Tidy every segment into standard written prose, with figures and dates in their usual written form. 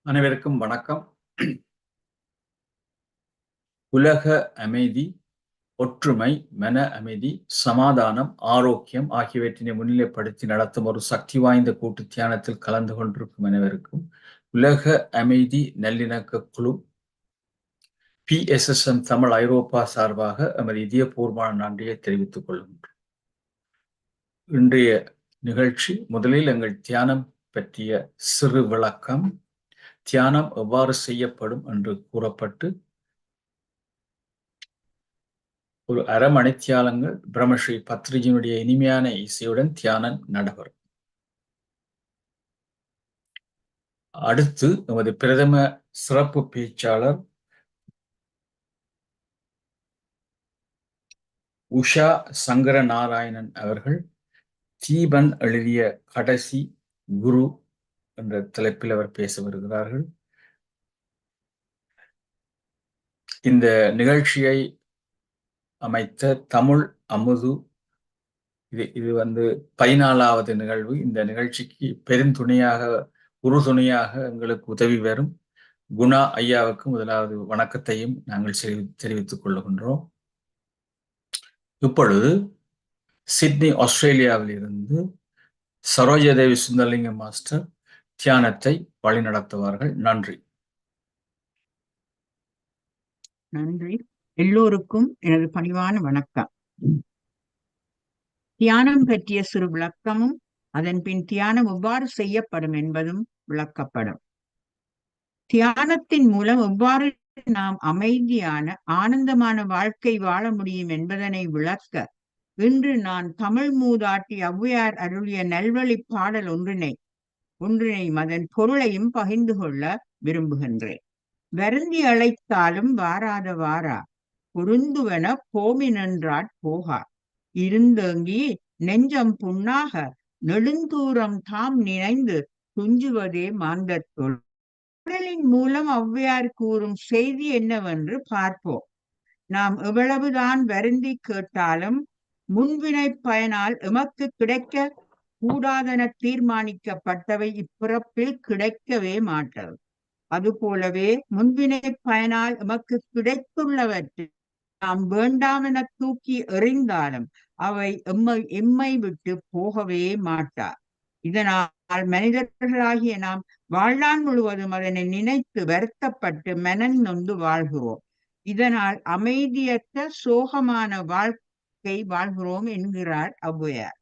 அனைவருக்கும் வணக்கம். உலக அமைதி, ஒற்றுமை, மன அமைதி, சமாதானம், ஆரோக்கியம் ஆகியவற்றினை முன்னிலைப்படுத்தி நடத்தும் ஒரு சக்தி வாய்ந்த கூட்டு தியானத்தில் கலந்து கொண்டிருக்கும் அனைவருக்கும் உலக அமைதி நல்லிணக்க குழு PSSM தமிழ் ஐரோப்பா சார்பாக எமது இதயபூர்வமான நன்றியை தெரிவித்துக் கொள்கின்றோம். இன்றைய நிகழ்ச்சி முதலில் எங்கள் தியானம் பற்றிய சிறு விளக்கம், தியானம் எவ்வாறு செய்யப்படும் என்று கூறப்பட்டு ஒரு அரை மணித்தியாலங்கள் பிரம்மஸ்ரீ பத்ரிஜியினுடைய இனிமையான இசையுடன் தியானம் நடைபெறும். அடுத்து நமது பிரதம சிறப்பு பேச்சாளர் உஷா சங்கர நாராயணன் அவர்கள் தீபன் எழுதிய கடைசி குரு என்ற தலைப்பில் அவர் பேச வருகிறார்கள். இந்த நிகழ்ச்சியை அமைத்த தமிழ் அமுது, இது 14வது நிகழ்வு. இந்த நிகழ்ச்சிக்கு பெருந்துணையாக உறுதுணையாக எங்களுக்கு உதவி வரும் குணா ஐயாவுக்கு முதலாவது வணக்கத்தையும் நாங்கள் தெரிவித்துக் கொள்ளுகின்றோம். இப்பொழுது சிட்னி ஆஸ்திரேலியாவில் இருந்து சரோஜதேவி சுந்தரலிங்கம் மாஸ்டர் தியானத்தை வழிநடத்துவார்கள். நன்றி. நன்றி. எல்லோருக்கும் எனது பணிவான வணக்கம். தியானம் பற்றிய சிறு விளக்கமும் அதன் பின் தியானம் எவ்வாறு செய்யப்படும் என்பதும் விளக்கப்படும். தியானத்தின் மூலம் எவ்வாறு நாம் அமைதியான ஆனந்தமான வாழ்க்கை வாழ முடியும் என்பதனை விளக்க இன்று நான் தமிழ் மூதாட்டி ஔவையார் அருளிய நல்வழி பாடல் ஒன்றினை அதன் பொருளையும் பகிர்ந்து கொள்ள விரும்புகின்றேன். வருந்தி அழைத்தாலும் வாராத வாரா, பொருந்துவன போமி நின்றாற் போகா, இருந்தேங்கி நெஞ்சம் புண்ணாக நெடுந்தூரம் தாம் நினைந்து துஞ்சுவதே மாந்தத்தொள். பாடலின் மூலம் ஔவையார் கூறும் செய்தி என்னவென்று பார்ப்போம். நாம் எவ்வளவுதான் வருந்தி கேட்டாலும் முன்வினை பயனால் எமக்கு கிடைக்க கூடாதென தீர்மானிக்கப்பட்டவை இப்பிறப்பில் கிடைக்கவே மாட்டது. அதுபோலவே முன்வினை பயனால் எமக்கு கிடைத்துள்ளவற்றை நாம் வேண்டாம் என தூக்கி எறிந்தாலும் அவை எம்மை விட்டு போகவே மாட்டார். இதனால் மனிதர்களாகிய நாம் வாழ்நாள் முழுவதும் அதனை நினைத்து வருத்தப்பட்டு மனம் நொந்து வாழ்கிறோம். இதனால் அமைதியற்ற சோகமான வாழ்க்கை வாழ்கிறோம் என்கிறார் ஔவையார்.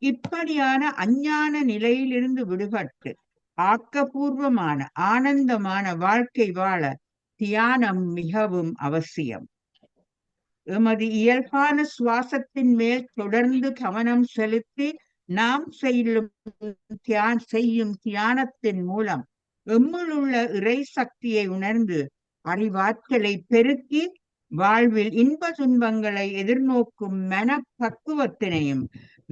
இப்படியான அஞ்ஞான நிலையிலிருந்து விடுபட்டு ஆக்கப்பூர்வமான ஆனந்தமான வாழ்க்கை வாழ தியானம் மிகவும் அவசியம். எமது இயல்பான சுவாசத்தின் மேல் தொடர்ந்து கவனம் செலுத்தி நாம் செய்யும் தியானத்தின் மூலம் எம்முள்ள இறை சக்தியை உணர்ந்து அறிவாற்றலை பெருக்கி வாழ்வில் இன்ப துன்பங்களை எதிர்நோக்கும் மன பக்குவத்தினையும்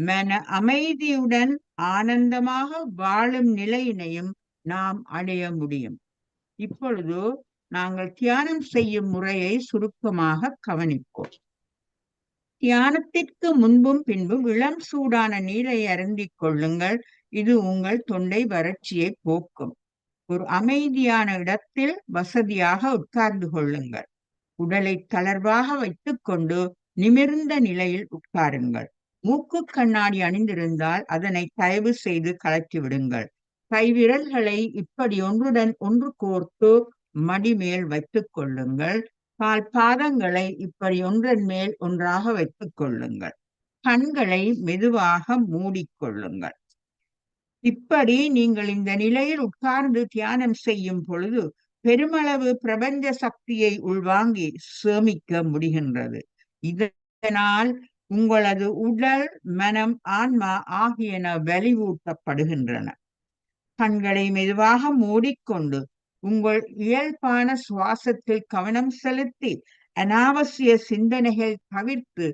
மன அமைதியுடன் ஆனந்தமாக வாழும் நிலையினையும் நாம் அடைய முடியும். இப்பொழுது நாங்கள் தியானம் செய்யும் முறையை சுருக்கமாக கவனிப்போம். தியானத்திற்கு முன்பும் பின்பும் இளம் சூடான நீரை அருந்திக் கொள்ளுங்கள். இது உங்கள் தொண்டை வறட்சியை போக்கும். ஒரு அமைதியான இடத்தில் வசதியாக உட்கார்ந்து கொள்ளுங்கள். உடலை தளர்வாக வைத்துக் கொண்டு நிமிர்ந்த நிலையில் உட்காருங்கள். மூக்கு கண்ணாடி அணிந்திருந்தால் அதனை தயவு செய்து கலற்றி விடுங்கள். கைவிரல்களை இப்படி ஒன்றுடன் ஒன்று கோர்த்து மடிமேல் வைத்துக் கொள்ளுங்கள். கால் பாதங்களை இப்படி ஒன்றன் மேல் ஒன்றாக வைத்துக் கொள்ளுங்கள். கண்களை மெதுவாக மூடிக்கொள்ளுங்கள். இப்படி நீங்கள் இந்த நிலையில் உட்கார்ந்து தியானம் செய்யும் பொழுது பெருமளவு பிரபஞ்ச சக்தியை உள்வாங்கி சேமிக்க முடிகின்றது. இதனால் உங்களது உடல், மனம், ஆன்மா ஆகியன வலிவூட்டப்படுகின்றன. கண்களை மெதுவாக மூடிக்கொண்டு உங்கள் இயல்பான சுவாசத்தில் கவனம் செலுத்தி அனாவசிய சிந்தனைகள் தவிர்த்து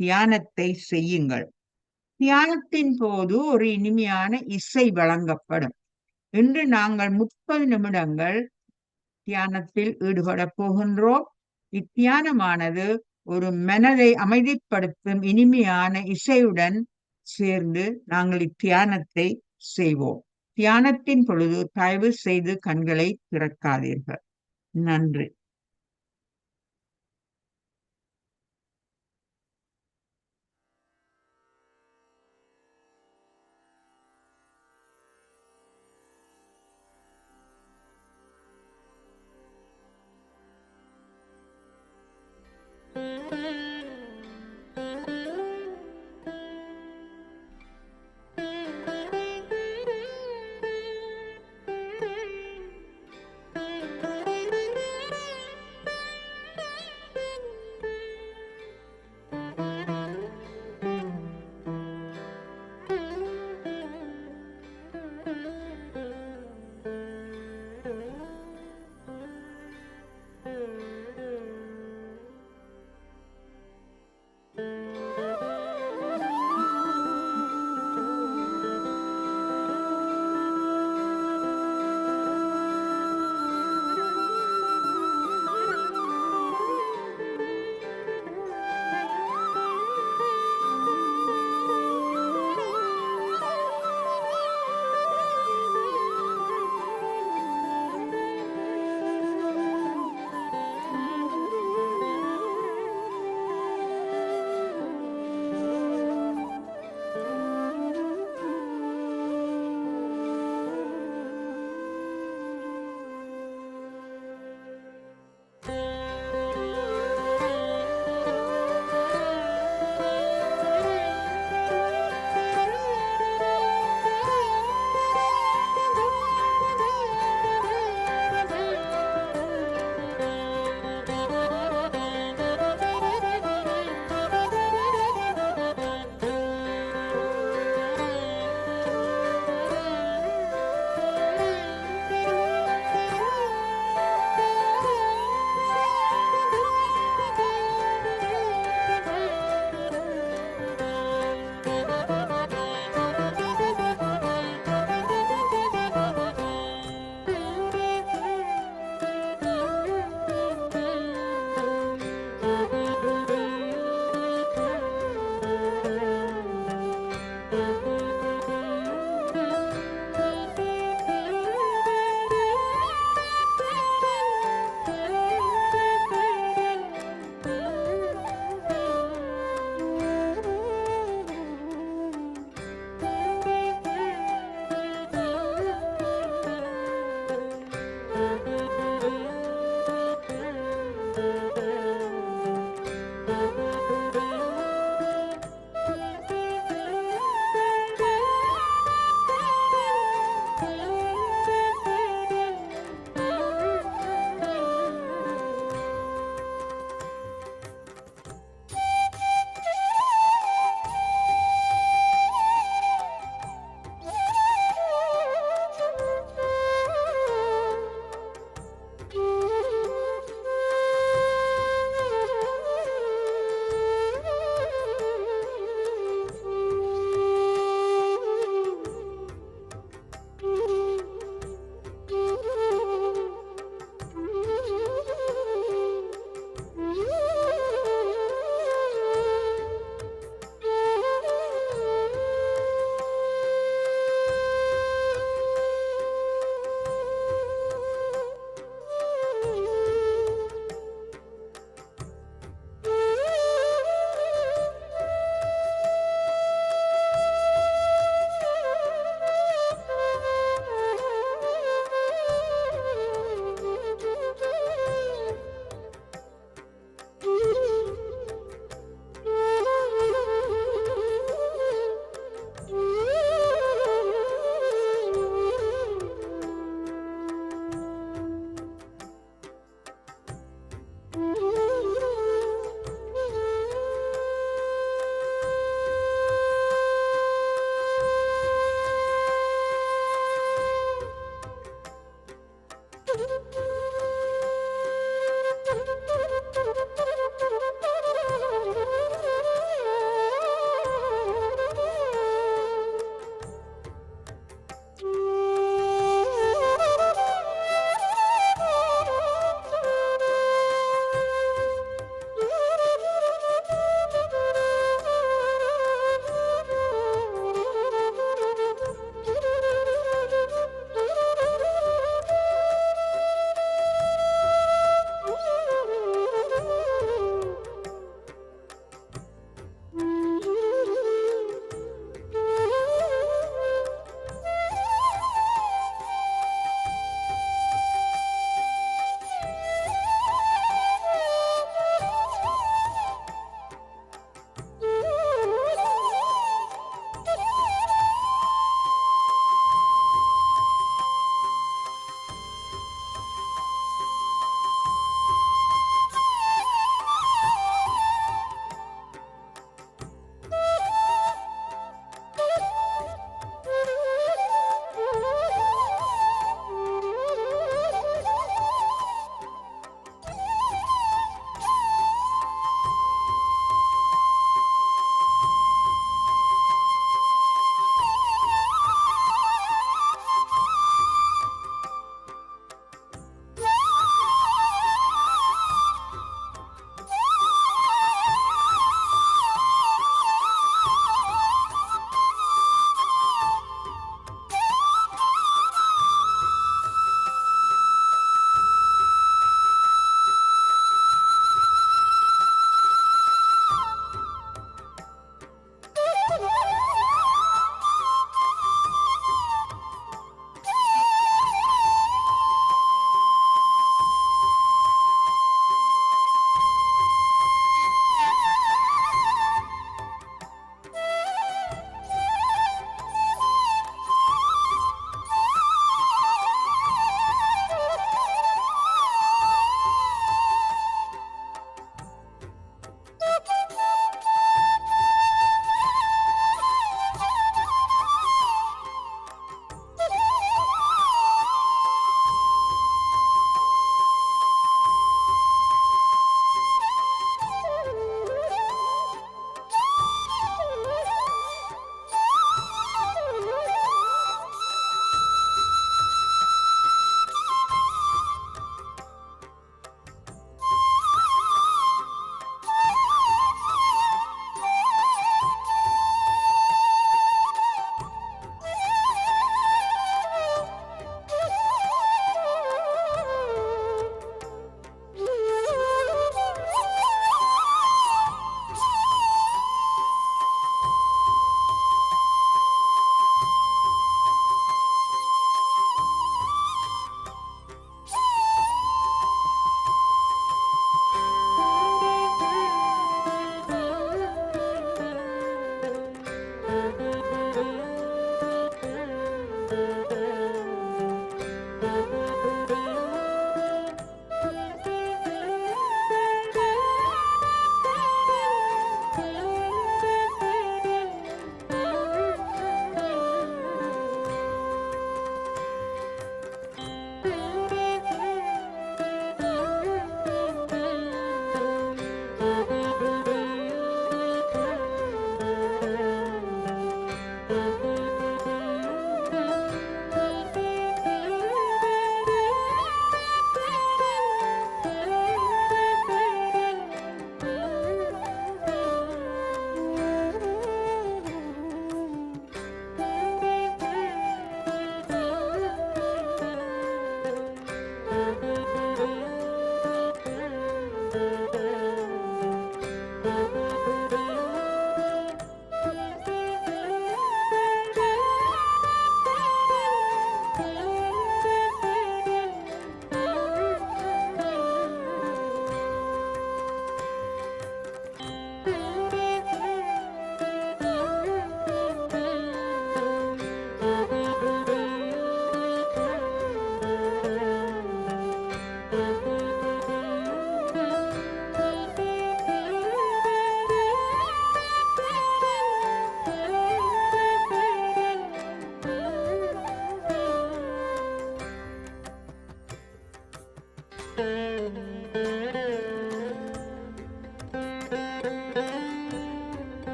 தியானத்தை செய்யுங்கள். தியானத்தின் போது ஒரு இனிமையான இசை வழங்கப்படும். இன்று நாங்கள் 30 நிமிடங்கள் தியானத்தில் ஈடுபட போகின்றோம். இத்தியானமானது ஒரு மனதை அமைதிப்படுத்தும் இனிமையான இசையுடன் சேர்ந்து நாங்கள் இத்தியானத்தை செய்வோம். தியானத்தின் பொழுது தயவு செய்து கண்களை திறக்காதீர்கள். நன்றி.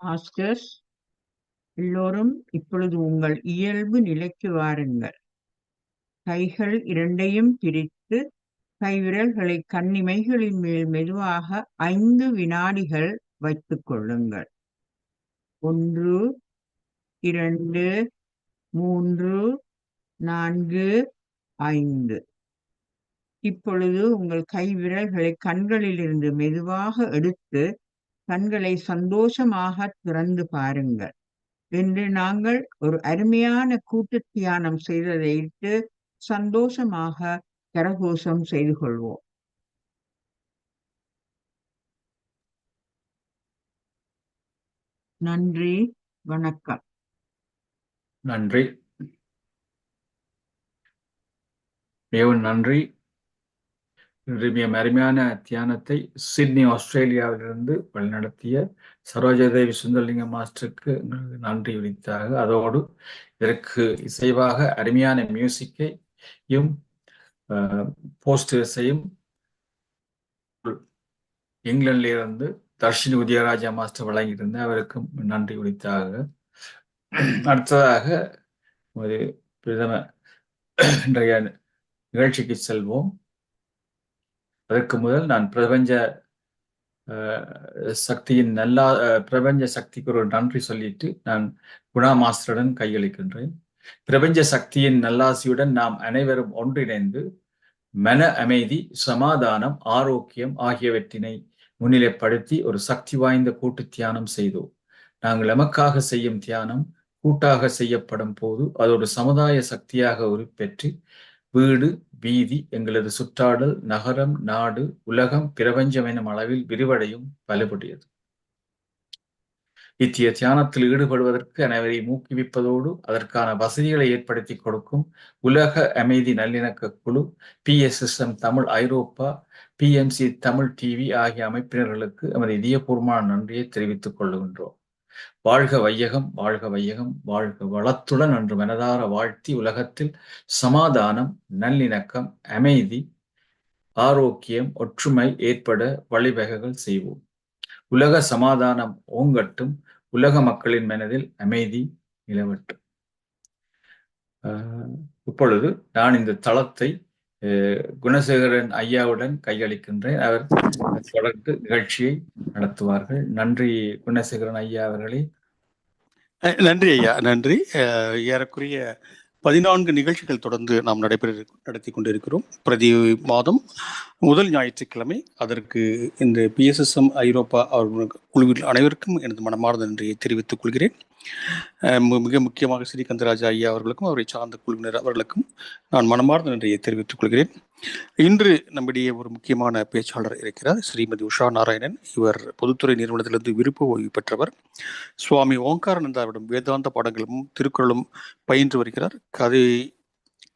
மாஸ்டர்ஸ், எல்லோரும் இப்பொழுது உங்கள் இயல்பு நிலைக்கு வாருங்கள். கைகள் இரண்டையும் பிரித்து கைவிரல்களை கண்ணிமைகளின் மேல் மெதுவாக 5 வினாடிகள் வைத்துக் கொள்ளுங்கள். 1, 2, 3, 4, 5. இப்பொழுது உங்கள் கைவிரல்களை கண்களிலிருந்து மெதுவாக எடுத்து கண்களை சந்தோஷமாக திறந்து பாருங்கள். இன்று நாங்கள் ஒரு அருமையான கூட்டு தியானம் செய்ததையிட்டு சந்தோஷமாக கரகோஷம் செய்து கொள்வோம். நன்றி, வணக்கம். நன்றி, மிகவும் நன்றி. இன்றைய அருமையான தியானத்தை சிட்னி, ஆஸ்திரேலியாவிலிருந்து வழிநடத்திய சரோஜாதேவி சுந்தரலிங்க மாஸ்டருக்கு நன்றி உரித்தாக, அதோடு இதற்கு இசைவாக அருமையான மியூசிக்கையும் போஸ்டர்ஸையும் இங்கிலாந்திலிருந்து தர்ஷினி உதயராஜா மாஸ்டர் வழங்கியிருந்த அவருக்கும் நன்றி உரித்தாக. அடுத்ததாக ஒரு பிரதம இன்றைய நிகழ்ச்சிக்கு செல்வோம். அதற்கு முதல் நான் பிரபஞ்ச சக்திக்கு ஒரு நன்றி சொல்லிட்டு நான் குணா மாஸ்டருடன் கையளிக்கின்றேன். பிரபஞ்ச சக்தியின் நல்லாசியுடன் நாம் அனைவரும் ஒன்றிணைந்து மன அமைதி, சமாதானம், ஆரோக்கியம் ஆகியவற்றினை முன்னிலைப்படுத்தி ஒரு சக்தி வாய்ந்த கூட்டு தியானம் செய்தோம். நாங்கள் எமக்காக செய்யும் தியானம் கூட்டாக செய்யப்படும் போது அது ஒரு சமுதாய சக்தியாக உருப்பெற்று வீடு, வீதி, எங்களது சுற்றாடல், நகரம், நாடு, உலகம், பிரபஞ்சம் எனும் அளவில் விரிவடையும் வலுப்படையது. இத்திய தியானத்தில் ஈடுபடுவதற்கு அனைவரையும் ஊக்குவிப்பதோடு அதற்கான வசதிகளை ஏற்படுத்தி கொடுக்கும் உலக அமைதி நல்லிணக்க குழு, PSSM தமிழ் ஐரோப்பா, PMC தமிழ் TV ஆகிய அமைப்பினர்களுக்கு எமது இதயபூர்வமான நன்றியை தெரிவித்துக் கொள்ளுகின்றோம். வாழ்க வையகம், வாழ்க வையகம், வாழ்க வளத்துடன் என்று மனதார வாழ்த்தி உலகத்தில் சமாதானம், நல்லிணக்கம், அமைதி, ஆரோக்கியம், ஒற்றுமை ஏற்பட வழிவகைகள் செய்வோம். உலக சமாதானம் ஓங்கட்டும், உலக மக்களின் மனதில் அமைதி நிலவட்டும். இப்பொழுது நான் இந்த தளத்தை குணசேகரன் ஐயாவுடன் கையளிக்கின்றேன். அவர் தொடர்ந்து நிகழ்ச்சியை நடத்துவார்கள். நன்றி குணசேகரன் ஐயா அவர்களே. நன்றி ஐயா, நன்றி. ஏறக்குறைய 14 நிகழ்ச்சிகள் தொடர்ந்து நாம் நடத்தி கொண்டிருக்கிறோம். பிரதி மாதம் முதல் ஞாயிற்றுக்கிழமை. அதற்கு இந்த PSSM ஐரோப்பா குழுவில் அனைவருக்கும் எனது மனமார்ந்த நன்றியை தெரிவித்துக் கொள்கிறேன். மிக முக்கியமாக ஸ்ரீகந்தராஜா ஐயா அவர்களுக்கும் அவரை சார்ந்த குழுவினர் அவர்களுக்கும் நான் மனமார்ந்த நன்றியை தெரிவித்துக் கொள்கிறேன். இன்று நம்முடைய ஒரு முக்கியமான பேச்சாளர் இருக்கிறார், ஸ்ரீமதி உஷா நாராயணன். இவர் பொதுத்துறை நிறுவனத்திலிருந்து விருப்ப ஓய்வு பெற்றவர். சுவாமி ஓங்காரானந்தாவிடம் வேதாந்த பாடங்களும் திருக்குறளும் பயின்று வருகிறார்.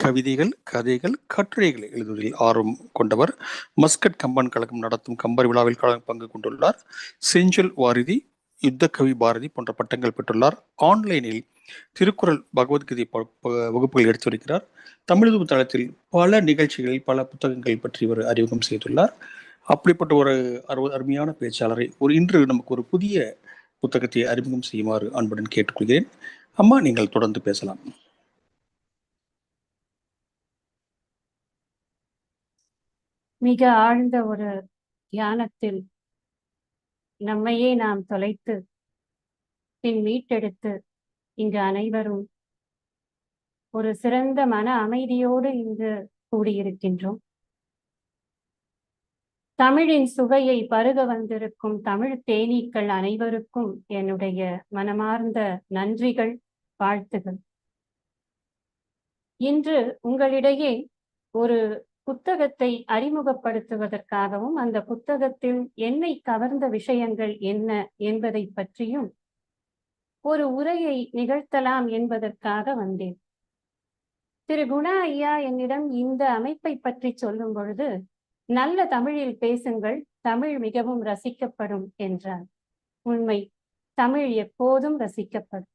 கவிதைகள், கதைகள், கட்டுரைகளை எழுதுவதில் ஆர்வம் கொண்டவர். மஸ்கட் கம்பன் கழகம் நடத்தும் கம்பர் விழாவில் பங்கு கொண்டுள்ளார். செஞ்சொல் வாரிதி, யுத்த கவி பாரதி போன்ற பட்டங்கள் பெற்றுள்ளார். ஆன்லைனில் திருக்குறள், பகவத்கீதை வகுப்புகள் எடுத்து வருகிறார். தமிழ் தளத்தில் பல நிகழ்ச்சிகளில் பல புத்தகங்கள் பற்றி இவர் அறிமுகம் செய்துள்ளார். அப்படிப்பட்ட ஒரு அருமையான பேச்சாளரை இன்று நமக்கு ஒரு புதிய புத்தகத்தை அறிமுகம் செய்யுமாறு அன்புடன் கேட்டுக்கொள்கிறேன். அம்மா, நீங்கள் தொடர்ந்து பேசலாம். மிக ஆழ்ந்த ஒரு தியானத்தில் நம்மையே நாம் தொலைத்து பின் மீட்டெடுத்து இங்கு அனைவரும் ஒரு சிறந்த மன அமைதியோடு இங்கு கூடியிருக்கின்றோம். தமிழின் சுவையை பருக வந்திருக்கும் தமிழ் தேனீக்கள் அனைவருக்கும் என்னுடைய மனமார்ந்த நன்றிகள், வாழ்த்துகள். இன்று உங்களிடையே ஒரு புத்தகத்தை அறிமுகப்படுத்துவதற்காகவும் அந்த புத்தகத்தில் என்னை கவர்ந்த விஷயங்கள் என்ன என்பதை பற்றியும் ஒரு உரையை நிகழ்த்தலாம் என்பதற்காக வந்தேன். திரு குணா ஐயா என்னிடம் இந்த அமைப்பை பற்றி சொல்லும் பொழுது, நல்ல தமிழில் பேசுங்கள், தமிழ் மிகவும் ரசிக்கப்படும் என்றார். உண்மை, தமிழ் எப்போதும் ரசிக்கப்படும்.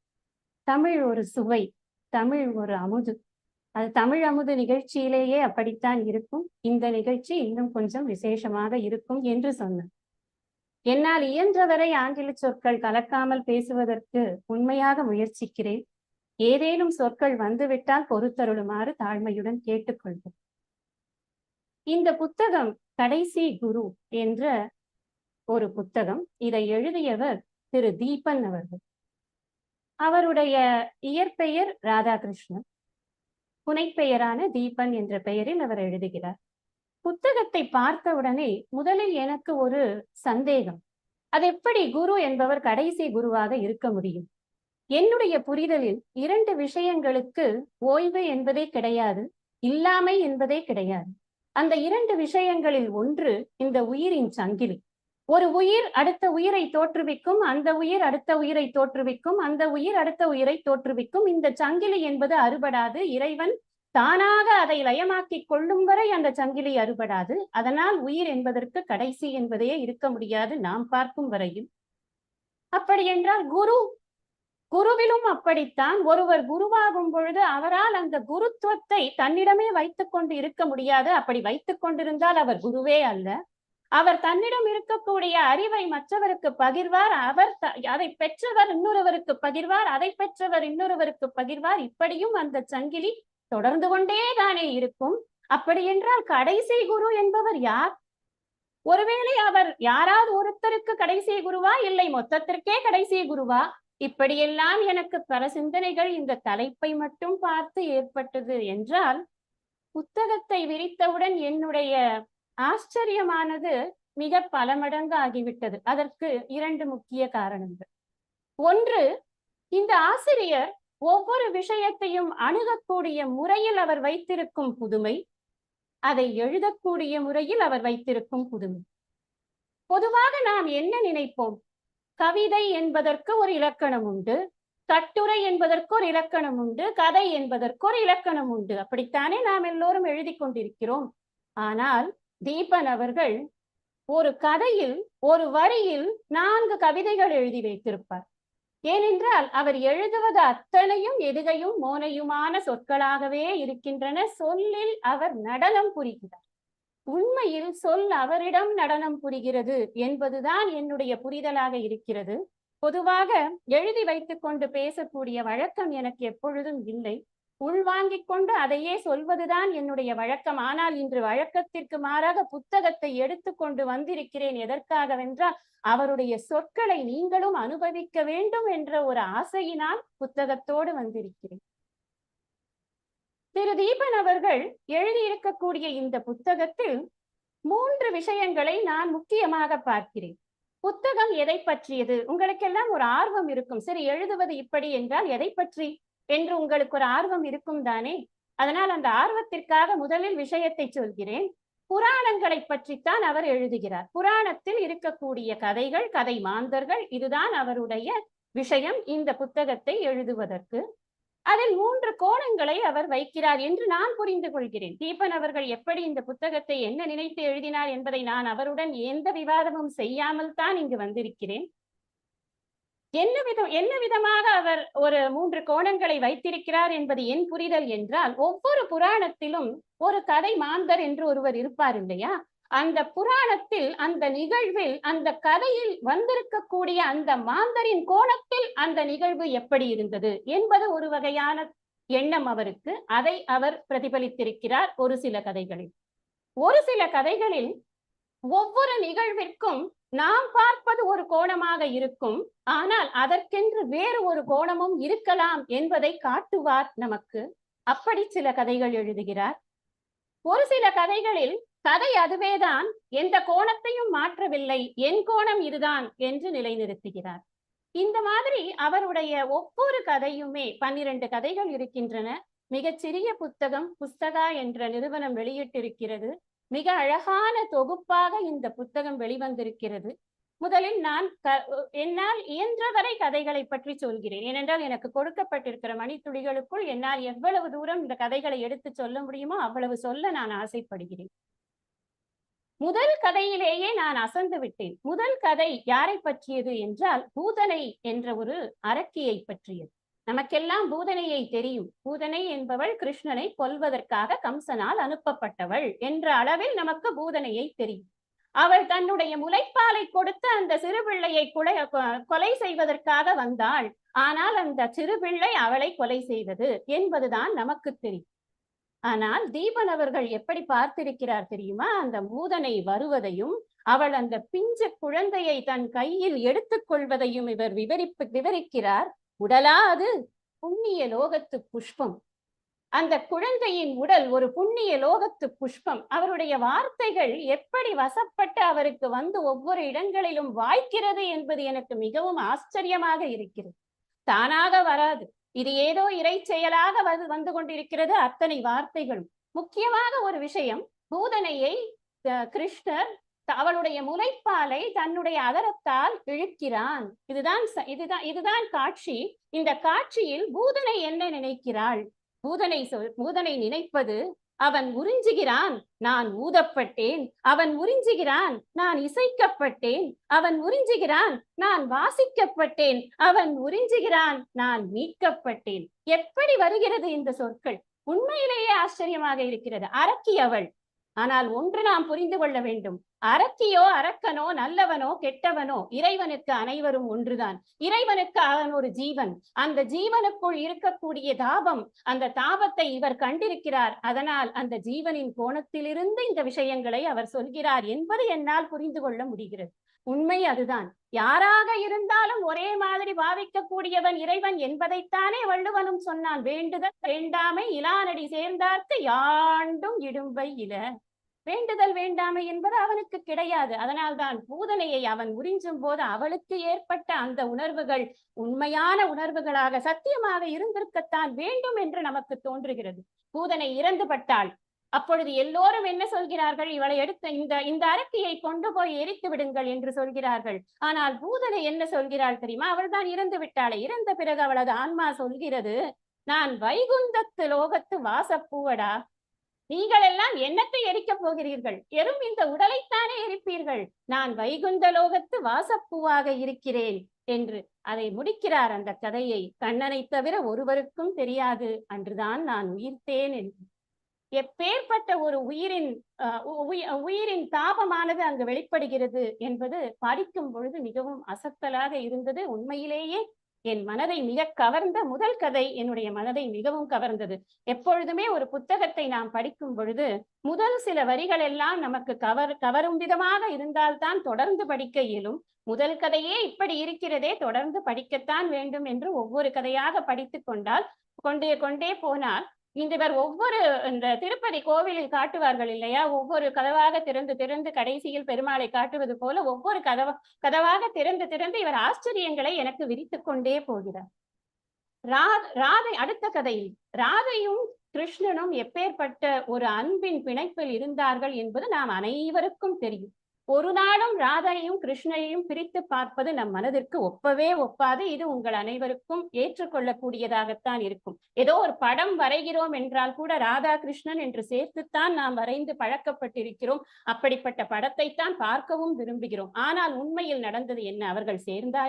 தமிழ் ஒரு சுவை, தமிழ் ஒரு அமுது. அது தமிழ் அமுது நிகழ்ச்சியிலேயே அப்படித்தான் இருக்கும். இந்த நிகழ்ச்சி இன்னும் கொஞ்சம் விசேஷமாக இருக்கும் என்று சொன்னார். என்னால் இயன்றவரை ஆங்கில சொற்கள் கலக்காமல் பேசுவதற்கு உண்மையாக முயற்சிக்கிறேன். ஏதேனும் சொற்கள் வந்துவிட்டால் பொறுத்தருளுமாறு தாழ்மையுடன் கேட்டுக்கொள்கிறேன். இந்த புத்தகம் கடைசி குரு என்ற ஒரு புத்தகம். இதை எழுதியவர் திரு தீபன் அவர்கள். அவருடைய இயற்பெயர் ராதாகிருஷ்ணன், புனைப்பெயரான தீபன் என்ற பெயரில் அவர் எழுதுகிறார். புத்தகத்தை பார்த்தவுடனே முதலில் எனக்கு ஒரு சந்தேகம். அது எப்படி குரு என்பவர் கடைசி குருவாக இருக்க முடியும்? என்னுடைய புரிதலில் 2 விஷயங்களுக்கு ஓய்வு என்பதே கிடையாது, இல்லாமை என்பதே கிடையாது. அந்த 2 விஷயங்களில் ஒன்று இந்த உயிரின் சங்கிலி. ஒரு உயிர் அடுத்த உயிரை தோற்றுவிக்கும், அந்த உயிர் அடுத்த உயிரை தோற்றுவிக்கும், அந்த உயிர் அடுத்த உயிரை தோற்றுவிக்கும். இந்த சங்கிலி என்பது அறுபடாது. இறைவன் தானாக அதை லயமாக்கிக் கொள்ளும் வரை அந்த சங்கிலி அறுபடாது. அதனால் உயிர் என்பதற்கு கடைசி என்பதே இருக்க முடியாது நாம் பார்க்கும் வரையில். அப்படி என்றால் குருவிலும் அப்படித்தான். ஒருவர் குருவாகும் பொழுது அவரால் அந்த குருத்துவத்தை தன்னிடமே வைத்துக் கொண்டு இருக்க முடியாது. அப்படி வைத்துக் கொண்டிருந்தால் அவர் குருவே அல்ல. அவர் தன்னிடம் இருக்கக்கூடிய அறிவை மற்றவருக்கு பகிர்வார். அவர் அதை பெற்றவர் இன்னொருவருக்கு பகிர்வார், அதை பெற்றவர் இன்னொருவருக்கு பகிர்வார். இப்படியும் அந்த சங்கிலி தொடர்ந்து கொண்டே தானே இருக்கும். அப்படி என்றால் கடைசி குரு என்பவர் யார்? ஒருவேளை அவர் யாராவது ஒருத்தருக்கு கடைசி குருவா, இல்லை மொத்தத்திற்கே கடைசி குருவா? இப்படியெல்லாம் எனக்கு பல சிந்தனைகள் இந்த தலைப்பை மட்டும் பார்த்து ஏற்பட்டது என்றால், புத்தகத்தை விரித்தவுடன் என்னுடைய ஆச்சரியமானது மிக பல மடங்கு ஆகிவிட்டது. அதற்கு 2 முக்கிய காரணங்கள். ஒன்று, இந்த ஆசிரியர் ஒவ்வொரு விஷயத்தையும் அணுகக்கூடிய முறையில் அவர் வைத்திருக்கும் புதுமை, அதை எழுதக்கூடிய முறையில் அவர் வைத்திருக்கும் புதுமை. பொதுவாக நாம் என்ன நினைப்போம்? கவிதை என்பதற்கு ஒரு இலக்கணம் உண்டு, கட்டுரை என்பதற்கு ஒரு இலக்கணம் உண்டு, கதை என்பதற்கு ஒரு இலக்கணம் உண்டு. அப்படித்தானே நாம் எல்லோரும் எழுதி கொண்டிருக்கிறோம். ஆனால் தீபன் அவர்கள் ஒரு கதையில் ஒரு வரியில் 4 கவிதைகள் எழுதி வைத்திருப்பார். ஏனென்றால் அவர் எழுதுவது அத்தனையும் எதுகையும் மோனையுமான சொற்களாகவே இருக்கின்றன. சொல்லில் அவர் நடனம் புரிகிறார். உண்மையில் சொல் அவரிடம் நடனம் புரிகிறது என்பதுதான் என்னுடைய புரிதலாக இருக்கிறது. பொதுவாக எழுதி வைத்துக் கொண்டு பேசக்கூடிய வழக்கம் எனக்கு எப்பொழுதும் இல்லை. உள்வாங்கிக் கொண்டு அதையே சொல்வதுதான் என்னுடைய வழக்கம். ஆனால் இன்று வழக்கத்திற்கு மாறாக புத்தகத்தை எடுத்துக்கொண்டு வந்திருக்கிறேன். எதற்காகவென்றால் அவருடைய சொற்களை நீங்களும் அனுபவிக்க வேண்டும் என்ற ஒரு ஆசையினால் புத்தகத்தோடு வந்திருக்கிறேன். திரு தீபன் அவர்கள் எழுதியிருக்கக்கூடிய இந்த புத்தகத்தில் 3 விஷயங்களை நான் முக்கியமாக பார்க்கிறேன். புத்தகம் எதை பற்றியது? உங்களுக்கெல்லாம் ஒரு ஆர்வம் இருக்கும். சரி, எழுதுவது இப்படி என்றால் எதை பற்றி என்று உங்களுக்கு ஒரு ஆர்வம் இருக்கும் தானே? அதனால் அந்த ஆர்வத்திற்காக முதலில் விஷயத்தை சொல்கிறேன். புராணங்களை பற்றித்தான் அவர் எழுதுகிறார். புராணத்தில் இருக்கக்கூடிய கதைகள், கதை மாந்தர்கள், இதுதான் அவருடைய விஷயம் இந்த புத்தகத்தை எழுதுவதற்கு. அதில் 3 கோணங்களை அவர் வைக்கிறார் என்று நான் புரிந்து கொள்கிறேன். தீபன் அவர்கள் எப்படி இந்த புத்தகத்தை என்ன நினைத்து எழுதினார் என்பதை நான் அவருடன் எந்த விவாதமும் செய்யாமல் தான் இங்கு வந்திருக்கிறேன். என்ன விதமாக அவர் ஒரு 3 கோணங்களை வைத்திருக்கிறார் என்பது என் புரிதல் என்றால், ஒவ்வொரு புராணத்திலும் ஒரு கதை மாந்தர் என்று ஒருவர் இருப்பார் இல்லையா? அந்த புராணத்தில், அந்த நிகழ்வில், அந்த கதையில் வந்திருக்கக்கூடிய அந்த மாந்தரின் கோணத்தில் அந்த நிகழ்வு எப்படி இருந்தது என்பது ஒரு வகையான எண்ணம் அவருக்கு. அதை அவர் பிரதிபலித்திருக்கிறார் ஒரு சில கதைகளில். ஒரு சில கதைகளில் ஒவ்வொரு நிகழ்விற்கும் நாம் பார்ப்பது ஒரு கோணமாக இருக்கும், ஆனால் அதற்கென்று வேறு ஒரு கோணமும் இருக்கலாம் என்பதை காட்டுவார் நமக்கு. அப்படி சில கதைகள் எழுதுகிறார். ஒரு சில கதைகளில் கதை அதுவேதான், எந்த கோணத்தையும் மாற்றவில்லை, என் கோணம் இதுதான் என்று நிலைநிறுத்துகிறார். இந்த மாதிரி அவருடைய ஒவ்வொரு கதையுமே 12 கதைகள் இருக்கின்றன. மிகச்சிறிய புத்தகம் புஸ்தகா என்ற நிறுவனம் வெளியிட்டிருக்கிறது. மிக அழகான தொகுப்பாக இந்த புத்தகம் வெளிவந்திருக்கிறது. முதலில் நான் என்னால் இயன்றவரை கதைகளை பற்றி சொல்கிறேன். ஏனென்றால் எனக்கு கொடுக்கப்பட்டிருக்கிற மணித்துளிகளுக்குள் என்னால் எவ்வளவு தூரம் இந்த கதைகளை எடுத்து சொல்ல முடியுமோ அவ்வளவு சொல்ல நான் ஆசைப்படுகிறேன். முதல் கதையிலேயே நான் அசந்து விட்டேன். முதல் கதை யாரை பற்றியது என்றால், பூதனை என்ற ஒரு அரக்கியை பற்றியது. நமக்கெல்லாம் பூதனையை தெரியும். பூதனை என்பவள் கிருஷ்ணனை கொல்வதற்காக கம்சனால் அனுப்பப்பட்டவள் என்ற அளவில் நமக்கு பூதனையை தெரியும். அவள் தன்னுடைய முலைப்பாலை கொடுத்து அந்த சிறுபிள்ளையை கொலை செய்வதற்காக வந்தாள். ஆனால் அந்த சிறுபிள்ளை அவளை கொலை செய்தது என்பதுதான் நமக்கு தெரியும். ஆனால் தீபன் அவர்கள் எப்படி பார்த்திருக்கிறார் தெரியுமா? அந்த பூதனை வருவதையும் அவள் அந்த பிஞ்சு குழந்தையை தன் கையில் எடுத்துக் கொள்வதையும் இவர் விவரிக்கிறார். உடலா அது? புண்ணிய லோகத்து புஷ்பம். அந்த குழந்தையின் உடல் ஒரு புண்ணிய லோகத்து புஷ்பம். அவருடைய வார்த்தைகள் எப்படி வசப்பட்டு அவருக்கு வந்து ஒவ்வொரு இடங்களிலும் வாய்க்கிறது என்பது எனக்கு மிகவும் ஆச்சரியமாக இருக்கிறது. தானாக வராது, இது ஏதோ இறை செயலாக வந்து கொண்டிருக்கிறது அத்தனை வார்த்தைகளும். முக்கியமாக ஒரு விஷயம், பூதனையை கிருஷ்ணர் அவளுடைய முலைப்பாலை தன்னுடைய அதரத்தால் இழுக்கிறான். இதுதான் காட்சி. இந்த காட்சியில் பூதனை என்ன நினைக்கிறாள்? பூதனை நினைப்பது, அவன் உறிஞ்சுகிறான், நான் ஊதப்பட்டேன். அவன் உறிஞ்சுகிறான், நான் இசைக்கப்பட்டேன். அவன் உறிஞ்சுகிறான், நான் வாசிக்கப்பட்டேன். அவன் உறிஞ்சுகிறான், நான் மீட்கப்பட்டேன். எப்படி வருகிறது இந்த சொற்கள்? உண்மையிலேயே ஆச்சரியமாக இருக்கிறது. அரக்கி அவள். ஆனால் ஒன்று நாம் புரிந்து கொள்ள வேண்டும். அரக்கியோ அரக்கனோ நல்லவனோ கெட்டவனோ இறைவனுக்கு அனைவரும் ஒன்றுதான். இறைவனுக்கு அவன் ஒரு ஜீவன். அந்த ஜீவனுக்குள் இருக்கக்கூடிய தாபம், அந்த தாபத்தை இவர் கண்டிருக்கிறார். அதனால் அந்த ஜீவனின் கோணத்திலிருந்து இந்த விஷயங்களை அவர் சொல்கிறார் என்பது என்னால் புரிந்து கொள்ள முடிகிறது. உண்மை அதுதான். யாராக இருந்தாலும் ஒரே மாதிரி பாவிக்கக்கூடியவன் இறைவன் என்பதைத்தானே வள்ளுவனும் சொன்னான். வேண்டுதல் வேண்டாமை இலானடி சேர்ந்தார்க்கு யாண்டும் இடும்பை இல. வேண்டுதல் வேண்டாமை என்பது அவனுக்கு கிடையாது. அதனால்தான் பூதனையை அவன் உறிஞ்சும் போது அவளுக்கு ஏற்பட்ட அந்த உணர்வுகள் உண்மையான உணர்வுகளாக சத்தியமாக இருந்திருக்கத்தான் வேண்டும் என்று நமக்கு தோன்றுகிறது. பூதனை இறந்து பட்டாள். அப்பொழுது எல்லோரும் என்ன சொல்கிறார்கள்? இவளை எடுத்த இந்த அரக்கியை கொண்டு போய் எரித்து விடுங்கள் என்று சொல்கிறார்கள். ஆனால் பூதனை என்ன சொல்கிறாள் தெரியுமா? அவள் தான் இறந்து விட்டாளே. இறந்த பிறகு அவளது ஆன்மா சொல்கிறது, நான் வைகுந்தத்து லோகத்து வாசப்பூவடா. நீங்கள் எல்லாம் என்னத்தை எரிக்கப் போகிறீர்கள்? எறும் இந்த உடலைத்தானே எரிப்பீர்கள். நான் வைகுந்த லோகத்து வாசப்பூவாக இருக்கிறேன் என்று அதை முடிக்கிறார் அந்த கதையை. கண்ணனை தவிர ஒருவருக்கும் தெரியாது அன்றுதான் நான் உயிர்த்தேன் என்று. எப்பேற்பட்ட ஒரு உயிரின் தாபமானது அங்கு வெளிப்படுகிறது என்பது படிக்கும் பொழுது மிகவும் அசத்தலாக இருந்தது. உண்மையிலேயே என் மனதை மிக கவர்ந்த முதல் கதை என்னுடைய மனதை மிகவும் கவர்ந்தது. எப்பொழுதுமே ஒரு புத்தகத்தை நாம் படிக்கும் பொழுது முதல் சில வரிகள் எல்லாம் நமக்கு கவரும் விதமாக இருந்தால்தான் தொடர்ந்து படிக்க இயலும். முதல் கதையே இப்படி இருக்கிறதே, தொடர்ந்து படிக்கத்தான் வேண்டும் என்று ஒவ்வொரு கதையாக படித்து கொண்டே போனால் இவர் ஒவ்வொரு இந்த திருப்பதி கோவிலில் காட்டுவார்கள் இல்லையா, ஒவ்வொரு கதவாக திறந்து கடைசியில் பெருமாளை காட்டுவது போல ஒவ்வொரு கதவாக திறந்து இவர் ஆச்சரியங்களை எனக்கு விரித்து கொண்டே போகிறார். ராதை அடுத்த கதையில் ராதையும் கிருஷ்ணனும் எப்பேற்பட்ட ஒரு அன்பின் பிணைப்பில் இருந்தார்கள் என்பது நாம் அனைவருக்கும் தெரியும். ஒரு நாளும் ராதையும் கிருஷ்ணனையும் பிரித்து பார்ப்பது நம் மனதிற்கு ஒப்பாது. இது உங்கள் அனைவருக்கும் ஏற்றுக்கொள்ளக்கூடியதாகத்தான் இருக்கும். ஏதோ ஒரு படம் வரைகிறோம் என்றால் கூட ராதா கிருஷ்ணன் என்று சேர்த்துத்தான் நாம் வரைந்து பழக்கப்பட்டிருக்கிறோம். அப்படிப்பட்ட படத்தைத்தான் பார்க்கவும் விரும்புகிறோம். ஆனால் உண்மையில் நடந்தது என்ன? அவர்கள்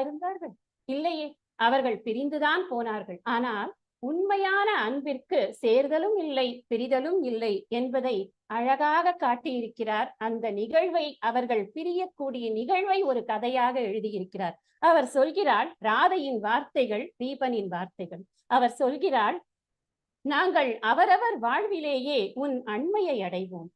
இருந்தார்கள்? இல்லையே, அவர்கள் பிரிந்துதான் போனார்கள். ஆனால் உண்மையான அன்பிற்கு சேர்தலும் இல்லை, பிரிதலும் இல்லை என்பதை அழகாக காட்டியிருக்கிறார். அந்த நிகழ்வை, அவர்கள் பிரியக்கூடிய நிகழ்வை ஒரு கதையாக எழுதியிருக்கிறார். அவர் சொல்கிறார், ராதையின் வார்த்தைகள் தீபனின் வார்த்தைகள். அவர் சொல்கிறார், நாங்கள் அவரவர் வாழ்விலேயே உன் அண்மையை அடைவோம்.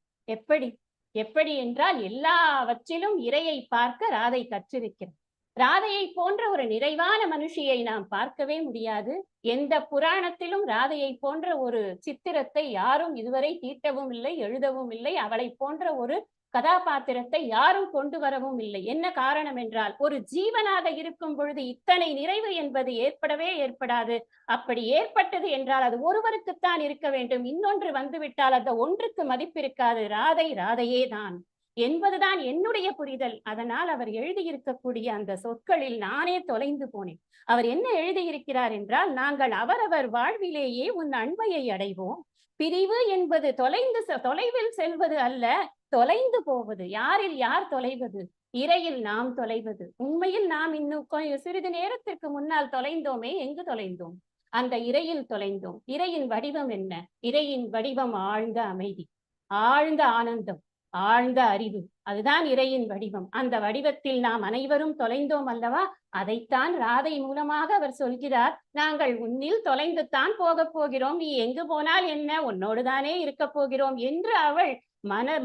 எப்படி என்றால் எல்லாவற்றிலும் இறையை பார்க்க ராதை கற்றிருக்கிறார். ராதையை போன்ற ஒரு நிறைவான மனுஷியை நாம் பார்க்கவே முடியாது. எந்த புராணத்திலும் ராதையை போன்ற ஒரு சித்திரத்தை யாரும் இதுவரை தீட்டவும் இல்லை, எழுதவும் இல்லை. அவளை போன்ற ஒரு கதாபாத்திரத்தை யாரும் கொண்டு வரவும் இல்லை. என்ன காரணம் என்றால், ஒரு ஜீவனாக இருக்கும் பொழுது இத்தனை நிறைவு என்பது ஏற்படாது. அப்படி ஏற்பட்டது என்றால் அது ஒருவருக்குத்தான் இருக்க வேண்டும். இன்னொன்று வந்துவிட்டால் அந்த ஒன்றுக்கு மதிப்பிருக்காது. ராதையே தான் என்பதுதான் என்னுடைய புரிதல். அதனால் அவர் எழுதியிருக்கக்கூடிய அந்த சொற்களில் நானே தொலைந்து போனேன். அவர் என்ன எழுதியிருக்கிறார் என்றால், நாங்கள் அவரவர் வாழ்விலேயே உன் அண்மையை அடைவோம். பிரிவு என்பது தொலைவில் செல்வது அல்ல, தொலைந்து போவது. யாரில் யார் தொலைவது? இறையில் நாம் தொலைவது. உண்மையில் நாம் இன்னும் சிறிது நேரத்திற்கு முன்னால் தொலைந்தோமே, எங்கு தொலைந்தோம்? அந்த இறையில் தொலைந்தோம். இறையின் வடிவம் என்ன? இறையின் வடிவம் ஆழ்ந்த அமைதி, ஆழ்ந்த ஆனந்தம், ஆழ்ந்த அறிவு. அதுதான் இறையின் வடிவம். அந்த வடிவத்தில் நாம் அனைவரும் தொலைந்தோம் அல்லவா? அதைத்தான் ராதை மூலமாக அவர் சொல்கிறார். நாங்கள் உன்னில் தொலைந்துத்தான் போகிறோம். நீ எங்கு போனால் என்ன, உன்னோடுதானே இருக்க போகிறோம் என்று அவள்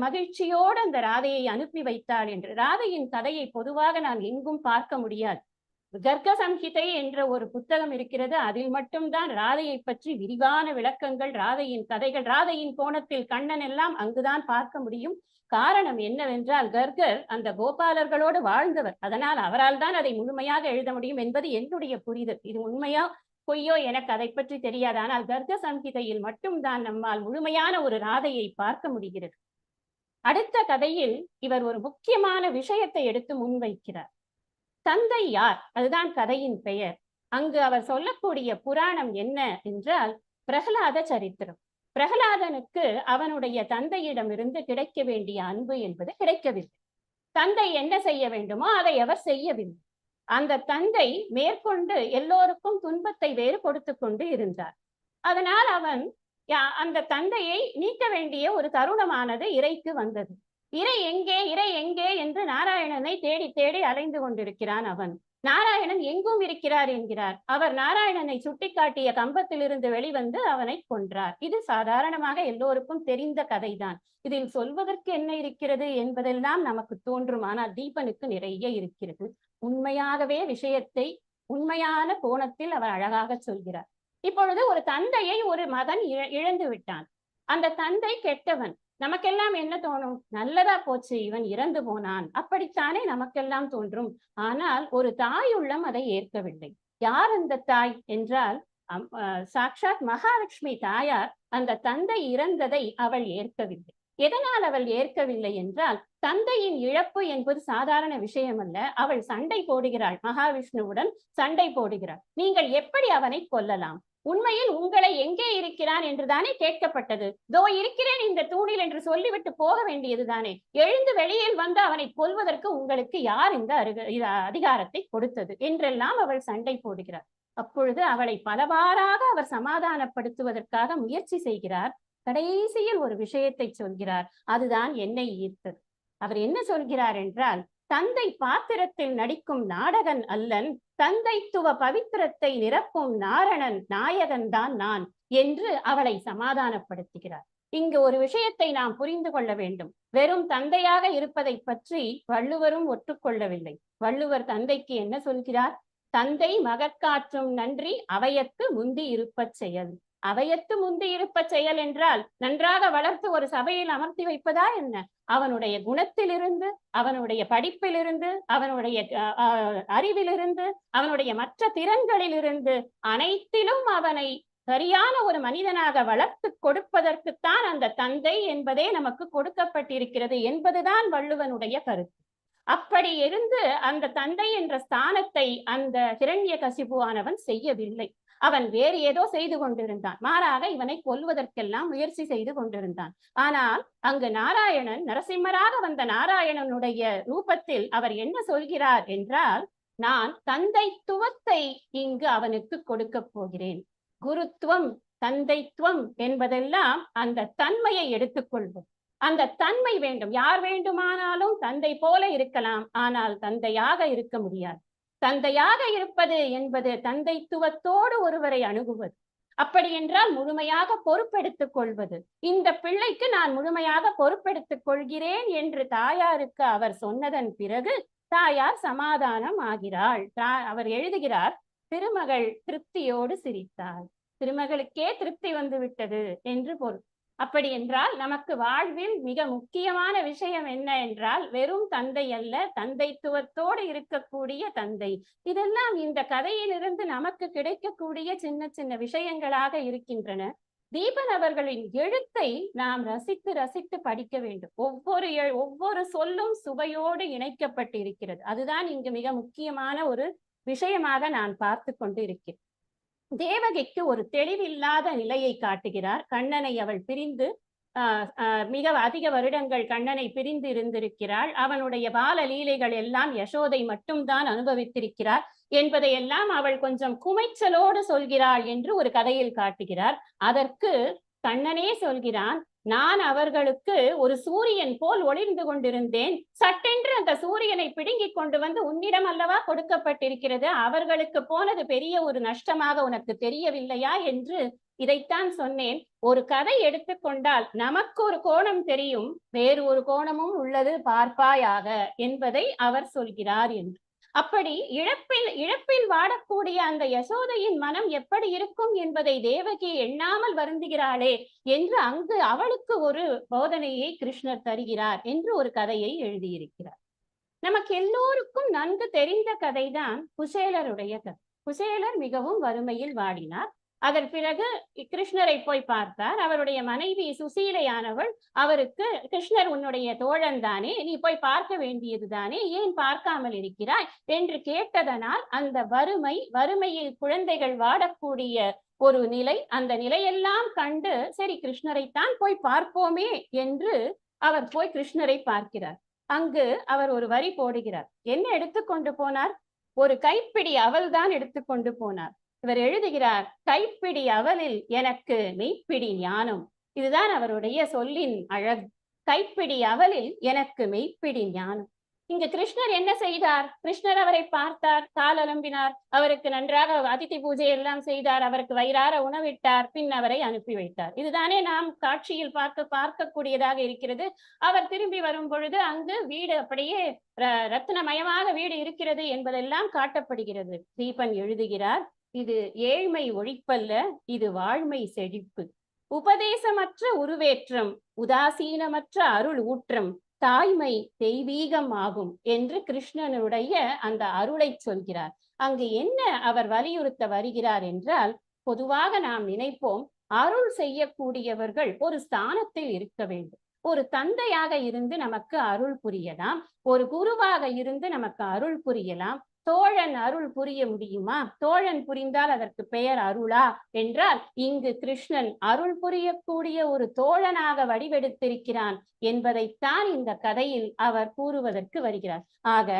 மகிழ்ச்சியோடு அந்த ராதையை அனுப்பி வைத்தாள் என்று. ராதையின் கதையை பொதுவாக நான் எங்கும் பார்க்க முடியாது. கர்க்க சம்ஹிதை என்ற ஒரு புத்தகம் இருக்கிறது. அதில் மட்டும்தான் ராதையை பற்றி விரிவான விளக்கங்கள், ராதையின் கதைகள், ராதையின் கோணத்தில் கண்ணன் எல்லாம் அங்குதான் பார்க்க முடியும். காரணம் என்னவென்றால், கர்கர் அந்த கோபாலர்களோடு வாழ்ந்தவர். அதனால் அவரால் தான் அதை முழுமையாக எழுத முடியும் என்பது என்னுடைய புரிதல். இது உண்மையா பொய்யோ எனக்கு அதை பற்றி தெரியாது. ஆனால் கர்க்க சம்ஹிதையில் மட்டும்தான் நம்மால் முழுமையான ஒரு ராதையை பார்க்க முடிகிறது. அடுத்த கதையில் இவர் ஒரு முக்கியமான விஷயத்தை எடுத்து முன்வைக்கிறார். தந்தை யார்? அதுதான் கதையின் பெயர். அங்கு அவர் சொல்லக்கூடிய புராணம் என்ன என்றால், பிரகலாத சரித்திரம். பிரகலாதனுக்கு அவனுடைய தந்தையிடமிருந்து கிடைக்க வேண்டிய அன்பு என்பது கிடைக்கவில்லை. தந்தை என்ன செய்ய வேண்டுமோ அதை அவர் செய்யவில்லை. அந்த தந்தை மேற்கொண்டு எல்லோருக்கும் துன்பத்தை வேறு கொடுத்து கொண்டு இருந்தார். அதனால் அவன் அந்த தந்தையை நீக்க வேண்டிய ஒரு தருணமானது இறைக்கு வந்தது. இறை எங்கே என்று நாராயணனை தேடி அலைந்து கொண்டிருக்கிறான் அவன். நாராயணன் எங்கும் இருக்கிறார் என்கிறார். அவர் நாராயணனை சுட்டிக்காட்டிய கம்பத்திலிருந்து வெளிவந்து அவனை கொன்றார். இது சாதாரணமாக எல்லோருக்கும் தெரிந்த கதைதான். இதில் சொல்வதற்கு என்ன இருக்கிறது என்பதெல்லாம் நமக்கு தோன்றும். ஆனால் தீபனுக்கு நிறைய இருக்கிறது. உண்மையாகவே விஷயத்தை உண்மையான கோணத்தில் அவர் அழகாக சொல்கிறார். இப்பொழுது ஒரு தந்தையை ஒரு மகன் இழந்து விட்டான். அந்த தந்தை கெட்டவன். நமக்கெல்லாம் என்ன தோணும்? நல்லதா போச்சு, இவன் இறந்து போனான், அப்படித்தானே நமக்கெல்லாம் தோன்றும். ஆனால் ஒரு தாய் உள்ளம் அதை ஏற்கவில்லை. யார் அந்த தாய் என்றால், சாக்ஷாத் மகாலட்சுமி தாயார் அந்த தந்தை இறந்ததை அவள் ஏற்கவில்லை. எதனால் அவள் ஏற்கவில்லை என்றால், தந்தையின் இழப்பு என்பது சாதாரண விஷயம் அல்ல. அவள் சண்டை போடுகிறாள், மகாவிஷ்ணுவுடன் சண்டை போடுகிறாள். நீங்கள் எப்படி அவனை கொல்லலாம்? உண்மையில் உங்களை எங்கே இருக்கிறான் என்றுதானே கேட்கப்பட்டது. தோ இருக்கிறேன் இந்த தூணில் என்று சொல்லிவிட்டு போக வேண்டியதுதானே. எழுந்து வெளியில் வந்து அவனை கொல்வதற்கு உங்களுக்கு யார் இந்த அதிகாரத்தை கொடுத்தது என்றெல்லாம் அவள் சண்டை போடுகிறார். அப்பொழுது அவளை பலவாறாக அவர் சமாதானப்படுத்துவதற்காக முயற்சி செய்கிறார். கடைசியில் ஒரு விஷயத்தை சொல்கிறார். அதுதான் என்னை ஈர்த்தது. அவர் என்ன சொல்கிறார் என்றால், தந்தை பாத்திரத்தில் நடிக்கும் நாடகன் அல்லன், தந்தைத்துவ பவித்திரத்தை நிரப்பும் நாயகன் தான் நான் என்று அவளை சமாதானப்படுத்துகிறார். இங்கு ஒரு விஷயத்தை நாம் புரிந்து கொள்ள வேண்டும். வெறும் தந்தையாக இருப்பதை பற்றி வள்ளுவரும் ஒற்றுக்கொள்ளவில்லை. வள்ளுவர் தந்தைக்கு என்ன சொல்கிறார்? தந்தை மகற்காற்றும் நன்றி அவையத்து முந்தி இருப்ப செயல். அவையத்து முந்தி இருப்ப செயல் என்றால் நன்றாக வளர்த்து ஒரு சபையில் அமர்த்தி வைப்பதா என்ன? அவனுடைய குணத்திலிருந்து, அவனுடைய படிப்பிலிருந்து, அவனுடைய அறிவிலிருந்து, அவனுடைய மற்ற திறன்களிலிருந்து அனைத்திலும் அவனை சரியான ஒரு மனிதனாக வளர்த்து கொடுப்பதற்குத்தான் அந்த தந்தை என்பதே நமக்கு கொடுக்கப்பட்டிருக்கிறது என்பதுதான் வள்ளுவனுடைய கருத்து. அப்படி இருந்து அந்த தந்தை என்ற ஸ்தானத்தை அந்த ஹிரண்யகசிபுவானவன் செய்யவில்லை. அவன் வேறு ஏதோ செய்து கொண்டிருந்தான். மாறாக இவனை கொல்வதற்கெல்லாம் முயற்சி செய்து கொண்டிருந்தான். ஆனால் அங்கு நாராயணன், நரசிம்மராக வந்த நாராயணனுடைய ரூபத்தில் அவர் என்ன சொல்கிறார் என்றால், நான் தந்தைத்துவத்தை இங்கு அவனுக்கு கொடுக்க போகிறேன். குருத்துவம், தந்தைத்துவம் என்பதெல்லாம் அந்த தன்மையை எடுத்துக்கொள்வோம். அந்த தன்மை வேண்டும். யார் வேண்டுமானாலும் தந்தை போல இருக்கலாம், ஆனால் தந்தையாக இருக்க முடியாது. தந்தையாக இருப்பது என்பது தந்தைத்துவத்தோடு ஒருவரை அணுகுவது. அப்படி என்றால் முழுமையாக பொறுப்பெடுத்துக் கொள்வது. இந்த பிள்ளைக்கு நான் முழுமையாக பொறுப்பெடுத்துக் கொள்கிறேன் என்று தாயாருக்கு அவர் சொன்னதன் பிறகு தாயார் சமாதானம் ஆகிறாள். அவர் எழுதுகிறார், திருமகள் திருப்தியோடு சிரித்தாள். திருமகளுக்கே திருப்தி வந்து விட்டது என்று பொருள். அப்படி என்றால் நமக்கு வாழ்வில் மிக முக்கியமான விஷயம் என்ன என்றால், வெறும் தந்தை அல்ல, தந்தைத்துவத்தோடு இருக்கக்கூடிய தந்தை. இதெல்லாம் இந்த கதையிலிருந்து நமக்கு கிடைக்கக்கூடிய சின்ன சின்ன விஷயங்களாக இருக்கின்றன. தீபன் அவர்களின் எழுத்தை நாம் ரசித்து ரசித்து படிக்க வேண்டும். ஒவ்வொரு சொல்லும் சுவையோடு இணைக்கப்பட்டிருக்கிறது. அதுதான் இங்கு மிக முக்கியமான ஒரு விஷயமாக நான் பார்த்து கொண்டு இருக்கிறேன். தேவகிக்கு ஒரு தெளிவில்லாத நிலையை காட்டுகிறார். கண்ணனை அவள் பிரிந்து மிக அதிக வருடங்கள் கண்ணனை பிரிந்து இருந்திருக்கிறாள். அவனுடைய பால லீலைகள் எல்லாம் யசோதை மட்டும்தான் அனுபவித்திருக்கிறார் என்பதையெல்லாம் அவள் கொஞ்சம் குமைச்சலோடு சொல்கிறாள் என்று ஒரு கதையில் காட்டுகிறார். அதற்கு கண்ணனே சொல்கிறான், நான் அவர்களுக்கு ஒரு சூரியன் போல் ஒளிர்ந்து கொண்டிருந்தேன். சட்டென்று அந்த சூரியனை பிடுங்கிக் கொண்டு வந்து உன்னிடம் அல்லவா கொடுக்கப்பட்டிருக்கிறது. அவர்களுக்கு போனது பெரிய ஒரு நஷ்டமாக உனக்கு தெரியவில்லையா என்று இதைத்தான் சொன்னேன். ஒரு கதை எடுத்துக்கொண்டால் நமக்கு ஒரு கோணம் தெரியும், வேறு ஒரு கோணமும் உள்ளது பார்ப்பாயாக என்பதை அவர் சொல்கிறார் என்று. அப்படி இழப்பில் வாடக்கூடிய அந்த யசோதையின் மனம் எப்படி இருக்கும் என்பதை தேவகி எண்ணாமல் வருந்துகிறாளே என்று அங்கு அவளுக்கு ஒரு போதனையை கிருஷ்ணர் தருகிறார் என்று ஒரு கதையை எழுதியிருக்கிறார். நமக்கு எல்லோருக்கும் நன்கு தெரிந்த கதைதான் குசேலருடைய கதை. குசேலர் மிகவும் வறுமையில் வாடினார். அதன் பிறகு கிருஷ்ணரை போய் பார்த்தார். அவருடைய மனைவி சுசீலையானவள் அவருக்கு, கிருஷ்ணர் உன்னுடைய தோழன் தானே, நீ போய் பார்க்க வேண்டியது தானே, ஏன் பார்க்காமல் இருக்கிறாய் என்று கேட்டதனால் அந்த வறுமையில் குழந்தைகள் வாடக்கூடிய ஒரு நிலை, அந்த நிலையெல்லாம் கண்டு சரி கிருஷ்ணரைத்தான் போய் பார்ப்போமே என்று அவர் போய் கிருஷ்ணரை பார்க்கிறார். அங்கு அவர் ஒரு வரி போடுகிறார். என்ன எடுத்துக்கொண்டு போனார்? ஒரு கைப்பிடி அவல் தான் எடுத்துக்கொண்டு போனார். இவர் எழுதுகிறார், கைப்பிடி அவலில் எனக்கு மெய்ப்பிடி ஞானம். இதுதான் அவருடைய சொல்லின் அழகு. கைப்பிடி அவலில் எனக்கு மெய்ப்பிடி ஞானம். இங்கு கிருஷ்ணர் என்ன செய்தார்? கிருஷ்ணர் அவரை பார்த்தார், கால் அலம்பினார், அவருக்கு நன்றாக அதிதி பூஜை எல்லாம் செய்தார், அவருக்கு வயிறார உணவிட்டார், பின் அவரை அனுப்பி வைத்தார். இதுதானே நாம் காட்சியில் பார்க்கக்கூடியதாக இருக்கிறது. அவர் திரும்பி வரும் பொழுது அங்கு வீடு அப்படியே ரத்னமயமாக வீடு இருக்கிறது என்பதெல்லாம் காட்டப்படுகிறது. தீபன் எழுதுகிறார், இது ஏழ்மை ஒழிப்பல்ல, இது வாழ்மை செழிப்பு. உபதேசமற்ற உருவேற்றம், உதாசீனமற்ற அருள் ஊற்றம், தாய்மை தெய்வீகம் ஆகும் என்று கிருஷ்ணனுடைய அந்த அருளை சொல்கிறார். அங்கு என்ன அவர் வலியுறுத்த வருகிறார் என்றால், பொதுவாக நாம் நினைப்போம் அருள் செய்யக்கூடியவர்கள் ஒரு ஸ்தானத்தில் இருக்க வேண்டும். ஒரு தந்தையாக இருந்து நமக்கு அருள் புரியலாம், ஒரு குருவாக இருந்து நமக்கு அருள் புரியலாம். தோழன் அருள் புரிய முடியுமா? தோழன் புரிந்தால் அதற்கு பெயர் அருளா என்றால், இங்கு கிருஷ்ணன் அருள் புரியக்கூடிய ஒரு தோழனாக வடிவெடுத்திருக்கிறான் என்பதைத்தான் இந்த கதையில் அவர் கூறுவதற்கு வருகிறார். ஆக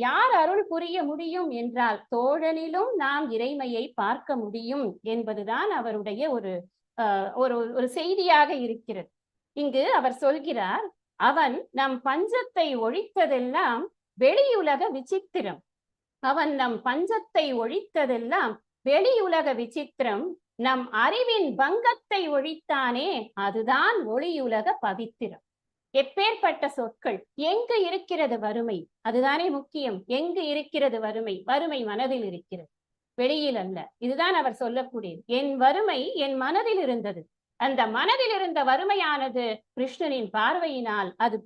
யார் அருள் புரிய முடியும் என்றால், தோழனிலும் நாம் இறைமையை பார்க்க முடியும் என்பதுதான் அவருடைய ஒரு செய்தியாக இருக்கிறது. இங்கு அவர் சொல்கிறார், அவன் நம் பஞ்சத்தை ஒழித்ததெல்லாம் வெளியுலக விசித்திரம். அவன் நம் பஞ்சத்தை ஒழித்ததெல்லாம் வெளியுலக விசித்திரம். நம் அறிவின் பங்கத்தை ஒழித்தானே, அதுதான் ஒளியுலக பவித்திரம். எப்பேற்பட்ட சொற்கள்! எங்கு இருக்கிறது வறுமை? அதுதானே முக்கியம். எங்கு இருக்கிறது வறுமை? வறுமை மனதில் இருக்கிறது, வெளியில் அல்ல. இதுதான் அவர் சொல்லக்கூடியது. என் வறுமை என் மனதில் இருந்தது. அந்த மனதில் இருந்த வறுமையானது கிருஷ்ணனின் பார்வையினால் அது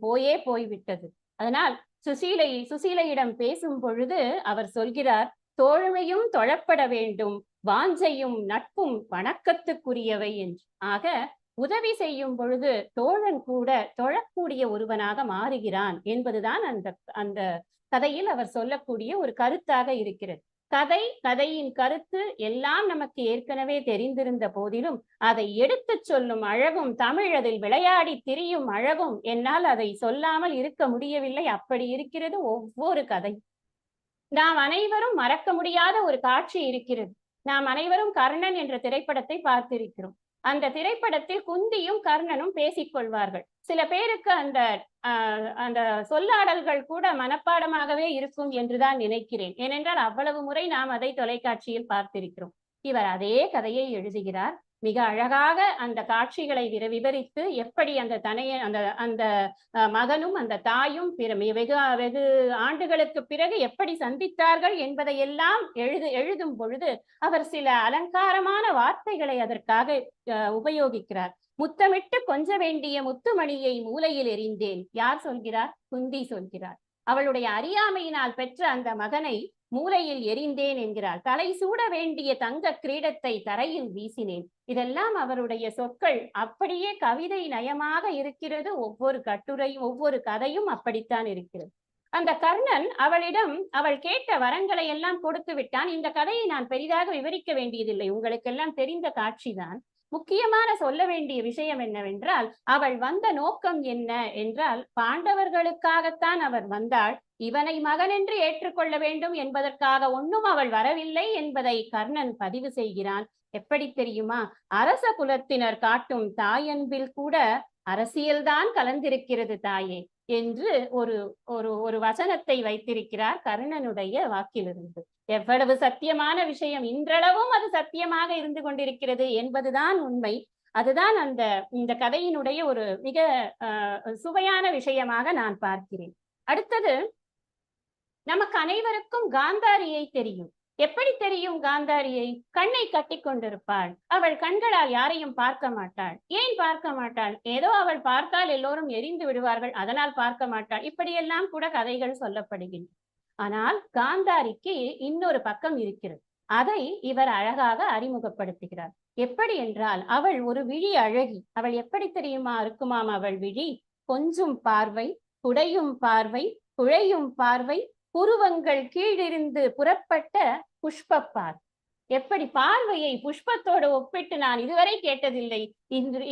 போய்விட்டது. அதனால் சுசீலையிடம் பேசும் பொழுது அவர் சொல்கிறார், தோழமையும் தொழப்பட வேண்டும், வாஞ்சையும் நட்பும் வணக்கத்துக்குரியவை என்று. ஆக உதவி செய்யும் பொழுது தோழன் கூட தொழக்கூடிய ஒருவனாக மாறுகிறான் என்பதுதான் அந்த கதையில் அவர் சொல்லக்கூடிய ஒரு கருத்தாக இருக்கிறது. கதையின் கருத்து எல்லாம் நமக்கு ஏற்கனவே தெரிந்திருந்த போதிலும் அதை எடுத்துச் சொல்லும் அழகும், தமிழ் அதில் விளையாடி திரியும் அழகும் என்னால் அதை சொல்லாமல் இருக்க முடியவில்லை. அப்படி இருக்கிறது ஒவ்வொரு கதை. நாம் அனைவரும் மறக்க முடியாத ஒரு காட்சி இருக்கிறது. நாம் அனைவரும் கர்ணன் என்ற திரைப்படத்தை பார்த்திருக்கிறோம். அந்த திரைப்படத்தில் குந்தியும் கர்ணனும் பேசிக்கொள்வார்கள். சில பேருக்கு அந்த சொல்லாடல்கள் கூட மனப்பாடமாகவே இருக்கும் என்றுதான் நினைக்கிறேன். ஏனென்றால் அவ்வளவு முறை நாம் அதை தொலைக்காட்சியில் பார்த்திருக்கிறோம். இவர் அதே கதையை எழுதுகிறார். மிக அழகாக அந்த காட்சிகளை விவரித்து, எப்படி அந்த மகனும் அந்த தாயும் வெகு ஆண்டுகளுக்கு பிறகு எப்படி சந்தித்தார்கள் என்பதையெல்லாம் எழுதும் பொழுது அவர் சில அலங்காரமான வார்த்தைகளை அதற்காக உபயோகிக்கிறார். முத்தமிட்டு கொஞ்ச வேண்டிய முத்துமணியை மூலையில் எறிந்தேன். யார் சொல்கிறார்? குந்தி சொல்கிறார். அவளுடைய அறியாமையினால் பெற்ற அந்த மகனை மூலையில் எறிந்தேன் என்கிறார். தலை சூட வேண்டிய தங்க கிரீடத்தை தரையில் வீசினேன். இதெல்லாம் அவருடைய சொற்கள். அப்படியே கவிதை நயமாக இருக்கிறது. ஒவ்வொரு கட்டுரையும் ஒவ்வொரு கதையும் அப்படித்தான் இருக்கிறது. அந்த கர்ணன் அவள் கேட்ட வரங்களை எல்லாம் கொடுத்து விட்டான். இந்த கதையை நான் பெரிதாக விவரிக்க வேண்டியதில்லை, உங்களுக்கெல்லாம் தெரிந்த காட்சிதான். முக்கியமான சொல்ல வேண்டிய விஷயம் என்னவென்றால், அவள் வந்த நோக்கம் என்ன என்றால், பாண்டவர்களுக்காகத்தான் அவர் வந்தாள். இவனை மகனென்று ஏற்றுக்கொள்ள வேண்டும் என்பதற்காக ஒன்றும் அவள் வரவில்லை என்பதை கர்ணன் பதிவு செய்கிறான். எப்படி தெரியுமா? அரச குலத்தினர் காட்டும் தாயன்பில் கூட அரசியல்தான் கலந்திருக்கிறது தாயே என்று ஒரு வசனத்தை வைத்திருக்கிறார் கர்ணனுடைய வாக்கிலிருந்து. எவ்வளவு சத்தியமான விஷயம்! இன்றளவும் அது சத்தியமாக இருந்து கொண்டிருக்கிறது என்பதுதான் உண்மை. அதுதான் இந்த கதையினுடைய ஒரு மிக சுவையான விஷயமாக நான் பார்க்கிறேன். அடுத்தது, நமக்கு அனைவருக்கும் காந்தாரியை தெரியும். எப்படி தெரியும் காந்தாரியை? கண்ணை கட்டி கொண்டிருப்பாள். அவள் கண்களால் யாரையும் பார்க்க மாட்டாள். ஏன் பார்க்க மாட்டாள்? ஏதோ அவள் பார்த்தால் எல்லோரும் எரிந்து விடுவார்கள், அதனால் பார்க்க மாட்டாள். இப்படியெல்லாம் கூட கதைகள் சொல்லப்படுகின்றன. ஆனால் காந்தாரிக்கு இன்னொரு பக்கம் இருக்கிறது. அதை இவர் அழகாக அறிமுகப்படுத்துகிறார். எப்படி என்றால், அவள் ஒரு விழி அழகி. அவள் எப்படி தெரியுமா இருக்குமாம்? அவள் விழி கொஞ்சும் பார்வை, குடையும் பார்வை, குழையும் பார்வை, புருவங்கள் கீழிருந்து புறப்பட்ட புஷ்பப்பார். எப்படி பார்வையை புஷ்பத்தோடு ஒப்பிட்டு நான் இதுவரை கேட்டதில்லை,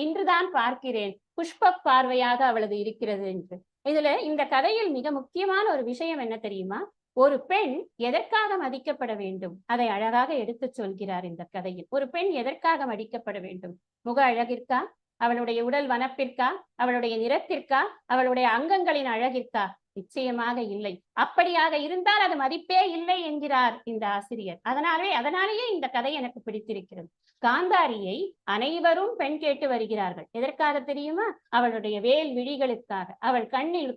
இன்றுதான் பார்க்கிறேன். புஷ்ப பார்வையாக அவளது இருக்கிறது என்று. இதுல இந்த கதையில் மிக முக்கியமான ஒரு விஷயம் என்ன தெரியுமா? ஒரு பெண் எதற்காக மதிக்கப்பட வேண்டும் அதை அழகாக எடுத்து சொல்கிறார் இந்த கதையில். ஒரு பெண் எதற்காக மதிக்கப்பட வேண்டும்? முக அழகிற்கா? அவளுடைய உடல் வனப்பிற்கா? அவளுடைய நிறத்திற்கா? அவளுடைய அங்கங்களின் அழகிற்கா? நிச்சயமாக இல்லை. அப்படியாக இருந்தால் அது மதிப்பே இல்லை என்கிறார் இந்த ஆசிரியர். அதனாலேயே இந்த கதை எனக்கு பிடித்திருக்கிறது. காந்தாரியை அனைவரும் பெண் கேட்டு வருகிறார்கள். எதற்காக தெரியுமா? அவளுடைய வேல் விழிகளுக்காக. அவள்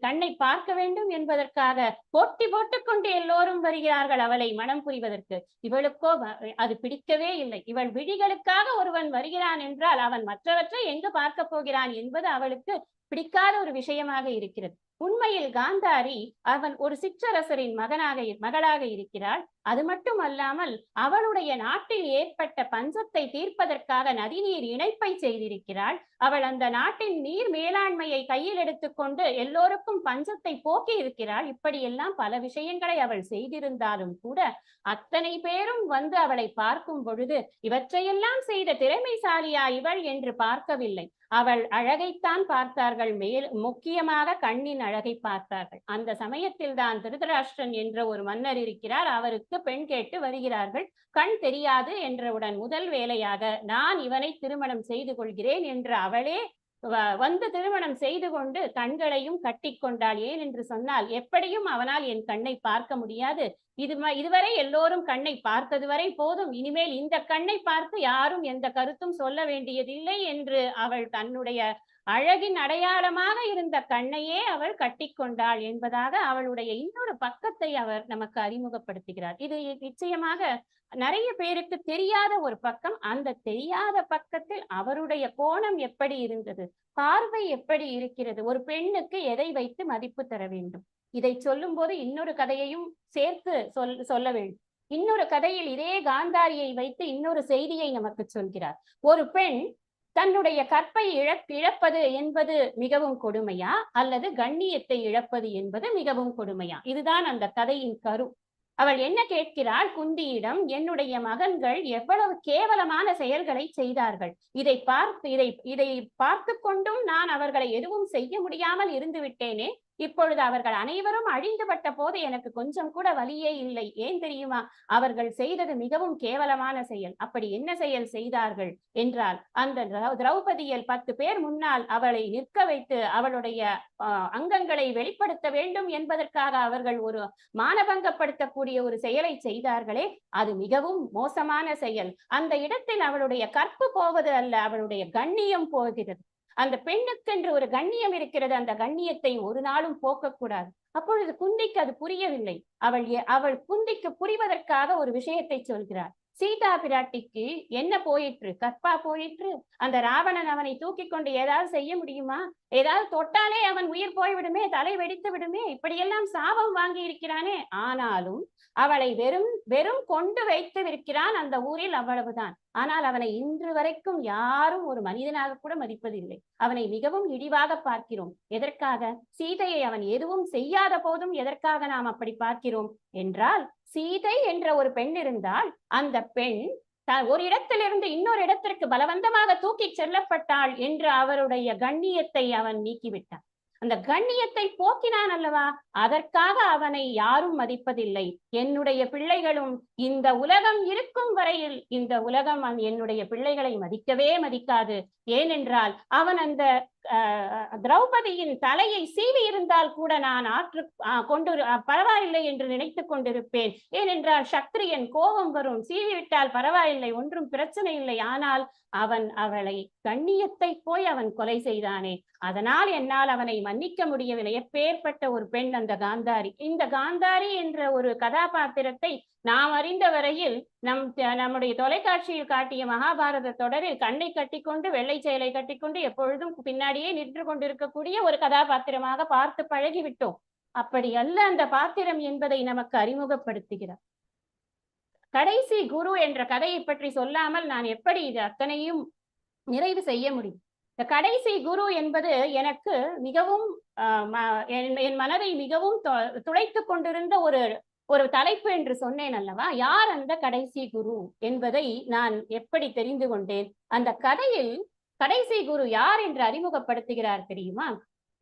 கண்ணை பார்க்க வேண்டும் என்பதற்காக போட்டி போட்டுக்கொண்டு எல்லோரும் வருகிறார்கள் அவளை மனம் புரிவதற்கு. இவளுக்கோ அது பிடிக்கவே இல்லை. இவள் விழிகளுக்காக ஒருவன் வருகிறான் என்றால் அவன் மற்றவற்றை எங்கு பார்க்க போகிறான் என்பது அவளுக்கு பிடிக்காத ஒரு விஷயமாக இருக்கிறது. உண்மையில் காந்தாரி அவன் ஒரு சிற்றரசரின் மகளாக இருக்கிறாள். அது மட்டும் அல்லாமல் அவளுடைய நாட்டில் ஏற்பட்ட பஞ்சத்தை தீர்ப்பதற்காக நதிநீர் இணைப்பை செய்திருக்கிறாள். அவள் அந்த நாட்டின் நீர் மேலாண்மையை கையில் எடுத்துக்கொண்டு எல்லோருக்கும் பஞ்சத்தை போக்கி இருக்கிறாள். இப்படியெல்லாம் பல விஷயங்களை அவள் செய்திருந்தாலும் கூட அத்தனை பேரும் வந்து அவளை பார்க்கும் பொழுது இவற்றையெல்லாம் செய்த திறமைசாலியா இவள் என்று பார்க்கவில்லை. அவள் அழகைத்தான் பார்த்தார்கள். முக்கியமாக கண்ணின் அழகை பார்த்தார்கள். அந்த சமயத்தில் தான் திருதராஷ்டிரன் என்ற ஒரு மன்னர் இருக்கிறார். அவருக்கு பெண் கேட்டு வருகிறார்கள். கண் தெரியாது என்றவுடன் முதல் வேலையாக நான் இவனை திருமணம் செய்து கொள்கிறேன் என்று அவளே வந்து திருமணம் செய்து கொண்டு கண்களையும் கட்டிக்கொண்டாள். ஏன் என்று சொன்னால், எப்படியும் அவனால் என் கண்ணை பார்க்க முடியாது, இதுவரை எல்லோரும் கண்ணை பார்த்தது வரை போதும், இனிமேல் இந்த கண்ணை பார்த்து யாரும் எந்த கருத்தும் சொல்ல வேண்டியதில்லை என்று அவள் தன்னுடைய அழகின் அடையாளமாக இருந்த கண்ணையே அவள் கட்டிக்கொண்டாள் என்பதாக அவளுடைய இன்னொரு பக்கத்தை அவர் நமக்கு அறிமுகப்படுத்துகிறார். இது நிச்சயமாக நிறைய பேருக்கு தெரியாத ஒரு பக்கம். அந்த தெரியாத பக்கத்தில் அவருடைய கோணம் எப்படி இருந்தது, பார்வை எப்படி இருக்கிறது, ஒரு பெண்ணுக்கு எதை வைத்து மதிப்பு தர வேண்டும், இதை சொல்லும் போது இன்னொரு கதையையும் சேர்த்து சொல்ல வேண்டும். இன்னொரு கதையில் இதே காந்தாரியை வைத்து இன்னொரு செய்தியை நமக்கு சொல்கிறார். ஒரு பெண் தன்னுடைய கற்பை இழப்பது என்பது மிகவும் கொடுமையா, அல்லது கண்ணியத்தை இழப்பது என்பது மிகவும் கொடுமையா? இதுதான் அந்த கதையின் கரு. அவள் என்ன கேட்கிறாள் குந்தியிடம், என்னுடைய மகன்கள் எவ்வளவு கேவலமான செயல்களை செய்தார்கள், இதை பார்த்து கொண்டும் நான் அவர்களை எதுவும் செய்ய முடியாமல் இருந்து விட்டேனே, இப்பொழுது அவர்கள் அனைவரும் அழிந்துபட்ட போது எனக்கு கொஞ்சம் கூட வலியே இல்லை. ஏன் தெரியுமா? அவர்கள் செய்தது மிகவும் கேவலமான செயல். அப்படி என்ன செயல் செய்தார்கள் என்றால், அந்த திரௌபதியில் 10 பேர் முன்னால் அவளை நிற்க வைத்து அவளுடைய அங்கங்களை வெளிப்படுத்த வேண்டும் என்பதற்காக அவர்கள் ஒரு மானபங்கப்படுத்தக்கூடிய ஒரு செயலை செய்தார்களே, அது மிகவும் மோசமான செயல். அந்த இடத்தில் அவளுடைய கற்பு போவது அல்ல, அவளுடைய கண்ணியம் போகிறது. அந்த பெண்ணுக்கென்று ஒரு கண்ணியம் இருக்கிறது, அந்த கண்ணியத்தை ஒரு நாளும் போக்கக்கூடாது. அப்பொழுது குந்திக்கு அது புரியவில்லை. அவள் குந்திக்கு புரிவதற்காக ஒரு விஷயத்தை சொல்கிறார். சீதா பிராட்டிக்கு என்ன போயிற்று? கற்பா போயிற்று. அந்த ராவணன் அவனை தூக்கி கொண்டு ஏதாவது செய்ய முடியுமா? ஏதாவது தொட்டாலே அவன் உயிர் போய்விடுமே, தலை வெடித்து விடுமே, இப்படியெல்லாம் சாபம் வாங்கி இருக்கிறானே. ஆனாலும் அவளை வெறும் கொண்டு வைத்து இருக்கிறான் அந்த ஊரில், அவ்வளவுதான். ஆனால் அவனை இன்று வரைக்கும் யாரும் ஒரு மனிதனாக கூட மதிப்பதில்லை. அவனை மிகவும் இழிவாக பார்க்கிறோம். எதற்காக? சீதையை அவன் எதுவும் செய்யாத போதும் எதற்காக நாம் அப்படி பார்க்கிறோம் என்றால், சீதை என்ற ஒரு பெண் இருந்தால் அந்த பெண் ஒரு இடத்திலிருந்து இன்னொரு இடத்திற்கு பலவந்தமாக தூக்கி செல்லப்பட்டாள் என்று அவருடைய கண்ணியத்தை அவன் நீக்கிவிட்டான். அந்த கண்ணியத்தை போக்கினான் அல்லவா? அதற்காக அவனை யாரும் மதிப்பதில்லை. என்னுடைய பிள்ளைகளும் இந்த உலகம் இருக்கும் வரையில் இந்த உலகம் என்னுடைய பிள்ளைகளை மதிக்கவே மதிக்காது. ஏனென்றால் அவன் அந்த திரௌபதியின் தலையை சீவி இருந்தால் கூட நான் கொண்டு பரவாயில்லை என்று நினைத்து கொண்டிருப்பேன். ஏனென்றால் சத்திரியன், கோபம் வரும், சீவிவிட்டால் பரவாயில்லை, ஒன்றும் பிரச்சனை இல்லை. ஆனால் அவளை கண்ணியத்தை போய் அவன் கொலை செய்தானே, அதனால் என்னால் அவனை மன்னிக்க முடியவில்லை. எப்பேற்பட்ட ஒரு பெண் அந்த காந்தாரி. இந்த காந்தாரி என்ற ஒரு கதாபாத்திரத்தை நாம் அறிந்த வரையில் நம்முடைய தொலைக்காட்சியில் காட்டிய மகாபாரத தொடரில் கண்ணை கட்டிக்கொண்டு வெள்ளை செயலை கட்டிக்கொண்டு எப்பொழுதும் பின்னாடியே நின்று கொண்டிருக்கக்கூடிய ஒரு கதாபாத்திரமாக பார்த்து பழகிவிட்டோம். அப்படி அல்ல அந்த பாத்திரம் என்பதை நமக்கு அறிமுகப்படுத்துகிறார். கடைசி குரு என்ற கதையை பற்றி சொல்லாமல் நான் எப்படி இது அத்தனையும் நிறைவு செய்ய முடியும்? இந்த கடைசி குரு என்பது எனக்கு மிகவும் என் மனதை மிகவும் துளைத்து கொண்டிருந்த ஒரு தலைப்பு என்று சொன்னேன் அல்லவா? யார் அந்த கடைசி குரு என்பதை நான் எப்படி தெரிந்து கொண்டேன்? அந்த கதையில் கடைசி குரு யார் என்று அறிமுகப்படுத்துகிறார் தெரியுமா?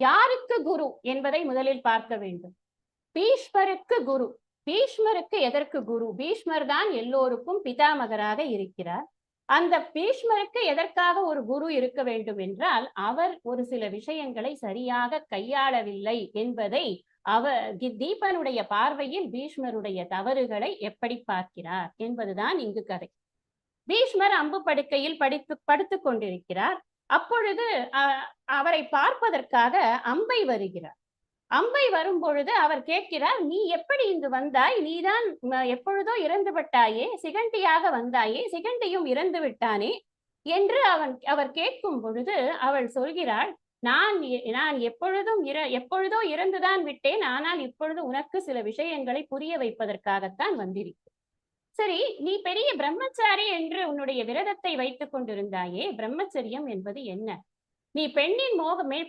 யாருக்கு குரு என்பதை முதலில் பார்க்க வேண்டும். பீஷ்மருக்கு குரு. பீஷ்மருக்கு எதற்கு குரு? பீஷ்மர் தான் எல்லோருக்கும் பிதாமகராக இருக்கிறார். அந்த பீஷ்மருக்கு எதற்காக ஒரு குரு இருக்க வேண்டும் என்றால், அவர் ஒரு சில விஷயங்களை சரியாக கையாளவில்லை என்பதை தீபனுடைய பார்வையில் பீஷ்மருடைய தவறுகளை எப்படி பார்க்கிறார் என்பதுதான் இங்கு கதை. பீஷ்மர் அம்பு படுக்கையில் படுத்துக் கொண்டிருக்கிறார். அப்பொழுது அவரை பார்ப்பதற்காக அம்பை வருகிறார். அம்பை வரும் பொழுது அவர் கேட்கிறார், நீ எப்படி இங்கு வந்தாய்? நீதான் எப்பொழுதோ இறந்து விட்டாயே, சிகண்டியாக வந்தாயே, சிகண்டியும் இறந்து விட்டானே என்று அவர் கேட்கும் பொழுது அவள் சொல்கிறாள், நான் எப்பொழுதோ இறந்துதான் விட்டேன், ஆனால் இப்பொழுது உனக்கு சில விஷயங்களை புரிய வைப்பதற்காகத்தான் வந்திருக்கிறேன். சரி, நீ பெரிய பிரம்மச்சாரி என்று உன்னுடைய விரதத்தை வைத்துக் கொண்டிருந்தாயே, பிரம்மச்சரியம் என்பது என்ன? நீ பெண்ணின்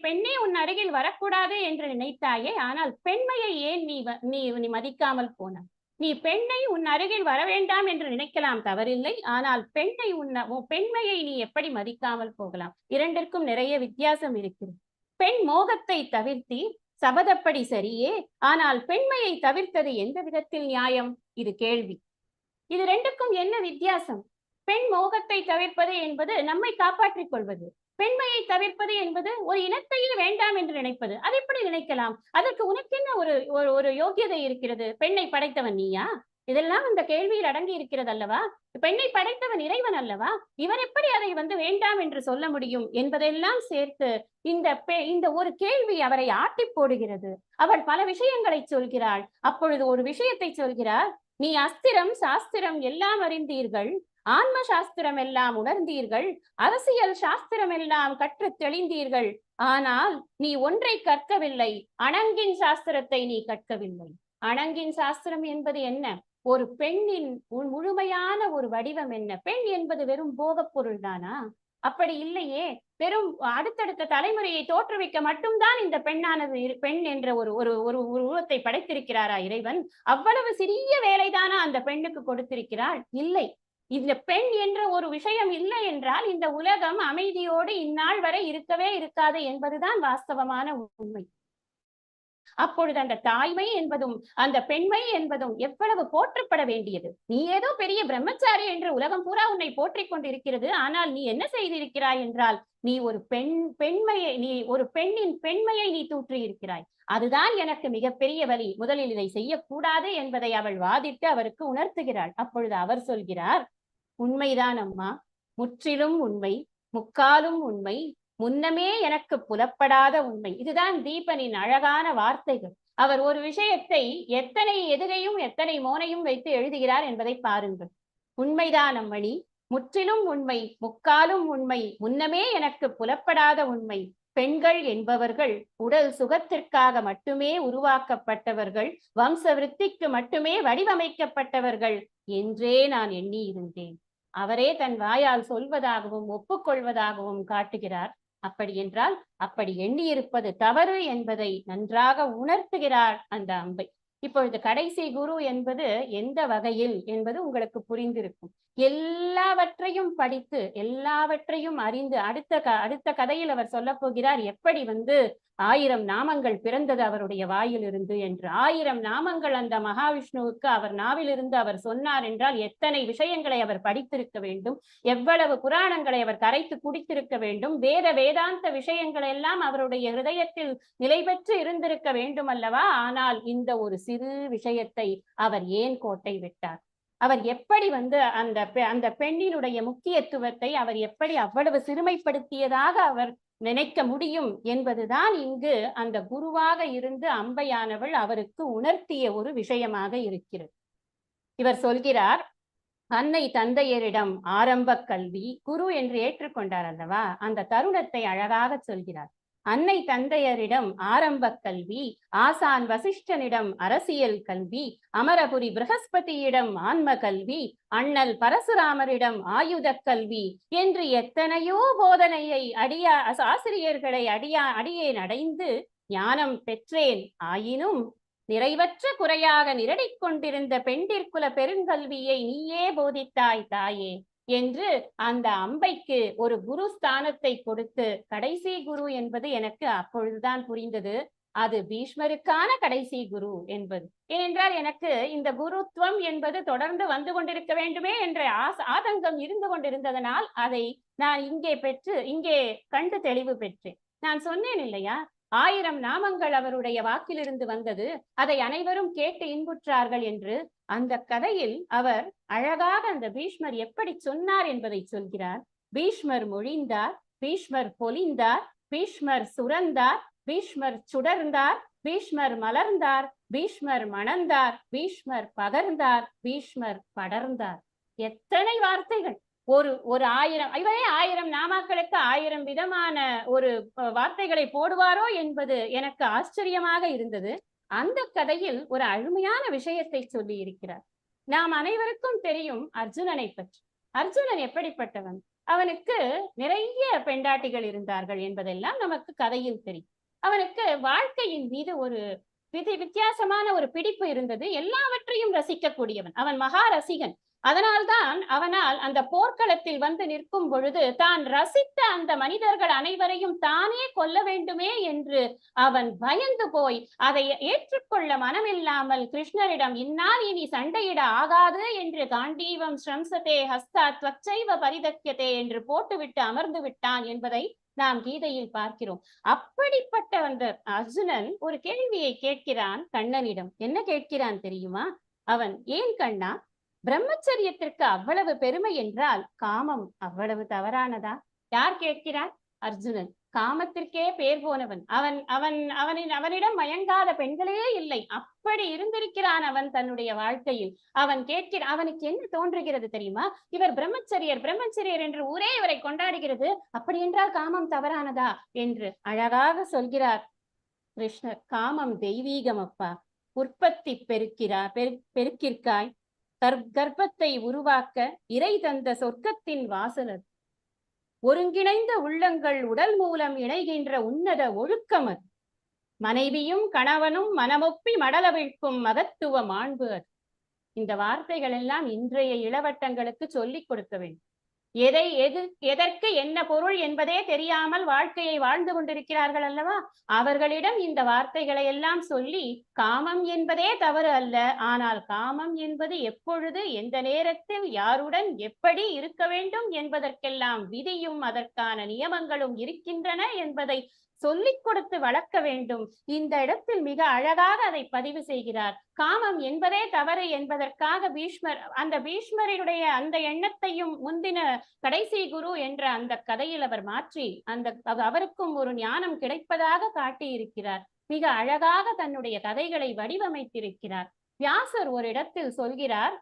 பெண்ணே உன் அருகில் வரக்கூடாது என்று நினைத்தாயே, ஆனால் பெண்மையை ஏன் நீ மதிக்காமல் போனாய்? நீ பெண்ணை உன் அருகில் வர வேண்டாம் என்று நினைக்கலாம், தவறில்லை. ஆனால் பெண்மையை நீ எப்படி மதிக்காமல் போகலாம்? இரண்டிற்கும் நிறைய வித்தியாசம் இருக்கிறது. பெண் மோகத்தை தவிர்த்தி சபதப்படி சரியே, ஆனால் பெண்மையை தவிர்த்தது எந்த விதத்தில் நியாயம்? இது கேள்வி. இது ரெண்டுக்கும் என்ன வித்தியாசம்? பெண் மோகத்தை தவிர்ப்பது என்பது நம்மை காப்பாற்றிக் கொள்வது. பெண்மையை தவிர்ப்பது என்பது ஒரு இனத்தையே வேண்டாம் என்று நினைப்பது. அது எப்படி நினைக்கலாம்? அதற்கு உனக்கென்ன ஒரு யோகியதை இருக்கிறது? பெண்ணை படைத்தவன் நீயா? இதெல்லாம் இந்த கேள்வியில் அடங்கி இருக்கிறது அல்லவா? பெண்ணை படைத்தவன் இறைவன் அல்லவா? இவன் எப்படி அதை வேண்டாம் என்று சொல்ல முடியும் என்பதெல்லாம் சேர்த்து இந்த ஒரு கேள்வி அவரை ஆட்டி போடுகிறது. அவள் பல விஷயங்களை சொல்கிறாள். அப்பொழுது ஒரு விஷயத்தை சொல்கிறார், நீ அஸ்திரம் சாஸ்திரம் எல்லாம் அறிந்தீர்கள், ஆன்ம சாஸ்திரம் எல்லாம் உணர்ந்தீர்கள், அரசியல் சாஸ்திரம் எல்லாம் கற்று தெளிந்தீர்கள், ஆனால் நீ ஒன்றை கற்கவில்லை, அணங்கின் சாஸ்திரத்தை நீ கற்கவில்லை. அணங்கின் சாஸ்திரம் என்பது என்ன? ஒரு பெண்ணின் முழுமையான ஒரு வடிவம் என்ன? பெண் என்பது வெறும் போகப் பொருள் தானா? அப்படி இல்லையே. வெறும் அடுத்தடுத்த தலைமுறையை தோற்றுவிக்க மட்டும்தான் இந்த பெண்ணானது பெண் என்ற ஒரு ஒரு ஒரு உருவத்தை படைத்திருக்கிறாரா இறைவன்? அவ்வளவு சிறிய வேலைதானா அந்த பெண்ணுக்கு கொடுத்திருக்கிறாள்? இல்லை. இந்த பெண் என்ற ஒரு விஷயம் இல்லை என்றால் இந்த உலகம் அமைதியோடு இந்நாள் வரை இருக்கவே இருக்காது என்பதுதான் வாஸ்தவமான உண்மை. அப்பொழுது அந்த தாய்மை என்பதும் அந்த பெண்மை என்பதும் எவ்வளவு போற்றப்பட வேண்டியது. நீ ஏதோ பெரிய பிரம்மச்சாரி என்று உலகம் பூரா உன்னை போற்றிக் கொண்டிருக்கிறது. ஆனால் நீ என்ன செய்திருக்கிறாய் என்றால், நீ ஒரு பெண்ணின் பெண்மையை நீ தூற்றி இருக்கிறாய். அதுதான் எனக்கு மிகப்பெரிய வலி. முதலில் இதை செய்யக்கூடாது என்பதை அவள் வாதிட்டு அவருக்கு உணர்த்துகிறாள். அப்பொழுது அவர் சொல்கிறார், உண்மைதான் அம்மா, முற்றிலும் உண்மை, முக்காலும் உண்மை, முன்னமே எனக்கு புலப்படாத உண்மை. இதுதான் தீபனின் அழகான வார்த்தைகள். அவர் ஒரு விஷயத்தை எத்தனை எதிரையும் எத்தனை மோனையும் வைத்து எழுதுகிறார் என்பதை பாருங்கள். உண்மைதான் அம்மணி, முற்றிலும் உண்மை, முக்காலும் உண்மை, முன்னமே எனக்கு புலப்படாத உண்மை. பெண்கள் என்பவர்கள் உடல் சுகத்திற்காக மட்டுமே உருவாக்கப்பட்டவர்கள், வம்ச விருத்திக்கு மட்டுமே வடிவமைக்கப்பட்டவர்கள் என்றே நான் எண்ணி இருந்தேன். அவரே தன் வாயால் சொல்வதாகவும் ஒப்புக்கொள்வதாகவும் காட்டுகிறார். அப்படி என்றால் அப்படி எண்ணியிருப்பது தவறு என்பதை நன்றாக உணர்த்துகிறார் அந்த அம்பை. இப்பொழுது கடைசி குரு என்பது எந்த வகையில் என்பது உங்களுக்கு புரிந்திருக்கும். எல்லாவற்றையும் படித்து எல்லாவற்றையும் அறிந்து அடுத்த கதையில் அவர் சொல்ல போகிறார் எப்படி 1000 நாமங்கள் பிறந்தது அவருடைய வாயிலிருந்து என்று. 1000 நாமங்கள் அந்த மகாவிஷ்ணுவுக்கு அவர் நாவிலிருந்து அவர் சொன்னார் என்றால் எத்தனை விஷயங்களை அவர் படித்திருக்க வேண்டும், எவ்வளவு புராணங்களை அவர் கரைத்து குடித்திருக்க வேண்டும், வேதாந்த விஷயங்கள் எல்லாம் அவருடைய ஹிருதயத்தில் நிலை பெற்று இருந்திருக்க வேண்டும் அல்லவா? ஆனால் இந்த ஒரு சிறு விஷயத்தை அவர் ஏன் கோட்டை விட்டார்? அவர் எப்படி அந்த பெண்ணினுடைய முக்கியத்துவத்தை அவர் எப்படி அவ்வளவு சிறுமைப்படுத்தியதாக அவர் நினைக்க முடியும் என்பதுதான் இங்கு அந்த குருவாக இருந்து அம்பையானவள் அவருக்கு உணர்த்திய ஒரு விஷயமாக இருக்கிறது. இவர் சொல்கிறார், அன்னை தந்தையரிடம் ஆரம்ப கல்வி குரு என்று ஏற்றுக்கொண்டார் அல்லவா? அந்த தருணத்தை அழகாக சொல்கிறார். அன்னை தந்தையரிடம் ஆரம்ப கல்வி, ஆசான் வசிஷ்டனிடம் அரசியல் கல்வி, அமரபுரி பிரகஸ்பதியிடம் ஆன்ம கல்வி, அண்ணல் பரசுராமரிடம் ஆயுத கல்வி என்று எத்தனையோ போதனையை ஆசிரியர்களை அடியேன் அடைந்து ஞானம் பெற்றேன். ஆயினும் நிறைவற்ற குறையாக நிரடிக் கொண்டிருந்த பெண்டிற்குல பெருங்கல்வியை நீயே போதித்தாய் தாயே என்று அந்த அம்பைக்கு ஒரு குரு ஸ்தானத்தை கொடுத்து, கடைசி குரு என்பது எனக்கு அப்பொழுதுதான் புரிந்தது, அது பீஷ்மருக்கான கடைசி குரு என்பது. ஏனென்றால் எனக்கு இந்த குருத்துவம் என்பது தொடர்ந்து வந்து கொண்டிருக்க வேண்டுமே என்ற ஆதங்கம் இருந்து கொண்டிருந்ததனால் அதை நான் இங்கே கண்டு தெளிவு பெற்றேன். நான் சொன்னேன் இல்லையா, 1000 நாமங்கள் அவருடைய வாக்கிலிருந்து வந்தது, அதை அனைவரும் கேட்டு இன்புற்றார்கள் என்று. அந்த கதையில் அவர் அழகாக அந்த பீஷ்மர் எப்படி சொன்னார் என்பதை சொல்கிறார். பீஷ்மர் மொழிந்தார், பீஷ்மர் பொலிந்தார், பீஷ்மர் சுரந்தார், பீஷ்மர் சுடர்ந்தார், பீஷ்மர் மலர்ந்தார், பீஷ்மர் மணந்தார், பீஷ்மர் பகர்ந்தார், பீஷ்மர் படர்ந்தார். எத்தனை வார்த்தைகள்! ஒரு 1000 நாமாக்களுக்கு 1000 விதமான ஒரு வார்த்தைகளை போடுவாரோ என்பது எனக்கு ஆச்சரியமாக இருந்தது. அந்த கதையில் ஒரு அருமையான விஷயத்தை சொல்லி இருக்கிறார். நாம் அனைவருக்கும் தெரியும் அர்ஜுனனை பற்றி. அர்ஜுனன் எப்படிப்பட்டவன்? அவனுக்கு நிறைய பெண்டாட்டிகள் இருந்தார்கள் என்பதெல்லாம் நமக்கு கதையில் தெரியும். அவனுக்கு வாழ்க்கையின் மீது ஒரு வித்தியாசமான ஒரு பிடிப்பு இருந்தது. எல்லாவற்றையும் ரசிக்கக்கூடியவன். அவன் மகா ரசிகன். அதனால்தான் அவனால் அந்த போர்க்களத்தில் நிற்கும் பொழுது தான் ரசித்த அந்த மனிதர்கள் அனைவரையும் தானே கொல்ல வேண்டுமே என்று அவன் பயந்து போய் அதை ஏற்றுக்கொள்ள மனமில்லாமல் கிருஷ்ணரிடம் இன்னால் இனி சண்டையிட ஆகாது என்று காண்டீவம் ஸ்ரம்சதே ஹஸ்தா த்வச்சைவ பரிதக்கியதே என்று போட்டுவிட்டு அமர்ந்து விட்டான் என்பதை நாம் கீதையில் பார்க்கிறோம். அப்படிப்பட்ட அந்த அர்ஜுனன் ஒரு கேள்வியை கேட்கிறான் கண்ணனிடம். என்ன கேட்கிறான் தெரியுமா? அவன், ஏன் கண்ணா, பிரம்மச்சரியத்திற்கு அவ்வளவு பெருமை என்றால் காமம் அவ்வளவு தவறானதா? யார் கேட்கிறார்? அர்ஜுனன். காமத்திற்கே பேர் போனவன் அவன். அவனிடம் மயங்காத பெண்களே இல்லை. அப்படி இருந்திருக்கிறான் அவன் தன்னுடைய வாழ்க்கையில். அவனுக்கு என்ன தோன்றுகிறது தெரியுமா? இவர் பிரம்மச்சரியர் என்று ஊரே இவரை கொண்டாடுகிறது. அப்படி என்றால் காமம் தவறானதா என்று அழகாக சொல்கிறார் கிருஷ்ணர். காமம் தெய்வீகம் அப்பா. உற்பத்தி பெருக்கிற்காய் கர்ப்பத்தை உருவாக்க இறை தந்த சொர்க்கத்தின் வாசல். ஒருங்கிணைந்த உள்ளங்கள் உடல் மூலம் இணைகின்ற உன்னத ஒழுக்கம் அது. மனைவியும் கணவனும் மனமொப்பி மடலவிழ்க்கும் மகத்துவ மாண்பு அது. இந்த வார்த்தைகள் எல்லாம் இன்றைய இளவட்டங்களுக்கு சொல்லிக் கொடுக்க வேண்டும். எதற்கு என்ன பொருள் என்பதே தெரியாமல் வாழ்க்கையை வாழ்ந்து கொண்டிருக்கிறார்கள் அல்லவா? அவர்களிடம் இந்த வார்த்தைகளை எல்லாம் சொல்லி, காமம் என்பதே தவறு அல்ல, ஆனால் காமம் என்பது எப்பொழுது, எந்த நேரத்தில், யாருடன் எப்படி இருக்க வேண்டும் என்பதற்கெல்லாம் விதியும் அதற்கான நியமங்களும் இருக்கின்றன என்பதை சொல்லிக் கொடுத்து வளர்க்க வேண்டும். இந்த இடத்தில் மிக அழகாக அதை பதிவு செய்கிறார். காமம் என்பதே தவறு என்பதற்காக பீஷ்மருடைய அந்த எண்ணத்தையும் முந்தின கடைசி குரு என்ற அந்த கதையில் அவர் மாற்றி அவருக்கும் ஒரு ஞானம் கிடைப்பதாக காட்டியிருக்கிறார். மிக அழகாக தன்னுடைய கதைகளை வடிவமைத்திருக்கிறார். வியாசர் ஒரு இடத்தில் சொல்கிறார்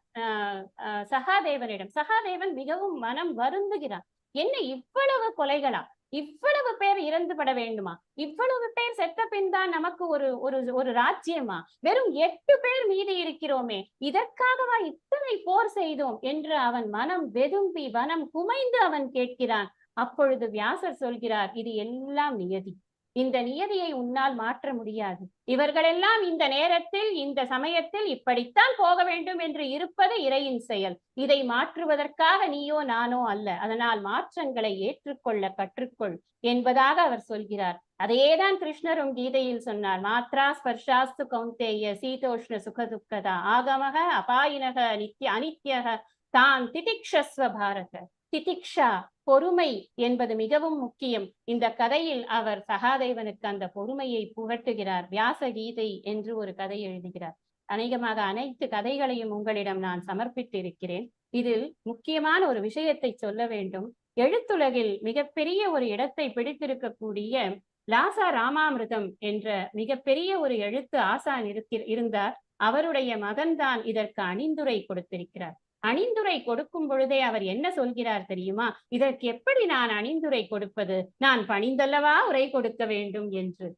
சகாதேவனிடம். சகாதேவன் மிகவும் மனம் வருந்துகிறார். என்ன இவ்வளவு கொலைகளா? இவ்வளவு பேர் இறந்துபட வேண்டுமா? இவ்வளவு பேர் செத்த பின் தான் நமக்கு ஒரு ராஜ்யமா? வெறும் 8 பேர் மீதி இருக்கிறோமே, இதற்காகவா இத்தனை போர் செய்தோம் என்று அவன் மனம் வெதும்பி வனம் குமைந்து அவன் கேட்கிறான். அப்பொழுது வியாசர் சொல்கிறார், இது எல்லாம் நியதி. இந்த நியதியை உன்னால் மாற்ற முடியாது. இவர்களெல்லாம் இந்த நேரத்தில் இந்த சமயத்தில் இப்படித்தான் போக வேண்டும் என்று இருப்பது இறையின் செயல். இதை மாற்றுவதற்காக நீயோ நானோ அல்ல. அதனால் மாற்றங்களை ஏற்றுக்கொள்ள கற்றுக்கொள் என்பதாக அவர் சொல்கிறார். அதேதான் கிருஷ்ணரும் கீதையில் சொன்னார். மாத்ரா ஸ்பர்ஷாஸ்து கௌந்தேய சீதோஷ்ண சுகதுக்கதா ஆகமக அபாயினக அனித்யக தான் திதிக்ஷஸ்வ பாரத. திதிக்ஷா, பொறுமை என்பது மிகவும் முக்கியம். இந்த கதையில் அவர் சகாதேவனுக்கு அந்த பொறுமையை புகட்டுகிறார். வியாச கீதை என்று ஒரு கதை எழுதுகிறார். அநேகமாக அனைத்து கதைகளையும் உங்களிடம் நான் சமர்ப்பித்து இருக்கிறேன். இதில் முக்கியமான ஒரு விஷயத்தை சொல்ல வேண்டும். எழுத்துலகில் மிகப்பெரிய ஒரு இடத்தை பிடித்திருக்கக்கூடிய லாசா ராமாமிர்தம் என்ற மிகப்பெரிய ஒரு எழுத்து ஆசான் இருந்தார். அவருடைய மகன்தான் இதற்கு அணிந்துரை கொடுத்திருக்கிறார். அணிந்துரை கொடுக்கும் பொழுதே அவர் என்ன சொல்கிறார் தெரியுமா? இதற்கு எப்படி நான் அணிந்துரை கொடுப்பது? நான் பணிந்தல்லவா உரை கொடுக்க வேண்டும் என்று.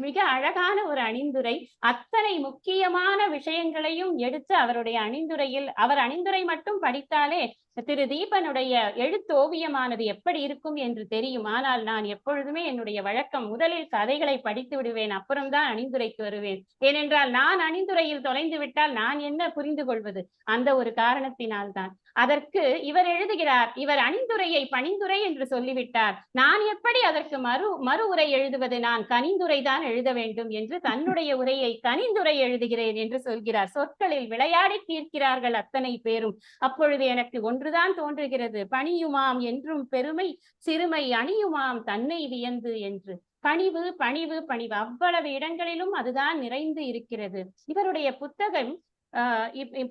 மிக அழகான ஒரு அணிந்துரை. அத்தனை முக்கியமான விஷயங்களையும் எடுத்து அவருடைய அணிந்துரையில், அவர் அணிந்துரை மட்டும் படித்தாலே திரு தீபனுடைய எழுத்தோவியமானது எப்படி இருக்கும் என்று தெரியும். ஆனால் நான் எப்பொழுதுமே என்னுடைய வழக்கம், முதலில் கதைகளை படித்து விடுவேன், அப்புறம்தான் அணிந்துரைக்கு வருவேன். ஏனென்றால் நான் அணிந்துரையில் தொலைந்து விட்டால் நான் என்ன புரிந்து கொள்வது? அந்த ஒரு காரணத்தினால்தான். அதற்கு இவர் எழுதுகிறார், இவர் அணிந்துரையை பணிந்துரை என்று சொல்லிவிட்டார், நான் எப்படி அதற்கு மறு உரை எழுதுவது? நான் கனிந்துரை தான் எழுத வேண்டும் என்று தன்னுடைய உரையை கனிந்துரை எழுதுகிறேன் என்று சொல்கிறார். சொற்களில் விளையாடி தீர்க்கிறார்கள் அத்தனை பேரும். அப்பொழுது எனக்கு ஒன்றுதான் தோன்றுகிறது, பணியுமாம் என்றும் பெருமை, சிறுமை அணியுமாம் தன்னை வியந்து என்று. பணிவு பணிவு பணிவு, அவ்வளவு இடங்களிலும் அதுதான் நிறைந்து இருக்கிறது. இவருடைய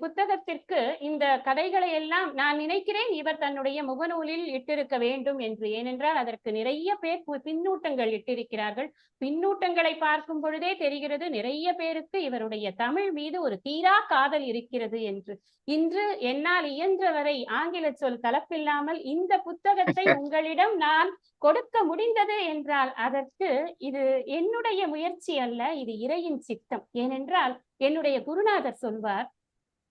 புத்தகத்திற்கு இந்த கதைகளை எல்லாம் நான் நினைக்கிறேன் இவர் தன்னுடைய முகநூலில் இட்டிருக்க வேண்டும் என்று. ஏனென்றால் அதற்கு நிறைய பேர் பின்னூட்டங்கள் இட்டிருக்கிறார்கள். பின்னூட்டங்களை பார்க்கும் பொழுதே தெரிகிறது நிறைய பேருக்கு இவருடைய தமிழ் மீது ஒரு தீரா காதல் இருக்கிறது என்று. இன்று என்னால் இயன்றவரை ஆங்கில சொல் கலப்பில்லாமல் இந்த புத்தகத்தை உங்களிடம் நான் கொடுக்க முடிந்தது என்றால் அதற்கு இது என்னுடைய முயற்சி அல்ல, இது இறையின் சித்தம். ஏனென்றால் என்னுடைய குருநாதர் சொல்வார்,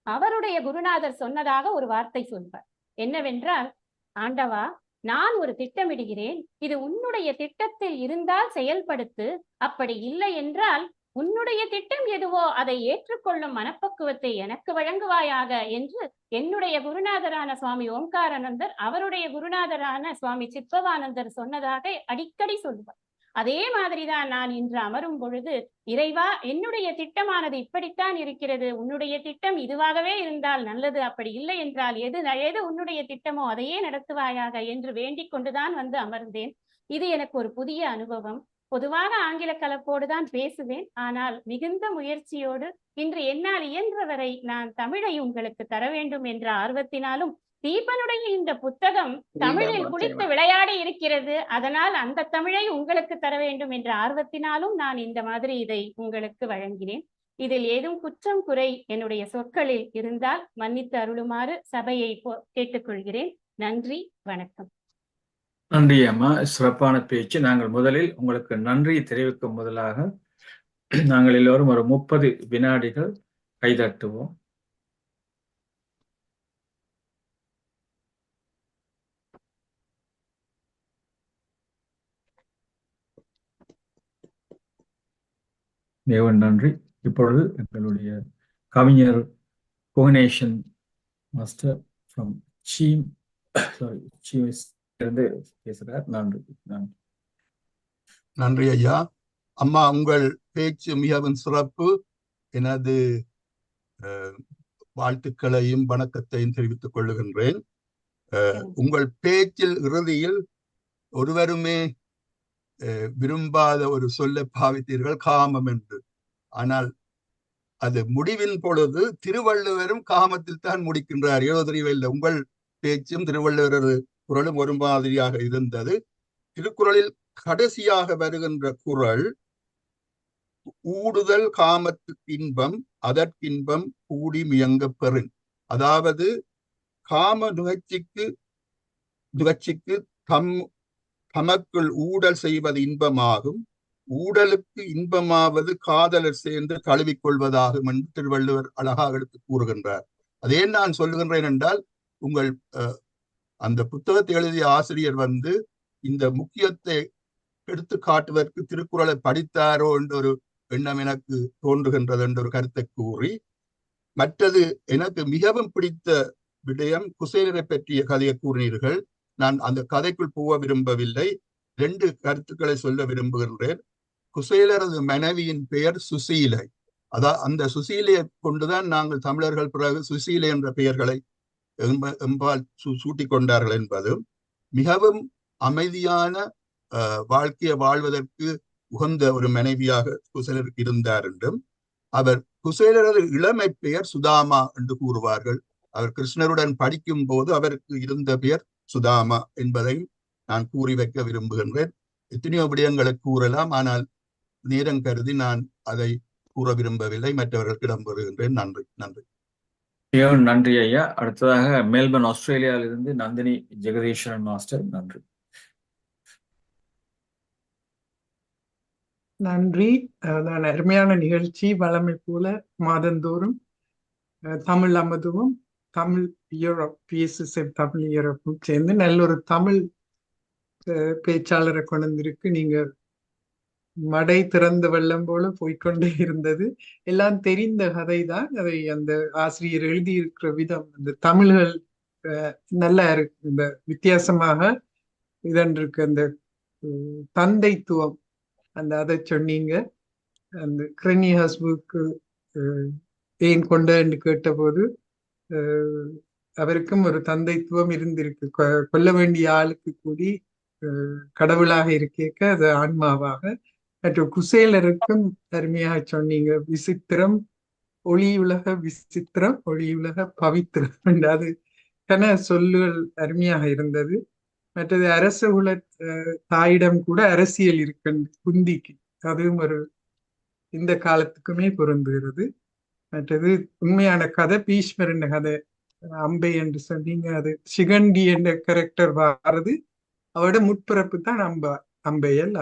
அவருடைய குருநாதர் சொன்னதாக ஒரு வார்த்தை சொல்வார். என்னவென்றால், ஆண்டவா, நான் ஒரு திட்டமிடுகிறேன், இது உன்னுடைய திட்டத்தில் இருந்தால் செயல்படுத்து, அப்படி இல்லை என்றால் உன்னுடைய திட்டம் எதுவோ அதை ஏற்றுக்கொள்ளும் மனப்பக்குவத்தை எனக்கு வழங்குவாயாக என்று என்னுடைய குருநாதரான சுவாமி ஓம்காரானந்தர் அவருடைய குருநாதரான சுவாமி சித்பவானந்தர் சொன்னதாக அடிக்கடி சொல்வார். அதே மாதிரிதான் நான் இன்று அமரும் பொழுது, இறைவா, என்னுடைய திட்டமானது இப்படித்தான் இருக்கிறது, உன்னுடைய திட்டம் இதுவாகவே இருந்தால் நல்லது, அப்படி இல்லை என்றால் எது உன்னுடைய திட்டமோ அதையே நடத்துவாயாக என்று வேண்டிக் கொண்டுதான் வந்து அமர்ந்தேன். இது எனக்கு ஒரு புதிய அனுபவம். பொதுவாக ஆங்கில கலப்போடு தான் பேசுவேன். ஆனால் மிகுந்த முயற்சியோடு இன்று என்னால் இயன்றவரை நான் தமிழை உங்களுக்கு தர வேண்டும் என்ற ஆர்வத்தினாலும், தீபனுடைய இந்த புத்தகம் தமிழில் குளித்து விளையாடி இருக்கிறது, அதனால் அந்த தமிழை உங்களுக்கு தர வேண்டும் என்ற ஆர்வத்தினாலும் நான் இந்த மாதிரி இதை உங்களுக்கு வழங்கினேன். இதில் ஏதும் குற்றம் குறை என்னுடைய சொற்களில் இருந்தால் மன்னித்து அருளுமாறு சபையை கேட்டுக்கொள்கிறேன். நன்றி, வணக்கம். நன்றி அம்மா, சிறப்பான பேச்சு. நாங்கள் முதலில் உங்களுக்கு நன்றி தெரிவிக்கும் முதலாக நாங்கள் எல்லோரும் ஒரு 30 வினாடிகள் கைதட்டுவோம். தேவன் நன்றி. இப்பொழுது எங்களுடைய கவிஞர் புவனேஷன் மாஸ்டர் ஃப்ரம் இருந்து பேசுகிறார். நன்றி. நன்றி ஐயா. அம்மா, உங்கள் பேச்சு மிகவும் சிறப்பு. எனது வாழ்த்துக்களையும் வணக்கத்தையும் தெரிவித்துக் கொள்ளுகின்றேன். உங்கள் பேச்சில் இறுதியில் ஒருவருமே விரும்பாத ஒரு சொல்லை பாவித்தீர்கள், காமம் என்று. ஆனால் அது முடிவின் பொழுது திருவள்ளுவரும் காமத்தில் தான் முடிக்கின்றார். ஏதோ தெரியவில்லை, உங்கள் பேச்சும் திருவள்ளுவரது குரலும் ஒரு மாதிரியாக இருந்தது. திருக்குறளில் கடைசியாக வருகின்ற குறள், ஊடுதல் காமத்துக்கு இன்பம் அதற்கின்பம் கூடி மியங்க பெறின். அதாவது காம நுகர்ச்சிக்கு தமக்குள் ஊடல் செய்வது இன்பமாகும், ஊடலுக்கு இன்பமாவது காதலர் சேர்ந்து தழுவிக்கொள்வதாகும் என்று திருவள்ளுவர் அழகாக எடுத்து கூறுகின்றார். அதே நான் சொல்லுகின்றேன் என்றால், உங்கள் அந்த புத்தகத்தை எழுதிய ஆசிரியர் இந்த முக்கியத்தை எடுத்து காட்டுவதற்கு திருக்குறளை படித்தாரோ என்ற ஒரு எண்ணம் எனக்கு தோன்றுகின்றது என்ற ஒரு கருத்தை கூறி, மற்றது எனக்கு மிகவும் பிடித்த விடயம் குசேலரை பற்றிய கதையை கூறினீர்கள். நான் அந்த கதைக்குள் போக விரும்பவில்லை. 2 கருத்துக்களை சொல்ல விரும்புகின்றேன். குசேலரது மனைவியின் பெயர் சுசீலை. அந்த சுசீலையை கொண்டுதான் நாங்கள் தமிழர்கள் பிறகு சுசீலை என்ற பெயர்களை எம்பால் சூட்டிக் கொண்டார்கள் என்பதும், மிகவும் அமைதியான வாழ்க்கையை வாழ்வதற்கு உகந்த ஒரு மனைவியாக குசேலர் இருந்தார் என்றும், அவர் குசேலரது இளமை பெயர் சுதாமா என்று கூறுவார்கள். அவர் கிருஷ்ணருடன் படிக்கும் போது அவருக்கு இருந்த பெயர் சுதாமா என்பதையும் நான் கூறி வைக்க விரும்புகின்றேன். எத்தனையோ விடயங்களை கூறலாம், ஆனால் நேரம் கருதி நான் அதை கூற விரும்பவில்லை. மற்றவர்களுக்கு இடம் பெறுகின்றேன். நன்றி. நன்றி. நன்றி ஐயா. அடுத்ததாக மெல்பர்ன், ஆஸ்திரேலியாவிலிருந்து நந்தினி ஜெகதீஸ்வரன் மாஸ்டர். நன்றி. நன்றி. நான் அருமையான நிகழ்ச்சி. வளமை போல மாதந்தோறும் தமிழ் அமுதுவும் தமிழ் யூரோப் PSSM தமிழ் யூரோப்பும் சேர்ந்து நல்ல ஒரு தமிழ் பேச்சாளரை கொண்டு வந்திருக்கு. நீங்க மடை திறந்த வெள்ளம் போல போய்கொண்டே இருந்தது. எல்லாம் தெரிந்த கதை தான். அதை அந்த ஆசிரியர் எழுதியிருக்கிற விதம், அந்த தமிழ்கள் நல்லா இருக்கு. இந்த வித்தியாசமாக இதன்றிருக்கு. அந்த தந்தைத்துவம், அதை சொன்னீங்க. அந்த கிரனிஹாஸ்புக்கு ஏன் கொண்ட என்று கேட்டபோது அவருக்கும் ஒரு தந்தைத்துவம் இருந்திருக்கு. கொல்ல வேண்டிய ஆளுக்கு கூடி கடவுளாக இருக்க அது ஆன்மாவாக. மற்றும் குசேலருக்கும் அருமையாக சொன்னீங்க. விசித்திரம் ஒளியுலக விசித்திரம் ஒளியுலக பவித்திரம். அது கன சொல்லுகள் அருமையாக இருந்தது. மற்றது அரச குல தாயிடம் கூட அரசியல் இருக்கு குந்திக்கு, அதுவும் ஒரு இந்த காலத்துக்குமே பொருந்துகிறது. மற்றது உண்மையான கதை பீஷ்மரின் கதை. அம்பை என்று சொன்னீங்க. அது சிகண்டி என்ற கேரக்டர் வாரது அவரோட முற்பிறப்பு தான் அம்பையல்ல,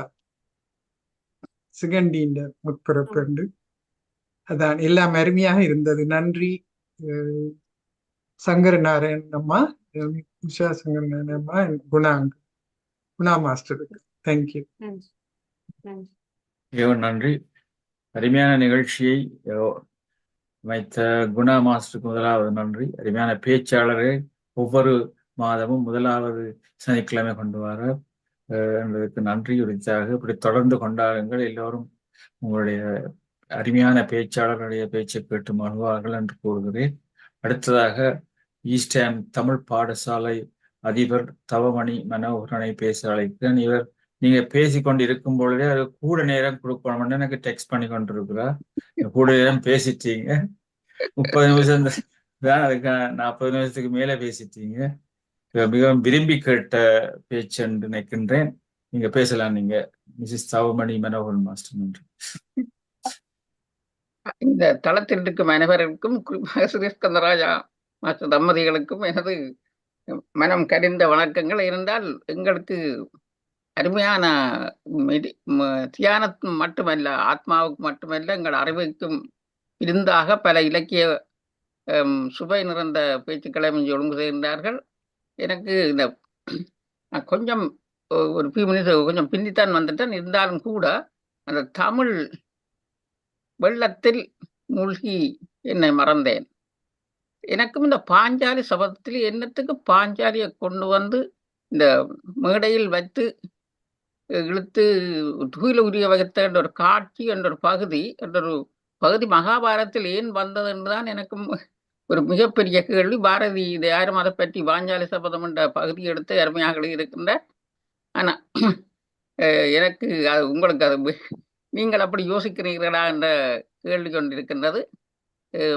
சிகண்டியின் முற்பிறப்பு என்று. அதான் எல்லாம் அருமையாக இருந்தது. நன்றி சங்கரநாராயண் அம்மா, உஷா சங்கரநாராயண் அம்மா, குணா மாஸ்டருக்கு தேங்க்யூ. நன்றி. அருமையான நிகழ்ச்சியை வைத்த குணா மாஸ்டருக்கு முதலாவது நன்றி. அருமையான பேச்சாளரை ஒவ்வொரு மாதமும் முதலாவது சனிக்கிழமை கொண்டு வர என்பதற்கு நன்றி உரித்தாக. இப்படி தொடர்ந்து கொண்டாடுங்கள். எல்லோரும் உங்களுடைய அருமையான பேச்சாளர்களுடைய பேச்சை கேட்டு மகிழ்வார்கள் என்று கூறுகிறேன். அடுத்ததாக ஈஸ்டர்ன் தமிழ் பாடசாலை அதிபர் தவமணி மனோகரனை பேச அழைக்கிறேன். இவர் நீங்க பேசிக்கொண்டு இருக்கும் பொழுதே அது கூட நேரம் கொடுக்கணும்னு எனக்கு டெக்ஸ்ட் பண்ணி கொண்டிருக்கிறா. கூட நேரம் பேசிட்டீங்க, 30 நிமிஷம் தான், அதுக்கு 40 நிமிஷத்துக்கு மேல பேசிட்டீங்க. மிகவும் விரும்பி கேட்ட பேச்சு என்று நினைக்கின்றேன். நீங்க பேசலாம். நீங்க மிஸ்ஸஸ் சாவுமணி மனோகரன் மாஸ்டர். நன்றி. இந்த தளத்தில் இருக்கும் அனைவருக்கும், குறிப்பாக சுரேஷ்கந்தராஜா மாஸ்டர் தம்பதிகளுக்கும் எனது மனம் கரிந்த வணக்கங்கள். இருந்தால் எங்களுக்கு அருமையான தியானத்தும் மட்டுமல்ல, ஆத்மாவுக்கு மட்டுமல்ல, எங்கள் அறிவுக்கும் விருந்தாக பல இலக்கிய சுவை நிறைந்த பேச்சுக்களை ஒழுங்கு செய்கின்றார்கள். எனக்கு இந்த கொஞ்சம் ஒரு few minutes கொஞ்சம் பின்னித்தான் வந்துட்டேன். இருந்தாலும் கூட அந்த தமிழ் வெள்ளத்தில் மூழ்கி என்னை மறந்தேன். எனக்கும் இந்த பாஞ்சாலி சபதத்தில் என்னத்துக்கு பாஞ்சாலியை கொண்டு வந்து இந்த மேடையில் வைத்து இழுத்து துயில உரிய வகுத்த என்ற ஒரு காட்சி என்ற ஒரு பகுதி மகாபாரதத்தில் ஏன் வந்தது என்றுதான் எனக்கும் ஒரு மிகப்பெரிய கேள்வி. பாரதி இது யாரும் அதை பற்றி பாஞ்சாலி சபதம் என்ற பகுதி எடுத்து அருமையாக இருக்கின்ற. ஆனா எனக்கு அது உங்களுக்கு அது நீங்கள் அப்படி யோசிக்கிறீர்களா என்ற கேள்வி கொண்டிருக்கின்றது.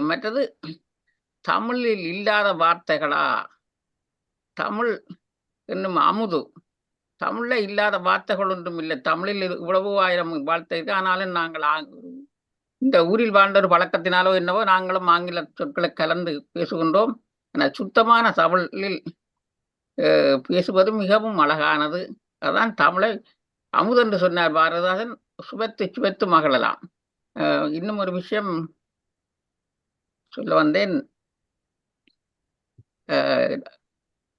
மற்றது தமிழில் இல்லாத வார்த்தைகளா? தமிழ் என்னும் அமுது, தமிழ்ல இல்லாத வார்த்தைகள் ஒன்றும் இல்லை. தமிழில் இவ்வளவோ ஆயிரம் வார்த்தை இருக்கு. ஆனாலும் நாங்கள் இந்த ஊரில் வாழ்ந்த ஒரு பழக்கத்தினாலோ என்னவோ நாங்களும் ஆங்கில சொற்களை கலந்து பேசுகின்றோம். ஆனால் சுத்தமான தமிழில் பேசுவது மிகவும் அழகானது. அதான் தமிழை அமுதென்று சொன்னார் பாரதிதாசன். சுவைத்து சுவைத்து மகளலாம். இன்னும் ஒரு விஷயம் சொல்ல வந்தேன்.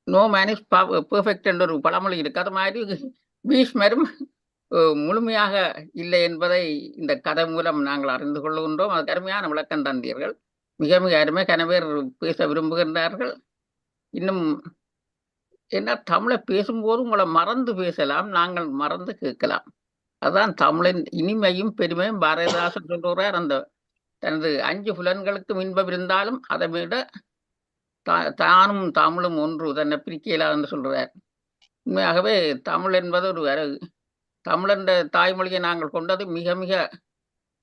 நோ மேன் இஸ் பெர்ஃபெக்ட் என்ற ஒரு பழமொழி இருக்கு. அது மாதிரி பீஷ்மரும் முழுமையாக இல்லை என்பதை இந்த கதை மூலம் நாங்கள் அறிந்து கொள்கின்றோம். அதுக்கு அருமையான விளக்கம் தந்தீர்கள். மிக மிக அருமை. கனவேர் பேச விரும்புகின்றார்கள். இன்னும் என்ன, தமிழை பேசும்போது உங்களை மறந்து பேசலாம், நாங்கள் மறந்து கேட்கலாம். அதுதான் தமிழின் இனிமையும் பெருமையும். பாரதிதாசன் சொல்றார், அந்த தனது 5 புலன்களுக்கும் இன்பம் இருந்தாலும் அதை விட தானும் தமிழும் ஒன்று, தன்னை பிரிக்கலா என்று சொல்றார். உண்மையாகவே தமிழ் என்பது ஒரு தமிழ் என்ற தாய்மொழியை நாங்கள் கொண்டது மிக மிக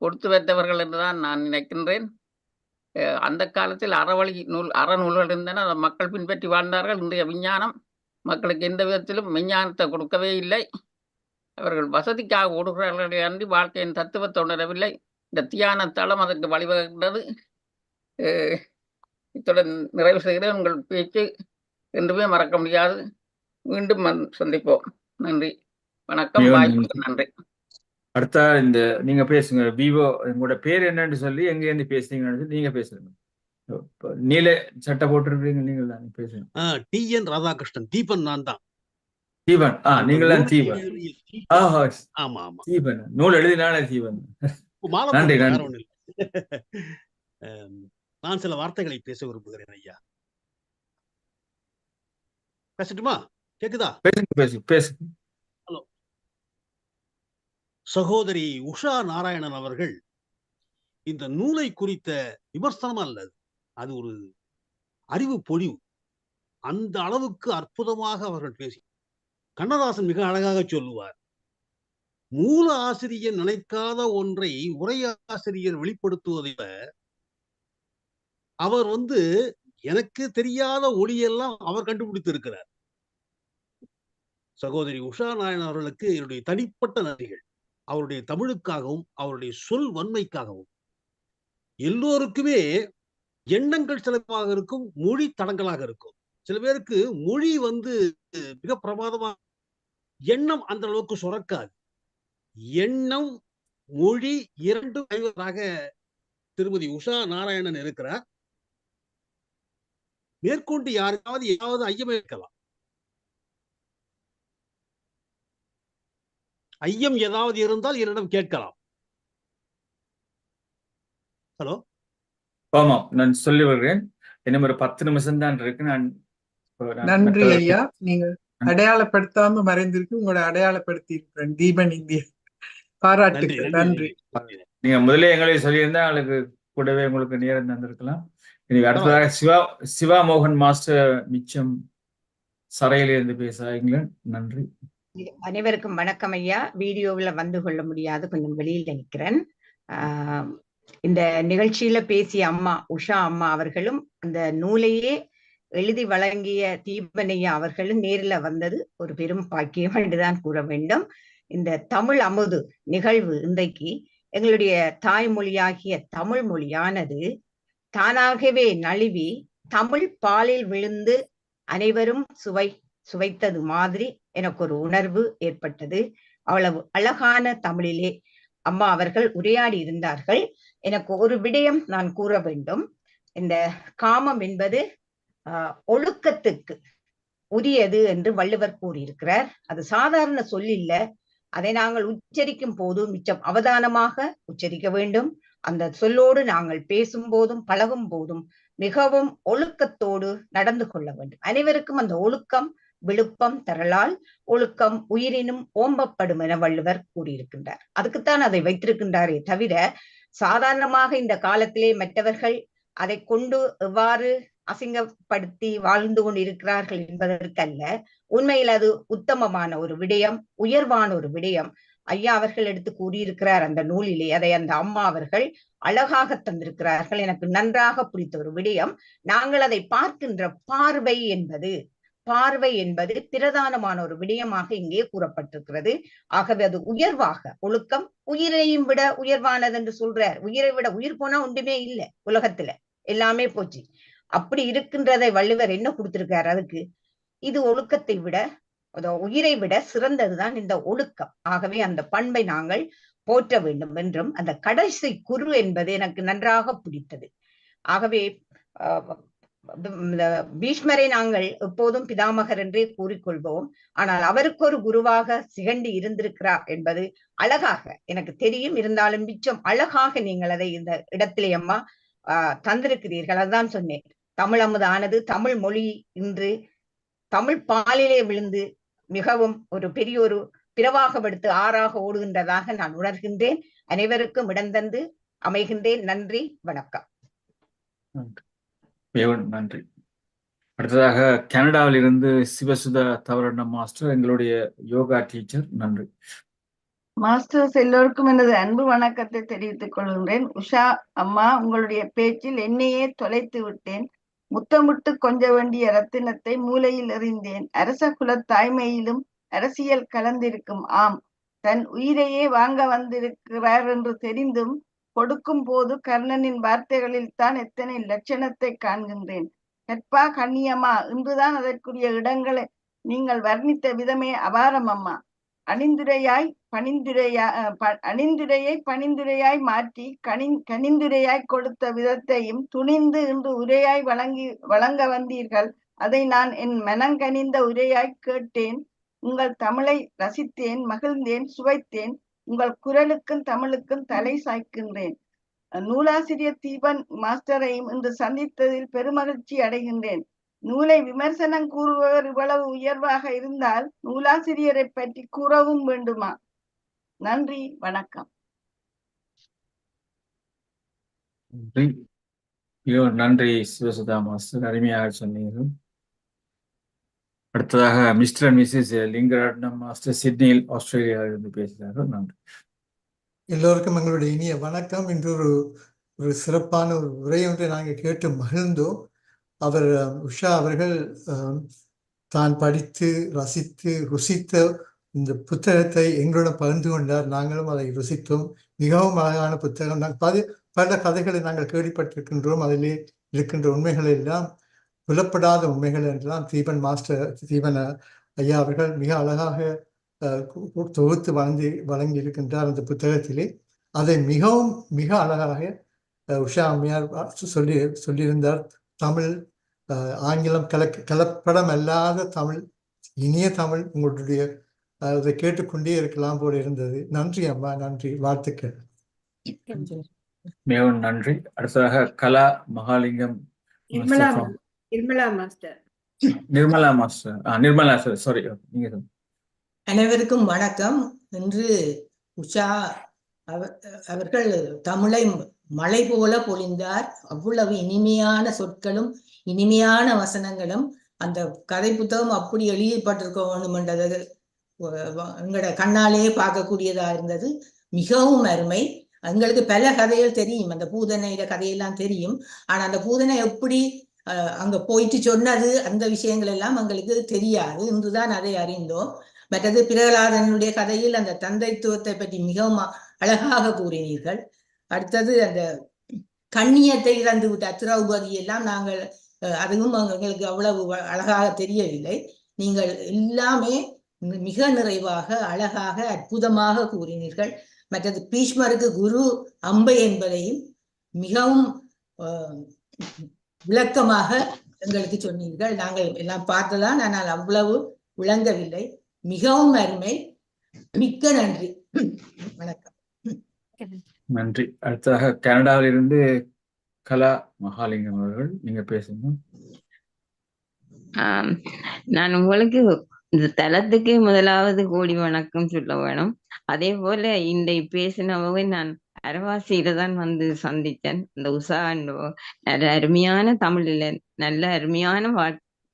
கொடுத்து வைத்தவர்கள் என்றுதான் நான் நினைக்கின்றேன். அந்த காலத்தில் அறநூல்கள் இருந்தன, அதை மக்கள் பின்பற்றி வாழ்ந்தார்கள். இன்றைய விஞ்ஞானம் மக்களுக்கு எந்த விதத்திலும் விஞ்ஞானத்தை கொடுக்கவே இல்லை. அவர்கள் வசதிக்காக ஓடுகிறார்களே அன்றி வாழ்க்கையின் தத்துவத்தை உணரவில்லை. இந்த தியான தளம் அதற்கு வழிவகுக்கின்றது. இத்துடன் நிறைவு செய்கிறேன். உங்கள் பேச்சு என்றுமே மறக்க முடியாது. மீண்டும் சந்திப்போம். நன்றி, வணக்கம், வாய்ப்புக்கு நன்றி. அடுத்த இந்த நீங்க பேசுங்க. விவோ உங்களோட பேர் என்னன்னு சொல்லி எங்க இருந்து பேசுறீங்கன்னு சொல்லி நீங்க பேசுங்க. நீல சட்டை போட்டிருக்கீங்க, நீங்கள் தான் பேசுங்க. TN ராதாகிருஷ்ணன். தீபன் நான் தான். தீபன். நீங்கள் தான் தீபன். ஆமா ஆமா, தீபன் நூல் எழுதினாலே தீபன். நன்றி நன்றி. நான் சில வார்த்தைகளை பேச விரும்புகிறேன் ஐயா. பேசட்டுமா? கேக்குதா? பேசுங்க. ஹலோ. சகோதரி உஷா நாராயணன் அவர்கள் இந்த நூலை குறித்த விமர்சனம் அல்ல, அது ஒரு அறிவு பொழிவு. அந்த அளவுக்கு அற்புதமாக அவர்கள் பேசி, கண்ணதாசன் மிக அழகாக சொல்லுவார், மூல ஆசிரியர் நினைக்காத ஒன்றை உரையாசிரியர் வெளிப்படுத்துவதை அவர் எனக்கு தெரியாத ஒளியெல்லாம் அவர் கண்டுபிடித்து இருக்கிறார். சகோதரி உஷா நாராயணன் அவர்களுக்கு என்னுடைய தனிப்பட்ட நன்றிகள். அவருடைய தமிழுக்காகவும் அவருடைய சொல் வன்மைக்காகவும். எல்லோருக்குமே எண்ணங்கள் சிலமாக இருக்கும், மொழி தடங்களாக இருக்கும். சில பேருக்கு மொழி மிக பிரமாதமா, எண்ணம் அந்த அளவுக்கு சுரக்காது. எண்ணம் மொழி இரண்டும் கைவராக திருமதி உஷா நாராயணன் இருக்கிறார். மேற்கொண்டு யாருக்காவது ஏதாவது ஐயமே இருக்கலாம், ஐயம் ஏதாவது இருந்தால் என்னிடம் கேட்கலாம். ஹலோ. ஆமாம், நான் சொல்லி வருகிறேன். இன்னும் ஒரு 10 நிமிஷம் தான் இருக்கு. நன்றி ஐயா. நீங்க அடையாளப்படுத்தாம மறைந்திருக்கு, உங்களோட அடையாளப்படுத்தி இருக்கிறேன். தீபன் இந்தியா, பாராட்டுக்கள். நன்றி. நீங்க முதலே எங்களை சொல்லியிருந்தா அவங்களுக்கு கூடவே உங்களுக்கு நேரம் தந்திருக்கலாம். இன்னைக்கு அடுத்ததாக சிவா மோகன் மாஸ்டர் மிச்சம் சரையிலிருந்து பேசுறீங்களா? நன்றி. அனைவருக்கும் வணக்கம் ஐயா. வீடியோவில் வந்து கொள்ள முடியாது, கொஞ்சம் வெளியில நிற்கிறேன். இந்த நிகழ்ச்சியில பேசிய அம்மா உஷா அம்மா அவர்களும் அந்த நூலையே எழுதி வழங்கிய தீபனையா அவர்களும் நேரில் வந்தது ஒரு பெரும் பாக்கியம் என்றுதான் கூற வேண்டும். இந்த தமிழ் அமுது நிகழ்வு இன்றைக்கு எங்களுடைய தாய்மொழியாகிய தமிழ் மொழியானது தானாகவே நழுவி தமிழ் பாலில் விழுந்து அனைவரும் சுவைத்தது மாதிரி எனக்கு ஒரு உணர்வு ஏற்பட்டது. அவ்வளவு அழகான தமிழிலே அம்மா அவர்கள் உரையாடி இருந்தார்கள். எனக்கு ஒரு விடயம் நான் கூற வேண்டும். இந்த காமம் என்பது ஒழுக்கத்துக்கு உரியது என்று வள்ளுவர் கூறியிருக்கிறார். அது சாதாரண சொல்லில்ல. அதை நாங்கள் உச்சரிக்கும் போது மிச்சம் அவதானமாக உச்சரிக்க வேண்டும். அந்த சொல்லோடு நாங்கள் பேசும் போதும் பழகும் போதும் மிகவும் ஒழுக்கத்தோடு நடந்து கொள்ள வேண்டும். அனைவருக்கும் அந்த ஒழுக்கம் விழுப்பம் தரலால் ஒழுக்கம் உயிரினும் ஓம்பப்படும் என வள்ளுவர் கூறியிருக்கின்றார். அதுக்குத்தான் அதை வைத்திருக்கின்றாரே தவிர சாதாரணமாக இந்த காலத்திலே மற்றவர்கள் அதை கொண்டு எவ்வாறு அசிங்கப்படுத்தி வாழ்ந்து கொண்டு இருக்கிறார்கள் என்பதற்கல்ல. உண்மையில் அது உத்தமமான ஒரு விடயம், உயர்வான ஒரு விடயம். ஐயா அவர்கள் எடுத்து கூறியிருக்கிறார் அந்த நூலிலே. அதை அந்த அம்மா அவர்கள் அழகாக தந்திருக்கிறார்கள். எனக்கு நன்றாக பிடித்த ஒரு விடயம். நாங்கள் அதை பார்க்கின்ற பார்வை என்பது பிரதானமான ஒரு விடயமாக இங்கே கூறப்பட்டிருக்கிறது. ஆகவே அது உயர்வாக, ஒழுக்கம் உயிரையும் விட உயர்வானது என்று சொல்றார். உயிரை விட உயிர் போனா ஒன்றுமே இல்லை உலகத்துல, எல்லாமே போச்சு. அப்படி இருக்கின்றதை வள்ளுவர் என்ன கொடுத்திருக்காரு அதுக்கு? இது ஒழுக்கத்தை விட, உயிரை விட சிறந்ததுதான் இந்த ஒழுக்கம். ஆகவே அந்த பண்பை நாங்கள் போற்ற வேண்டும் என்றும் அந்த கடைசி குரு என்பது எனக்கு நன்றாக பிடித்தது. ஆகவே பீஷ்மரை நாங்கள் எப்போதும் பிதாமகர் என்றே கூறிக்கொள்வோம். ஆனால் அவருக்கு ஒரு குருவாக சிகண்டி இருந்திருக்கிறார் என்பது அழகாக எனக்கு தெரியும். இருந்தாலும் மிச்சம் அழகாக நீங்கள் அதை இந்த இடத்திலே அம்மா தந்திருக்கிறீர்கள். அதுதான் சொன்னேன். தமிழ் அமுதானது தமிழ் மொழி இன்று தமிழ் பாலிலே விழுந்து மிகவும் ஒரு பெரிய ஒரு பிறவாகப்படுத்து ஆறாக ஓடுகின்றதாக நான் உணர்கின்றேன். அனைவருக்கும் இடந்தந்து அமைகின்றேன். நன்றி, வணக்கம். நன்றி. அடுத்ததாக கனடாவில் இருந்து சிவசுதா தவரண மாஸ்டர், எங்களுடைய யோகா டீச்சர். நன்றி மாஸ்டர்ஸ். எல்லோருக்கும் எனது அன்பு வணக்கத்தை தெரிவித்துக் கொள்கின்றேன். உஷா அம்மா, உங்களுடைய பேச்சில் என்னையே தொலைத்து விட்டேன். முத்தமிட்டு கொஞ்ச வேண்டிய ரத்தினத்தை மூலையில் எறிந்தேன். அரச குல தாய்மையிலும் அரசியல் கலந்திருக்கும். ஆம், தன் உயிரையே வாங்க வந்திருக்கிறார் என்று தெரிந்தும் கொடுக்கும் போது கர்ணனின் வார்த்தைகளில் தான் எத்தனை லட்சணத்தை காண்கின்றேன். கற்பா கண்ணியம்மா, இன்றுதான் அதற்குரிய இடங்களை நீங்கள் வர்ணித்த விதமே அபாரம் அம்மா. அணிந்துரையை பணிந்துரையாய் மாற்றி கனிந்துரையாய் கொடுத்த விதத்தையும் துணிந்து இன்று உரையாய் வழங்க வந்தீர்கள். அதை நான் என் மனங்கனிந்த உரையாய் கேட்டேன். உங்கள் தமிழை ரசித்தேன், மகிழ்ந்தேன், சுவைத்தேன். உங்கள் குரலுக்கும் தமிழுக்கும் தலை சாய்க்கின்றேன். நூலாசிரியர் தீபன் மாஸ்டரையும் இன்று சந்தித்ததில் பெருமகிழ்ச்சி அடைகின்றேன். நூலை விமர்சனம் கூறுபவர் இவ்வளவு உயர்வாக இருந்தால் நூலாசிரியரை பற்றி கூறவும் வேண்டுமா? நன்றி, வணக்கம். நன்றி சிவசுதா மாஸ்டர், அருமையாக சொன்னீர்கள். அடுத்ததாக மிஸ்டர் அண்ட் மிஸ்ஸஸ் லிங்கரட்னம் மாஸ்டர், சிட்னியில் ஆஸ்திரேலியாவிலிருந்து பேசுகிறார்கள். நன்றி. எல்லோருக்கும் எங்களுடைய இனிய வணக்கம். இன்று ஒரு சிறப்பான ஒரு உரை ஒன்றை நாங்கள் கேட்டு மகிழ்ந்தோம். அவர் உஷா அவர்கள் தான் படித்து ரசித்து ருசித்த இந்த புத்தகத்தை எங்களுடன் பகிர்ந்து கொண்டார். நாங்களும் அதை ருசித்தோம். மிகவும் அழகான புத்தகம். பல கதைகளை நாங்கள் கேள்விப்பட்டிருக்கின்றோம். அதிலே இருக்கின்ற உண்மைகள் எல்லாம் புலப்படாத உண்மைகள் என்றெல்லாம் தீபன் ஐயா அவர்கள் மிக அழகாக தொகுத்து வழங்கி இருக்கின்றார் அந்த புத்தகத்திலே. அதை மிக அழகாக உஷா அம்மையார் சொல்லியிருந்தார். தமிழ் ஆங்கிலம் கலப்படம் அல்லாத தமிழ், இனிய தமிழ். உங்களுடைய அதை கேட்டுக்கொண்டே இருக்கலாம் போல இருந்தது. நன்றி அம்மா, நன்றி, வாழ்த்துக்கள். மிகவும் நன்றி. அடுத்ததாக Kala Mahalingam, Nirmala master. Nirmala sir, sorry, நீங்க. அனைவருக்கும் வணக்கம். இன்று உஷா அவர்கள் தமிழை மழை போல பொழிந்தார். அவ்வளவு இனிமையான சொற்களும் இனிமையான வசனங்களும். அந்த கதை புத்தகம் அப்படி எழுதப்பட்டிருக்க வேண்டும் என்றது எங்களோட கண்ணாலேயே பார்க்கக்கூடியதா இருந்தது. மிகவும் அருமை. எங்களுக்கு பல கதைகள் தெரியும், அந்த பூதனையில கதையெல்லாம் தெரியும். ஆனா அந்த பூதனை எப்படி அங்க போயிட்டு சொன்னது, அந்த விஷயங்கள் எல்லாம் எங்களுக்கு தெரியாது. இன்றுதான் அதை அறிந்தோம். மற்றது பிரகலாதனுடைய கதையில் அந்த தந்தைத்துவத்தை பற்றி மிகவும் அழகாக கூறினீர்கள். அடுத்தது அந்த கண்ணியத்தை இழந்து விட்ட திரௌபதி எல்லாம் நாங்கள் அதுவும் எங்களுக்கு அவ்வளவு அழகாக தெரியவில்லை. நீங்கள் எல்லாமே மிக நிறைவாக அழகாக அற்புதமாக கூறினீர்கள். மற்றது பீஷ்மருக்கு குரு அம்பை என்பதையும் மிகவும் விளக்கமாக எங்களுக்கு சொன்னீர்கள். நாங்கள் எல்லாம் பார்த்ததான், ஆனால் அவ்வளவு விளங்கவில்லை. மிகவும் அருமை. மிக்க நன்றி. வணக்கம். நன்றி. அடுத்ததாக கனடாவில் இருந்து கலா மகாலிங்கம் அவர்கள், நீங்க பேசுங்க. நான் உங்களுக்கு இந்த தளத்துக்கு முதலாவது கோடி வணக்கம் சொல்ல வேணும். அதே போல இந்த பேசினவங்க நான் அரவாசியில தான் வந்து சந்தித்தேன். இந்த நல்ல அருமையான தமிழில நல்ல அருமையான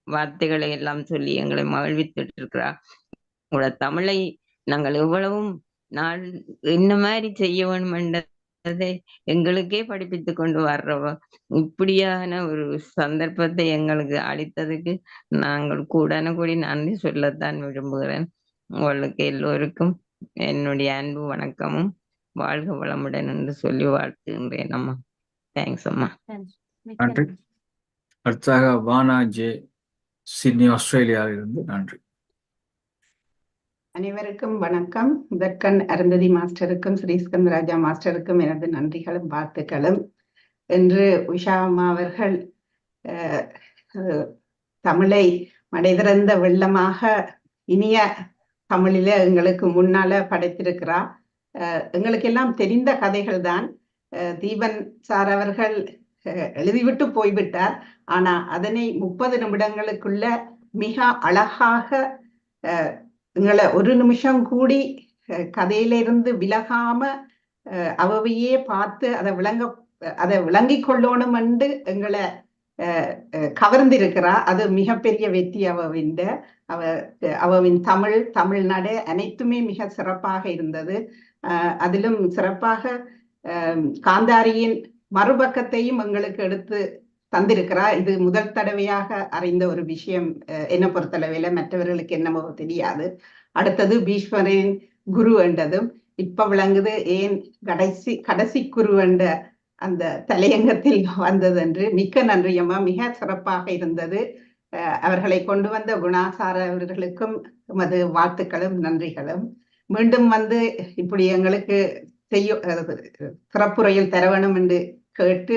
வார்த்தைகளை எல்லாம் சொல்லி எங்களை மகிழ்வித்துட்டு இருக்கிறார். உங்களோட தமிழை நாங்கள் எவ்வளவும் நான் என்ன மாதிரி செய்ய வேணும் என்றதை எங்களுக்கே படிப்பித்து கொண்டு வர்றவ இப்படியான ஒரு சந்தர்ப்பத்தை எங்களுக்கு அளித்ததுக்கு நாங்கள் கூடான கூடி நன்றி சொல்லத்தான் விரும்புகிறேன். உங்களுக்கு எல்லோருக்கும் என்னுடைய அன்பு வணக்கமும் வாழ்க வளமுடன் என்று சொல்லி வாழ்த்துகின்றேன் அம்மா. தேங்க்ஸ் அம்மா. நன்றி. அடுத்தாக வானா ஜே, சிட்னி, ஆஸ்திரேலியாவில் இருந்து நன்றி. அனைவருக்கும் வணக்கம். முதற்கண் அருந்ததி மாஸ்டருக்கும் ஸ்ரீஸ்கந்தராஜா மாஸ்டருக்கும் எனது நன்றிகளும் வாழ்த்துக்களும். என்று உஷா அம்மா அவர்கள் தமிழை மடைதிறந்த வெள்ளமாக இனிய தமிழில எங்களுக்கு முன்னால படைத்திருக்கிறா. எங்களுக்கெல்லாம் தெரிந்த கதைகள் தான். தீபன் சார் அவர்கள் எழுதிவிட்டு போய்விட்டார். ஆனா அதனை 30 நிமிடங்களுக்குள்ள மிக அழகாக எங்களை ஒரு நிமிஷம் கூடி கதையிலிருந்து விலகாம அவையே பார்த்து அதை விளங்கி கொள்ளணும் என்று எங்களை கவர்ந்திருக்கிறா. அது மிகப்பெரிய வெற்றி. அவவின் தமிழ் நடை அனைத்துமே மிக சிறப்பாக இருந்தது. அதிலும் சிறப்பாக காந்தாரியின் மறுபக்கத்தையும் எங்களுக்கு எடுத்து தந்திருக்கிறா. இது முதல் தடவையாக அறிந்த ஒரு விஷயம் என்ன பொறுத்தளவில், மற்றவர்களுக்கு என்னமோ தெரியாது. அடுத்தது பீஷ்மரின் குரு என்றதும் இப்ப விளங்குது ஏன் கடைசி குரு என்ற அந்த தலையங்கத்தில் வந்தது என்று. மிக்க நன்றியம்மா, மிக சிறப்பாக இருந்தது. அவர்களை கொண்டு வந்த குணாசார அவர்களுக்கும் எமது வாழ்த்துக்களும் நன்றிகளும். மீண்டும் வந்து இப்படி எங்களுக்கு சிறப்புரையில் தர வேணும் என்று கேட்டு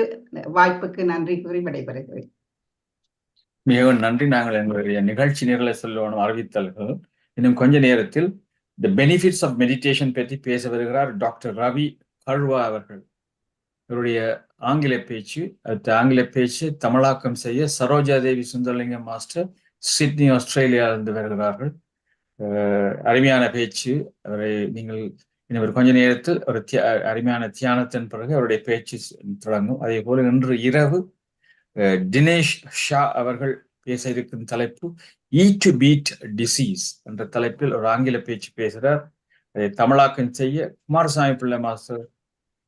வாய்ப்புக்கு நன்றி கூறி விடைபெறுகிறேன். மிகவும் நன்றி. நாங்கள் எங்களுடைய நிகழ்ச்சி நிரலை சொல்லணும் அறிவித்தல்கள். இன்னும் கொஞ்ச நேரத்தில் தி பெனிஃபிட்ஸ் ஆஃப் மெடிடேஷன் பற்றி பேச வருகிறார் டாக்டர் ரவி கழ்வா அவர்கள். இவருடைய ஆங்கில பேச்சு தமிழாக்கம் செய்ய சரோஜா தேவி சுந்தரலிங்கம் மாஸ்டர் சிட்னி, ஆஸ்திரேலியாவிலிருந்து வருகிறார்கள். அருமையான பேச்சு. அவரை நீங்கள் இன்னொரு கொஞ்ச நேரத்தில் ஒரு அருமையான தியானத்தின் பிறகு அவருடைய பேச்சு தொடங்கும். அதே போல இன்று இரவு தினேஷ் ஷா அவர்கள் பேச இருக்கும் தலைப்பு ஈட் டு பீட் டிசீஸ் என்ற தலைப்பில் ஒரு ஆங்கில பேச்சு பேசுகிறார். அதை தமிழாக்கம் செய்ய குமாரசாமி பிள்ளை மாஸ்டர்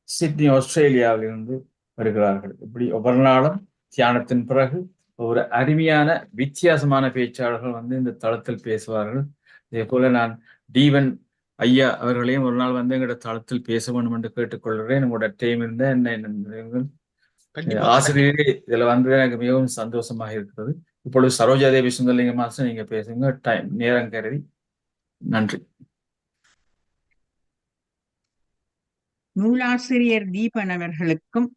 சிட்னி, ஆஸ்திரேலியாவிலிருந்து வருகிறார்கள். இப்படி ஒவ்வொரு நாளும் தியானத்தின் பிறகு ஒரு அருமையான வித்தியாசமான பேச்சாளர்கள் வந்து இந்த தளத்தில் பேசுவார்கள். அதே போல நான் டீவன் ஐயா அவர்களையும் ஒரு நாள் வந்து எங்களோட தளத்தில் பேச வேண்டும் என்று கேட்டுக்கொள்கிறேன். உங்களோட டைம் இருந்தா என்ன ஆசிரியரே இதுல வந்து எனக்கு மிகவும் சந்தோஷமாக இருக்கிறது. இப்பொழுது சரோஜா தேவி சுந்தரலிங்கம் மாஸ்டர் நீங்க பேசுங்க, டைம் நேரம் கருதி. நன்றி. நூலாசிரியர் தீபன் அவர்களுக்கும்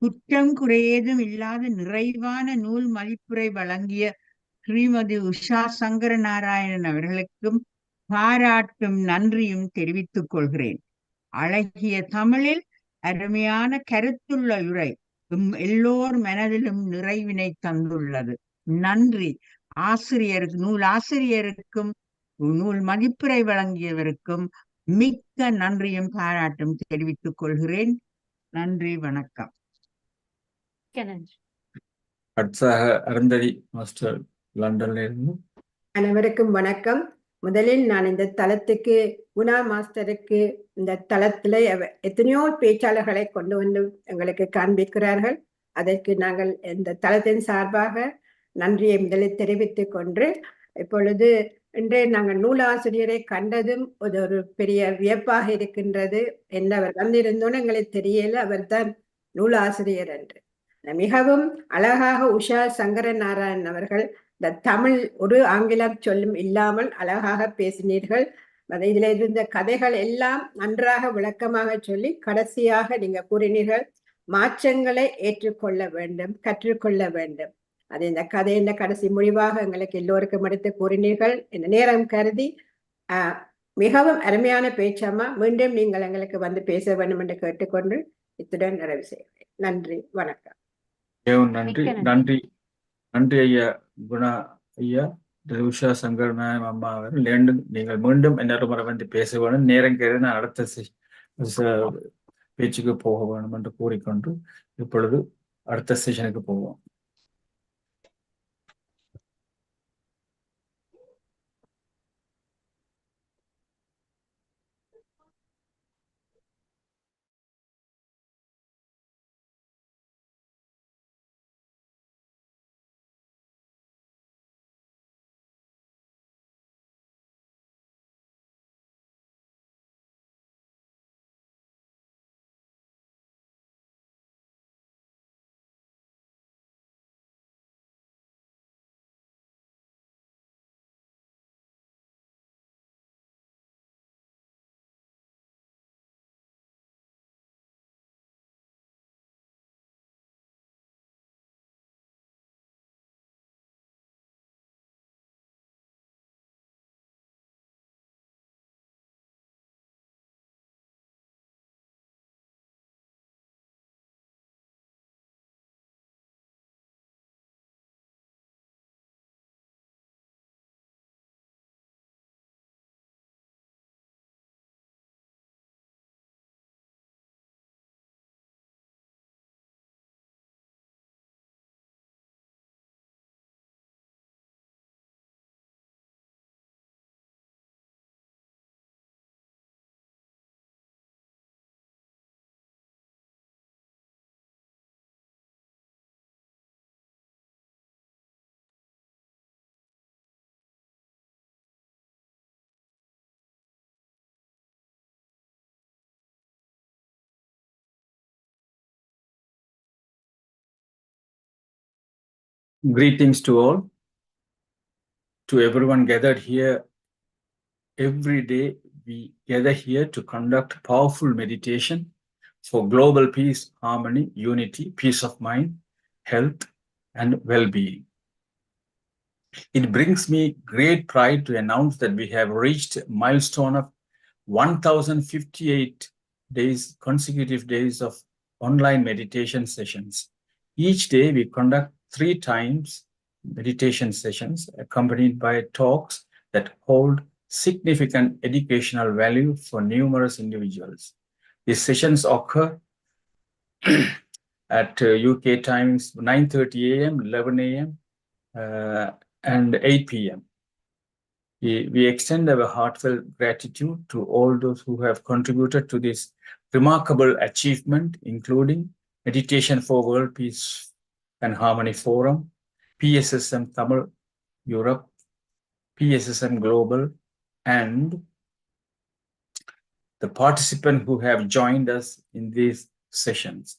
குற்றம் குறையேதும் இல்லாத நிறைவான நூல் மதிப்புரை வழங்கிய ஸ்ரீமதி உஷா சங்கர நாராயணன் அவர்களுக்கும் பாராட்டும் நன்றியும் தெரிவித்துக் கொள்கிறேன். அழகிய தமிழில் அருமையான கருத்துள்ள உரை எல்லோர் மனதிலும் நிறைவினை தந்துள்ளது. நன்றி. நூல் ஆசிரியருக்கும் நூல் மதிப்புரை வழங்கியவருக்கும் மிக்க நன்றியும் பாராட்டும் தெரிவித்துக் கொள்கிறேன். நன்றி, வணக்கம். அடுத்ததாக அருந்ததி மாஸ்டர் லண்டன்ல இருந்து. அனைவருக்கும் வணக்கம். முதலில் நான் இந்த தளத்துக்கு குணா மாஸ்டருக்கு இந்த தளத்துல எத்தனையோ பேச்சாளர்களை கொண்டு வந்து எங்களுக்கு காண்பிக்கிறார்கள். அதற்கு நாங்கள் இந்த தளத்தின் சார்பாக நன்றியை முதலில் தெரிவித்துக் கொண்டு, இப்பொழுது இன்றைய நாங்கள் நூலாசிரியரை கண்டதும் ஒரு பெரிய வியப்பாக இருக்கின்றது. என்ன அவர் வந்திருந்தோன்னு எங்களுக்கு தெரியல, அவர் தான் நூலாசிரியர் என்று. மிகவும் அழகாக உஷா சங்கர நாராயணன் அவர்கள் இந்த தமிழ் ஒரு ஆங்கிலம் சொல்லும் இல்லாமல் அழகாக பேசினீர்கள். இதுல இருந்த கதைகள் எல்லாம் நன்றாக விளக்கமாக சொல்லி கடைசியாக நீங்க கூறினீர்கள், மாற்றங்களை ஏற்றுக்கொள்ள வேண்டும், கற்றுக்கொள்ள வேண்டும். அது இந்த கதையின் கடைசி முடிவாக எங்களுக்கு எல்லோருக்கும் எடுத்து கூறினீர்கள். இந்த நேரம் கருதி மிகவும் அருமையான பேச்சம்மா. மீண்டும் நீங்கள் எங்களுக்கு வந்து பேச வேண்டும் என்று கேட்டுக்கொண்டு இத்துடன் நிறைவு செய்கிறேன். நன்றி, வணக்கம். நன்றி நன்றி நன்றி ஐயா குணா ஐயா. உஷா சங்கர் அம்மா அவர்கள் நீங்கள் மீண்டும் இன்னொரு முறை வந்து பேச வேணும். நேரம் கருதி நான் அடுத்த பேச்சுக்கு போக வேணும் என்று கூறிக்கொண்டு இப்பொழுது அடுத்த செஷனுக்கு போவோம். Greetings to all, to everyone gathered here. Every day we gather here to conduct powerful meditation for global peace, harmony, unity, peace of mind, health, and well-being. It brings me great pride to announce that we have reached a milestone of 1058 days, consecutive days of online meditation sessions. Each day we conduct 3 times meditation sessions accompanied by talks that hold significant educational value for numerous individuals. These sessions occur at UK times 9:30 a.m., 11 a.m., and 8 p.m. We extend our heartfelt gratitude to all those who have contributed to this remarkable achievement, including Meditation for World Peace and Harmony Forum, PSSM Tamil Europe, PSSM Global, and the participants who have joined us in these sessions.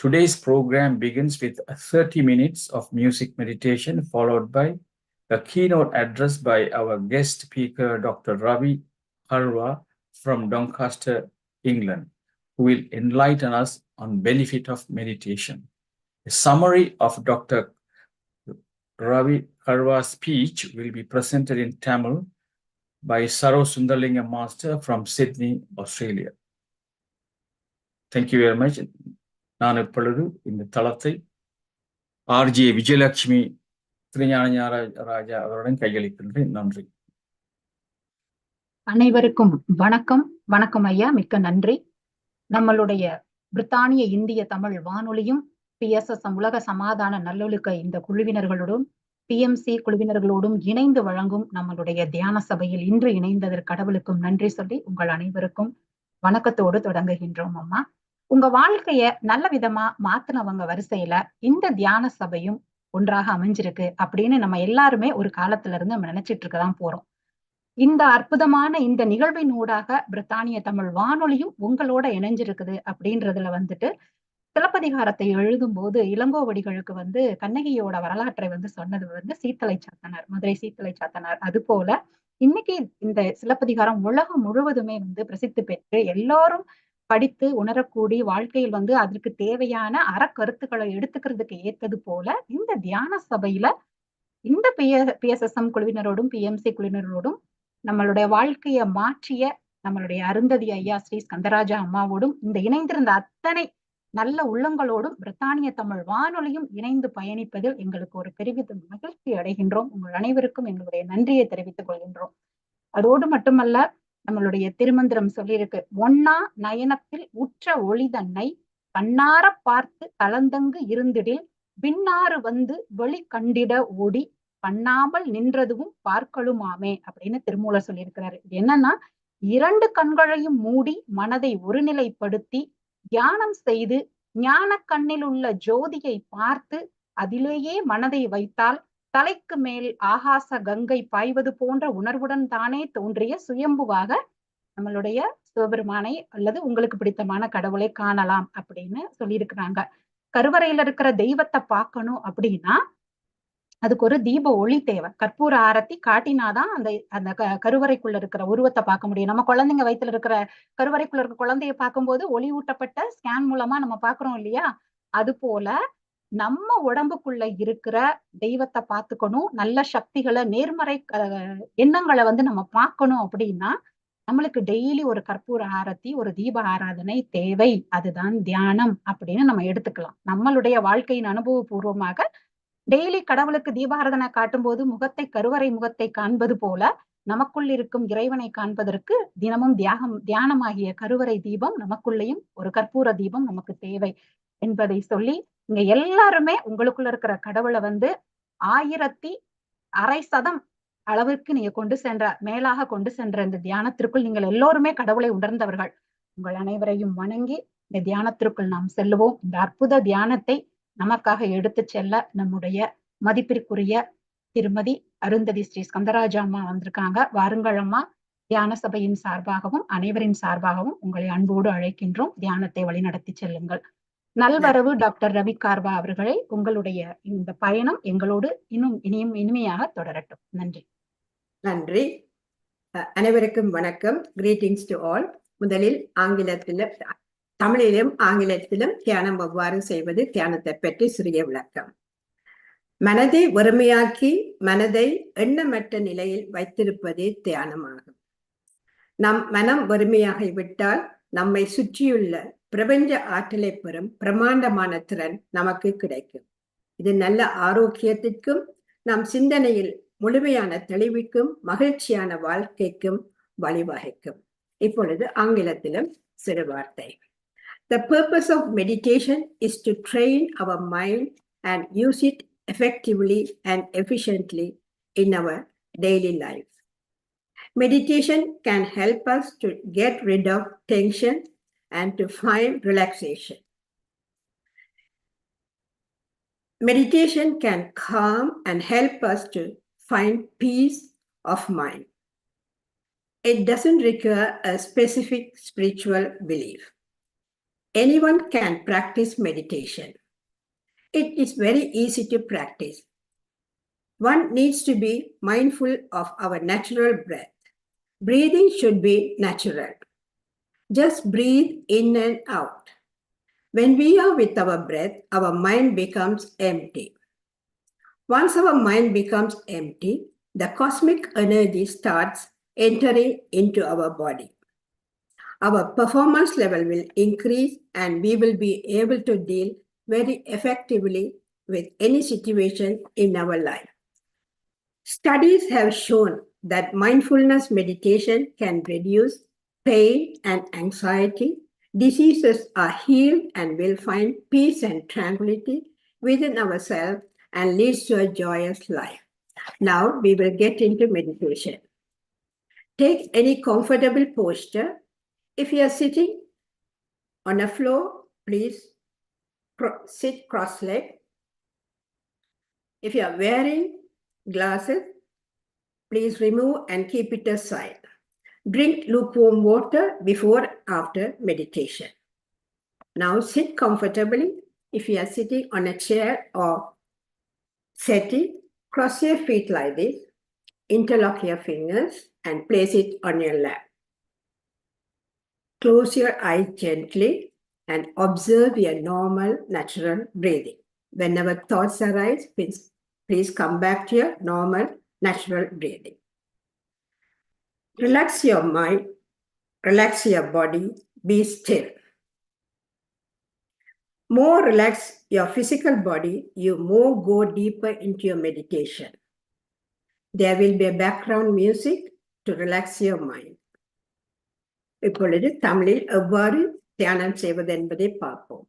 Today's program begins with 30 minutes of music meditation, followed by a keynote address by our guest speaker, Dr. Ravi Harwa from Doncaster, England, who will enlighten us on benefit of meditation. A summary of Dr. Ravi Harwa's speech will be presented in Tamil by Saro Sundarlingam Master from Sydney, Australia. Thank you very much. நான் இப்பொழுது இந்த தளத்தை RJ Vijayalakshmi திருஞான ராஜா அவருடன் கையளிக்கின்றேன். நன்றி. அனைவருக்கும் வணக்கம். வணக்கம் ஐயா, மிக்க நன்றி. நம்மளுடைய பிரித்தானிய இந்திய தமிழ் வானொலியும் PSSM உலக சமாதான நல்லொழுக்க இந்த குழுவினர்களுடன் PMC குழுவினர்களோடும் இணைந்து வழங்கும் நம்மளுடைய தியான சபையில் இன்று இணைந்ததற்கு கடவுளுக்கும் நன்றி சொல்லி உங்கள் அனைவருக்கும் வணக்கத்தோடு தொடங்குகின்றோம். அம்மா, உங்க வாழ்க்கைய நல்ல விதமா மாத்தினவங்க வரிசையில இந்த தியான சபையும் ஒன்றாக அமைஞ்சிருக்கு அப்படின்னு நம்ம எல்லாருமே ஒரு காலத்துல இருந்து நம்ம நினைச்சிட்டு இருக்கதான் போறோம். இந்த அற்புதமான இந்த நிகழ்வினூடாக பிரித்தானிய தமிழ் வானொலியும் உங்களோட இணைஞ்சிருக்குது அப்படின்றதுல வந்துட்டு சிலப்பதிகாரத்தை எழுதும் போது இளங்கோவடிகளுக்கு கண்ணகியோட வரலாற்றை சொன்னது சீத்தலை சாத்தனார், மதுரை சீத்தலை சாத்தனார். அது போல இன்னைக்கு இந்த சிலப்பதிகாரம் உலகம் முழுவதுமே பிரசித்தி பெற்று எல்லாரும் படித்து உணரக்கூடிய வாழ்க்கையில் அதற்கு தேவையான அறக்கருத்துக்களை எடுத்துக்கிறதுக்கு ஏற்றது போல இந்த தியான சபையில இந்த PSSM குழுவினரோடும் PMC குழுவினரோடும் நம்மளுடைய வாழ்க்கையை மாற்றிய நம்மளுடைய அருந்ததி ஐயா ஸ்ரீ ஸ்கந்தராஜா அம்மாவோடும் இந்த இணைந்திருந்த அத்தனை நல்ல உள்ளங்களோடும் பிரித்தானிய தமிழ் வானொலியும் இணைந்து பயணிப்பதில் எங்களுக்கு ஒரு பெருமித மகிழ்ச்சி அடைகின்றோம். உங்கள் அனைவருக்கும் எங்களுடைய நன்றியை தெரிவித்துக் கொள்கின்றோம். அதோடு மட்டுமல்ல, நம்மளுடைய திருமந்திரம் சொல்லியிருக்கு, ஒன்னா நயனத்தில் உற்ற ஒளி தன்னை கண்ணார பார்த்து கலந்தங்கு இருந்திடில் பின்னாறு வெளி கண்டிட ஓடி பண்ணாமல் நின்றதுவும் பார்க்கலுமாமே அப்படின்னு திருமூலர் சொல்லியிருக்கிறாரு. இது என்னன்னா, 2 கண்களையும் மூடி மனதை ஒருநிலைப்படுத்தி தியானம் செய்து ஞான கண்ணில் உள்ள ஜோதியை பார்த்து அதிலேயே மனதை வைத்தால் தலைக்கு மேல் ஆகாச கங்கை பாய்வது போன்ற உணர்வுடன் தானே தோன்றிய சுயம்புவாக நம்மளுடைய சிவபெருமானை அல்லது உங்களுக்கு பிடித்தமான கடவுளை காணலாம் அப்படின்னு சொல்லியிருக்கிறாங்க. கருவறையில இருக்கிற தெய்வத்தை பார்க்கணும் அப்படின்னா அதுக்கு ஒரு தீப ஒளி தேவை. கற்பூர ஆரத்தி காட்டினாதான் அந்த கருவறைக்குள்ள இருக்கிற உருவத்தை பார்க்க முடியும். நம்ம குழந்தைங்க வயிற்றுல இருக்கிற கருவறைக்குள்ள இருக்கிற குழந்தைய பார்க்கும்போது ஒளி ஊட்டப்பட்ட ஸ்கேன் மூலமா நம்ம பாக்குறோம் இல்லையா? அது போல நம்ம உடம்புக்குள்ள இருக்கிற தெய்வத்தை பார்த்துக்கணும், நல்ல சக்திகளை நேர்மறை எண்ணங்களை நம்ம பார்க்கணும் அப்படின்னா நம்மளுக்கு டெய்லி ஒரு கற்பூர ஆரத்தி, ஒரு தீப ஆராதனை தேவை. அதுதான் தியானம் அப்படின்னு நம்ம எடுத்துக்கலாம். நம்மளுடைய வாழ்க்கையின் அனுபவபூர்வமாக டெய்லி கடவுளுக்கு தீபாராதனை காட்டும் போது கருவறை முகத்தை காண்பது போல நமக்குள் இருக்கும் இறைவனை காண்பதற்கு தினமும் தியானமாகிய கருவறை தீபம் நமக்குள்ளேயும் ஒரு கற்பூர தீபம் நமக்கு தேவை என்பதை சொல்லி, இங்க எல்லாருமே உங்களுக்குள்ள இருக்கிற கடவுளை 1000% அளவிற்கு நீங்க மேலாக கொண்டு சென்ற இந்த தியானத்திற்குள் நீங்கள் எல்லோருமே கடவுளை உணர்ந்தவர்கள். உங்கள் அனைவரையும் வணங்கி இந்த தியானத்திற்குள் நாம் செல்லுவோம். இந்த அற்புத தியானத்தை நமக்காக எடுத்து செல்ல நம்முடைய மதிப்பிற்குரிய திருமதி அருந்ததி ஸ்ரீ ஸ்கந்தராஜா அம்மா வந்திருக்காங்க. வாருங்கள் அம்மா. தியான சபையின் சார்பாகவும் அனைவரின் சார்பாகவும் உங்களை அன்போடு அழைக்கின்றோம். தியானத்தை வழிநடத்தி செல்லுங்கள். நல்வரவு டாக்டர் ரவி கார்வா அவர்களை. உங்களுடைய இந்த பயணம் எங்களோடு இன்னும் இனிமையாக தொடரட்டும். நன்றி. நன்றி. அனைவருக்கும் வணக்கம். Greetings to all. முதலில் தமிழிலும் ஆங்கிலத்திலும் தியானம் எவ்வாறு செய்வது, தியானத்தை பற்றி சிறிய விளக்கம். மனதை வறுமையாக்கி மனதை எண்ணமற்ற நிலையில் வைத்திருப்பதே தியானமாகும். நம் மனம் வறுமையாகிவிட்டால் நம்மை சுற்றியுள்ள பிரபஞ்ச ஆற்றலை பெறும் பிரமாண்டமான திறன் நமக்கு கிடைக்கும். இது நல்ல ஆரோக்கியத்திற்கும் நம் சிந்தனையில் முழுமையான தெளிவுக்கும் மகிழ்ச்சியான வாழ்க்கைக்கும் வழிவகுக்கும். இப்பொழுது ஆங்கிலத்திலும் சிறு வார்த்தை. The purpose of meditation is to train our mind and use it effectively and efficiently in our daily life. Meditation can help us to get rid of tension and to find relaxation. Meditation can calm and help us to find peace of mind. It doesn't require a specific spiritual belief. Anyone can practice meditation. It is very easy to practice. One needs to be mindful of our natural breath. Breathing should be natural. Just breathe in and out. When we are with our breath, our mind becomes empty. Once our mind becomes empty, the cosmic energy starts entering into our body. Our performance level will increase and we will be able to deal very effectively with any situation in our life. Studies have shown that mindfulness meditation can reduce pain and anxiety. Diseases are healed and will find peace and tranquility within ourselves and leads to a joyous life. Now we will get into meditation. Take any comfortable posture. If you are sitting on a floor, please sit cross-legged. If you are wearing glasses, please remove and keep it aside. Drink lukewarm water before and after meditation. Now sit comfortably. If you are sitting on a chair or settee, cross your feet like this, interlock your fingers and place it on your lap. Close your eyes gently and observe your normal, natural breathing. Whenever thoughts arise, please come back to your normal, natural breathing. Relax your mind, relax your body, be still. More relax your physical body, you more go deeper into your meditation. There will be a background music to relax your mind. இப்பொழுது தமிழில் எவ்வாறு தியானம் செய்வது என்பதை பார்ப்போம்.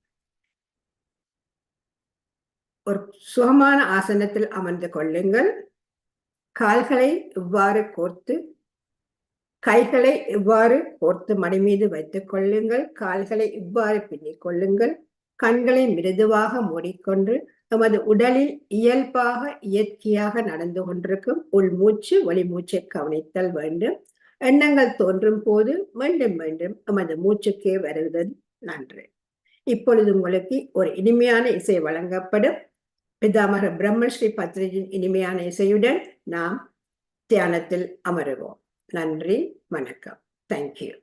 ஒரு சுகமான ஆசனத்தில் அமர்ந்து கொள்ளுங்கள். கால்களை இவ்வாறு கோர்த்து, கைகளை இவ்வாறு கோர்த்து மடி மீது வைத்துக் கொள்ளுங்கள். கால்களை இவ்வாறு பின்னிக் கொள்ளுங்கள். கண்களை மிருதுவாக மூடிக்கொண்டு நமது உடலில் இயல்பாக இயற்கையாக நடந்து கொண்டிருக்கும் உள்மூச்சு வெளிமூச்சை கவனித்தல் வேண்டும். எண்ணங்கள் தோன்றும் போது மீண்டும் மீண்டும் நமது மூச்சுக்கே வருவது நன்று. இப்பொழுது உங்களுக்கு ஒரு இனிமையான இசை வழங்கப்படும். பிதாமக பிரம்மஸ்ரீ பத்ரிஜியின் இனிமையான இசையுடன் நாம் தியானத்தில் அமருவோம். நன்றி, வணக்கம். Thank you.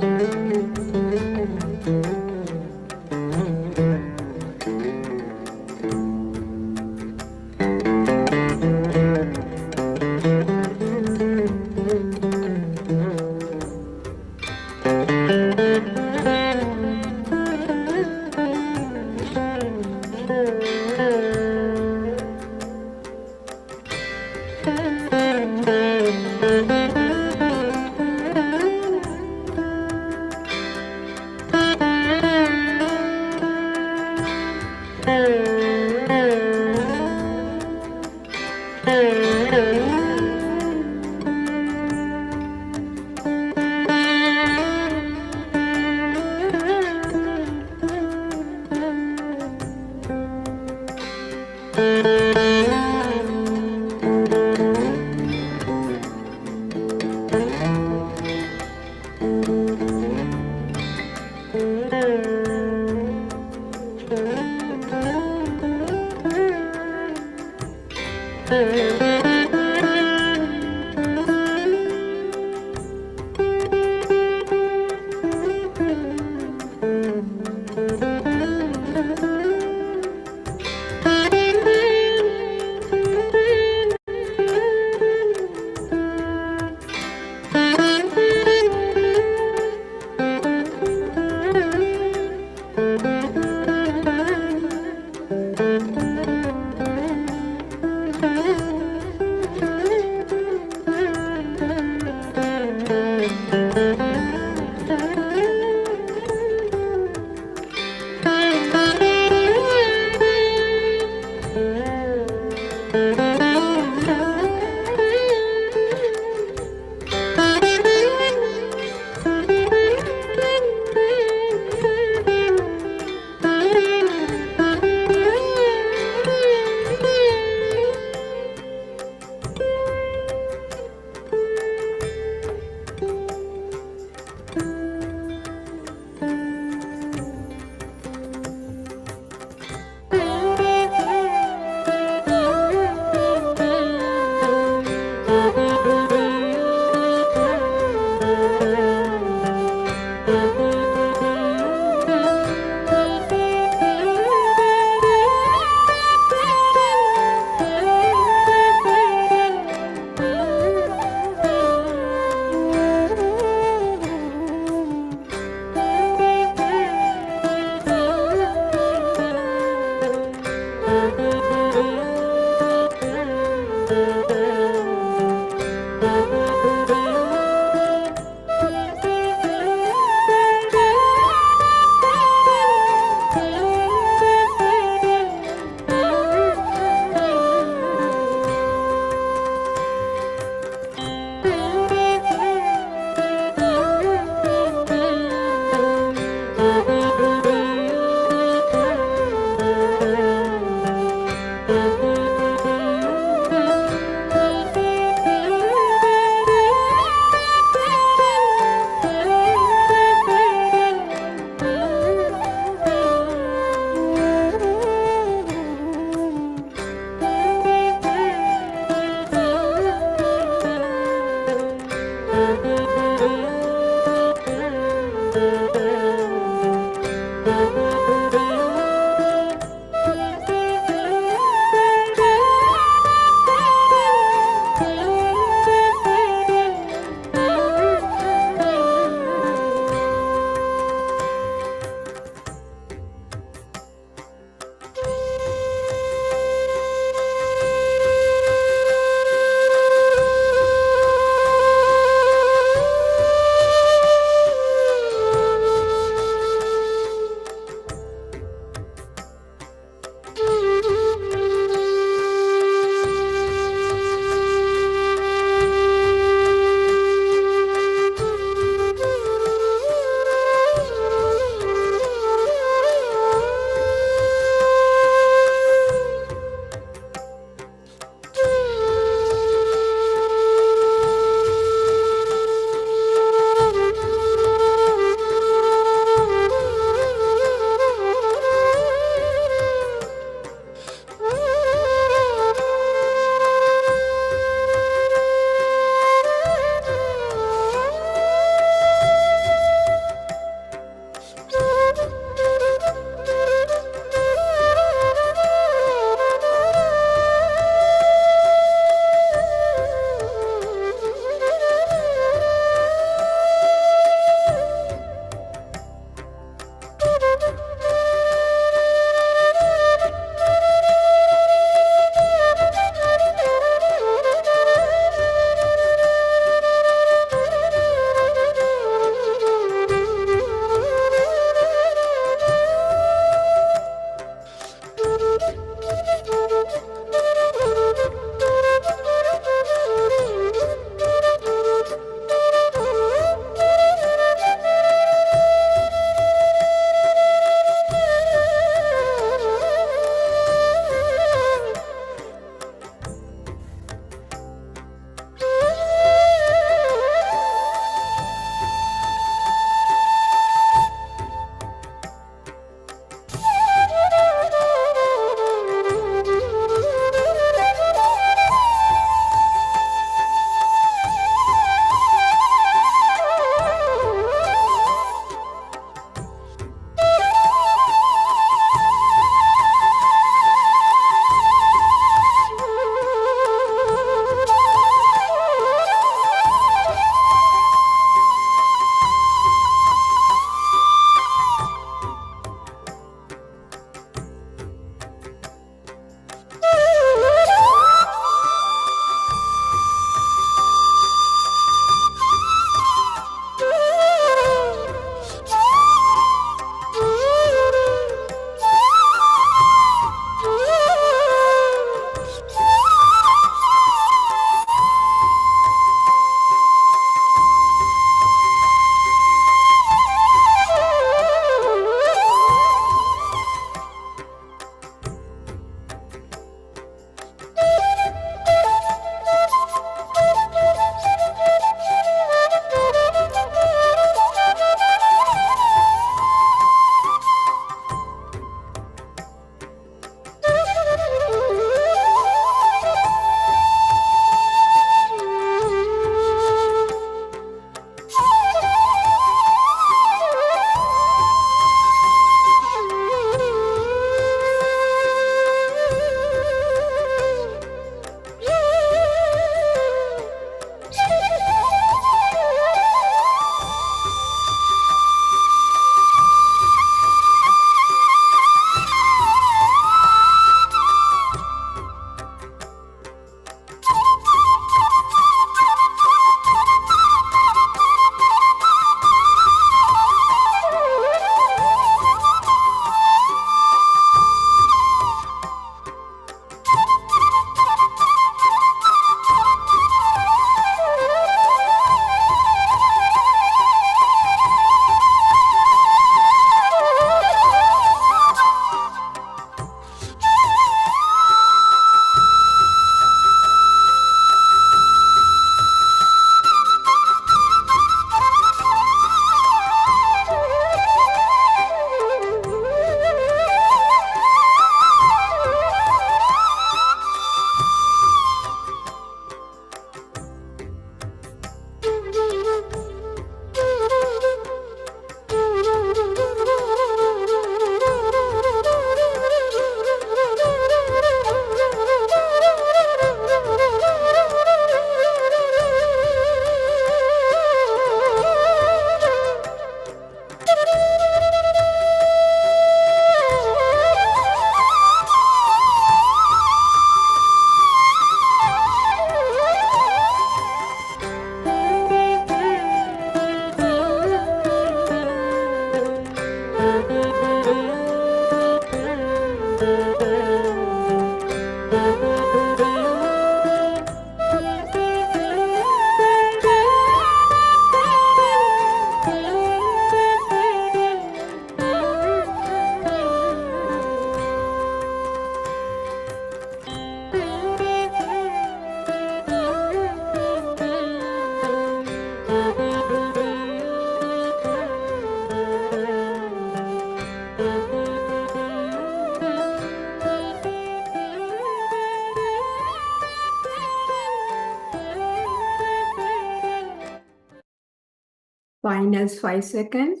Final 5 seconds.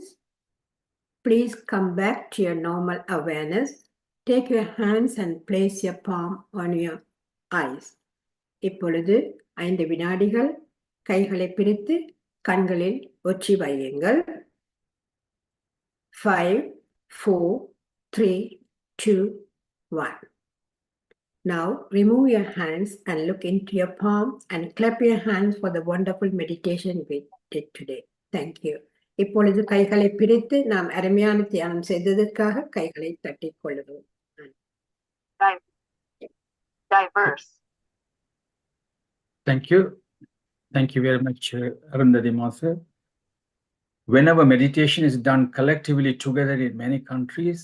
Please come back to your normal awareness. Take your hands and place your palm on your eyes. இப்பொழுது 5 வினாடிகள் கைகளை பிரித்து கண்களில் ஒற்றி வையுங்கள். 5, 4, 3, 2, 1. Now remove your hands and look into your palm and clap your hands for the wonderful meditation we did today. Thank you. இப்பொழுது கைகளை பிரித்து நாம் அருமையான தியானம் செய்ததற்காக கைகளை தட்டிக் கொள்ளுவோம். Diverse. Thank you. Thank you very much, Arundhati Master. Whenever meditation is done collectively together in many countries,